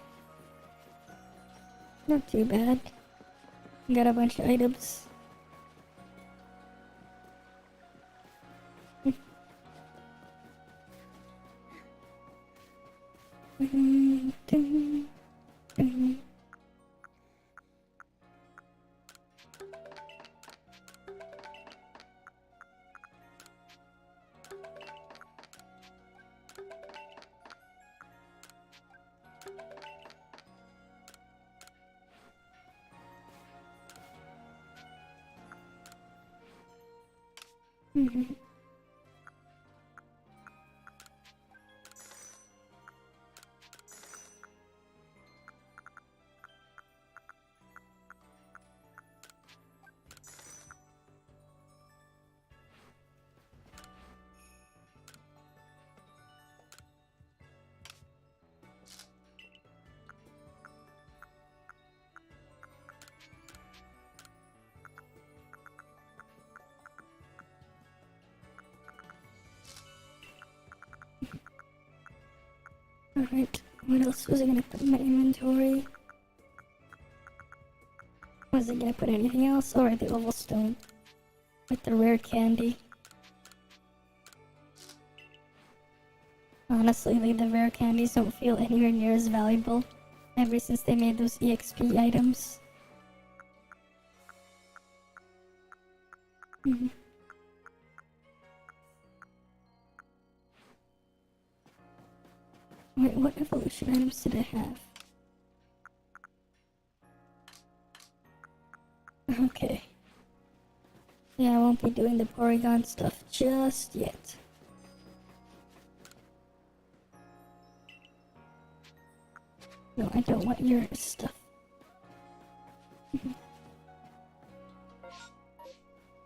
Not too bad. Got a bunch of items. Alright, what else was I gonna put in my inventory? Was I gonna put anything else? Alright, the oval stone. With the rare candy. Honestly, like, the rare candies don't feel anywhere near as valuable ever since they made those EXP items. Wait, what evolution items did I have? Okay. Yeah, I won't be doing the Porygon stuff just yet. No, I don't want your stuff.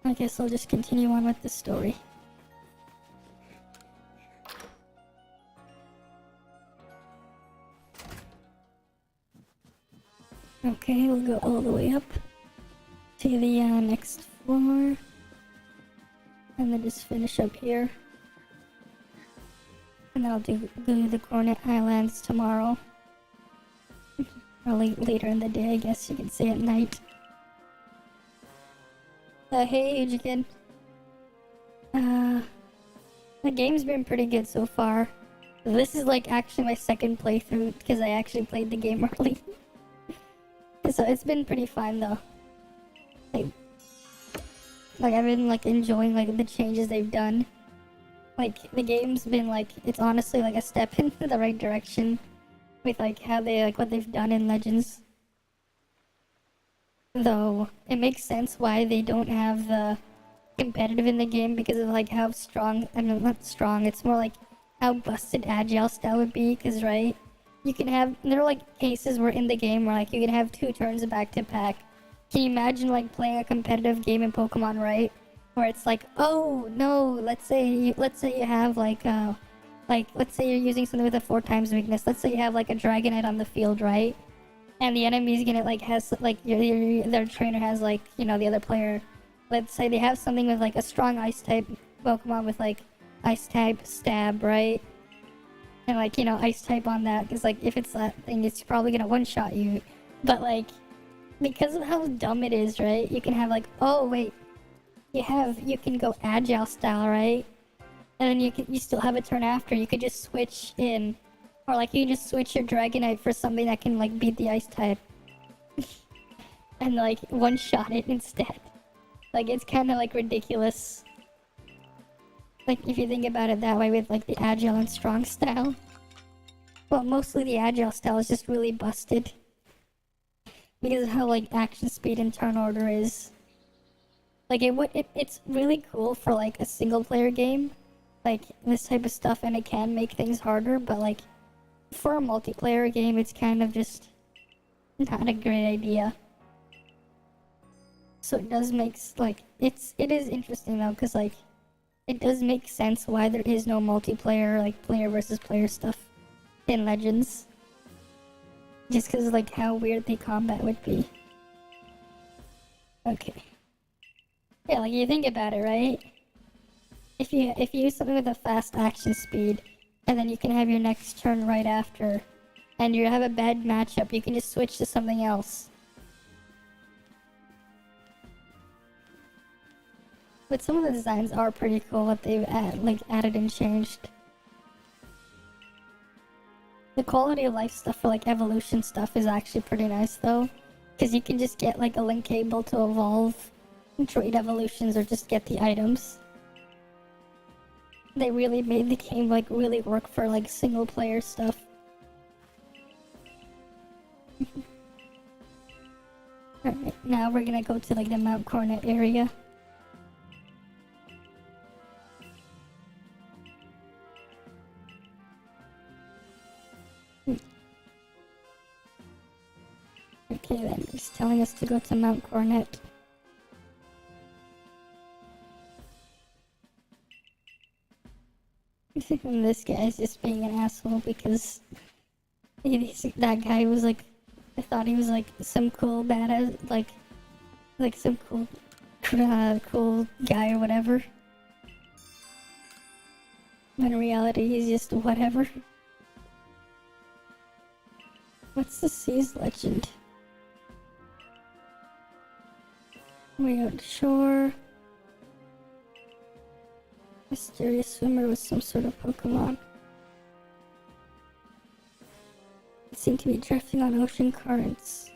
I guess I'll just continue on with the story. Okay, we'll go all the way up to the next floor. And then just finish up here. And then I'll do the Cornet Highlands tomorrow. Or later in the day, I guess you can say at night. Hey, Ujikin. The game's been pretty good so far. This is like actually my second playthrough because I actually played the game early. So it's been pretty fun though. Like I've been like enjoying like the changes they've done. Like the game's been like, it's honestly like a step in the right direction with like how they like what they've done in Legends. Though it makes sense why they don't have the competitive in the game because of like how strong, I mean not strong, it's more like how busted agile style would be, because right, you can have, there are like cases where in the game where like you can have 2 turns back to back. Can you imagine like playing a competitive game in Pokemon, right? Where it's like, oh no, let's say you have like let's say you're using something with a 4 times weakness. Let's say you have like a Dragonite on the field, right? And the enemy's gonna like has like their trainer has like, you know, the other player. Let's say they have something with like a strong ice type Pokemon with like ice type stab, right? And like, you know, ice type on that, because like if it's that thing, it's probably gonna one shot you. But like, because of how dumb it is, right? You can have like, oh wait, you can go agile style, right? And then you still have a turn after. You could just switch in, or like you can just switch your Dragonite for something that can like beat the ice type, and like one shot it instead. Like it's kind of like ridiculous. Like if you think about it that way with like the agile and strong style. Well, mostly the agile style is just really busted because of how like action speed and turn order is. Like it's really cool for like a single player game, like this type of stuff, and it can make things harder, but like for a multiplayer game it's kind of just not a great idea. So it does make like it is interesting though, because like it does make sense why there is no multiplayer, like player versus player stuff in Legends, just because like how weird the combat would be. Okay. Yeah, like you think about it, right? If you use something with a fast action speed, and then you can have your next turn right after, and you have a bad matchup, you can just switch to something else. But some of the designs are pretty cool that they've added and changed. The quality of life stuff for like evolution stuff is actually pretty nice though, because you can just get like a link cable to evolve, trade evolutions, or just get the items. They really made the game like really work for like single player stuff. Alright, now we're gonna go to like the Mount Coronet area. Okay then, he's telling us to go to Mount Coronet. And this guy's just being an asshole because that guy was like, I thought he was like some cool badass, like some cool guy or whatever. But in reality, he's just whatever. What's the sea's legend? Way out shore. Mysterious swimmer with some sort of Pokemon. It seemed to be drifting on ocean currents.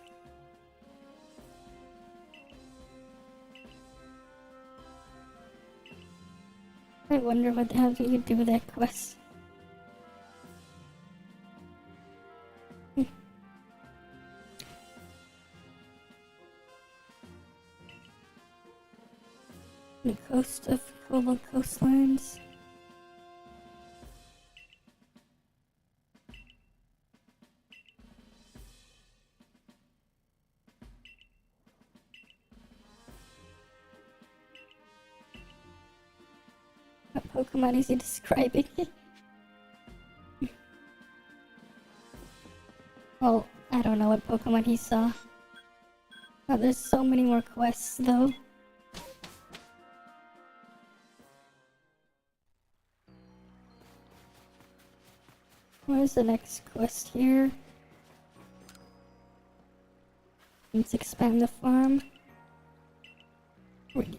I wonder what the hell you could do with that quest. The coast of global coastlines. What Pokemon is he describing? Well, I don't know what Pokemon he saw. Oh, there's so many more quests though. Where's the next quest here? Let's expand the farm.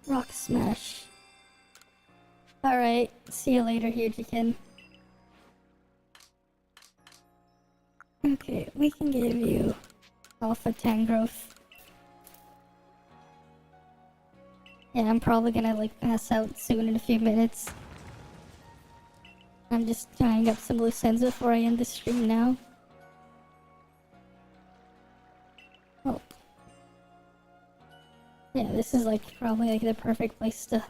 Rock smash. Alright, see you later, Hugekin. Okay, we can give you Alpha Tangrowth. Yeah, I'm probably gonna like pass out soon in a few minutes. I'm just tying up some loose ends before I end the stream now. Oh. Yeah, this is like probably like the perfect place to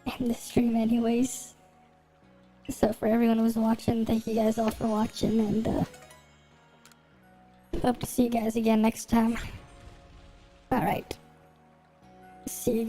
end the stream anyways. So for everyone who's watching, thank you guys all for watching, and hope to see you guys again next time. Alright. See you guys.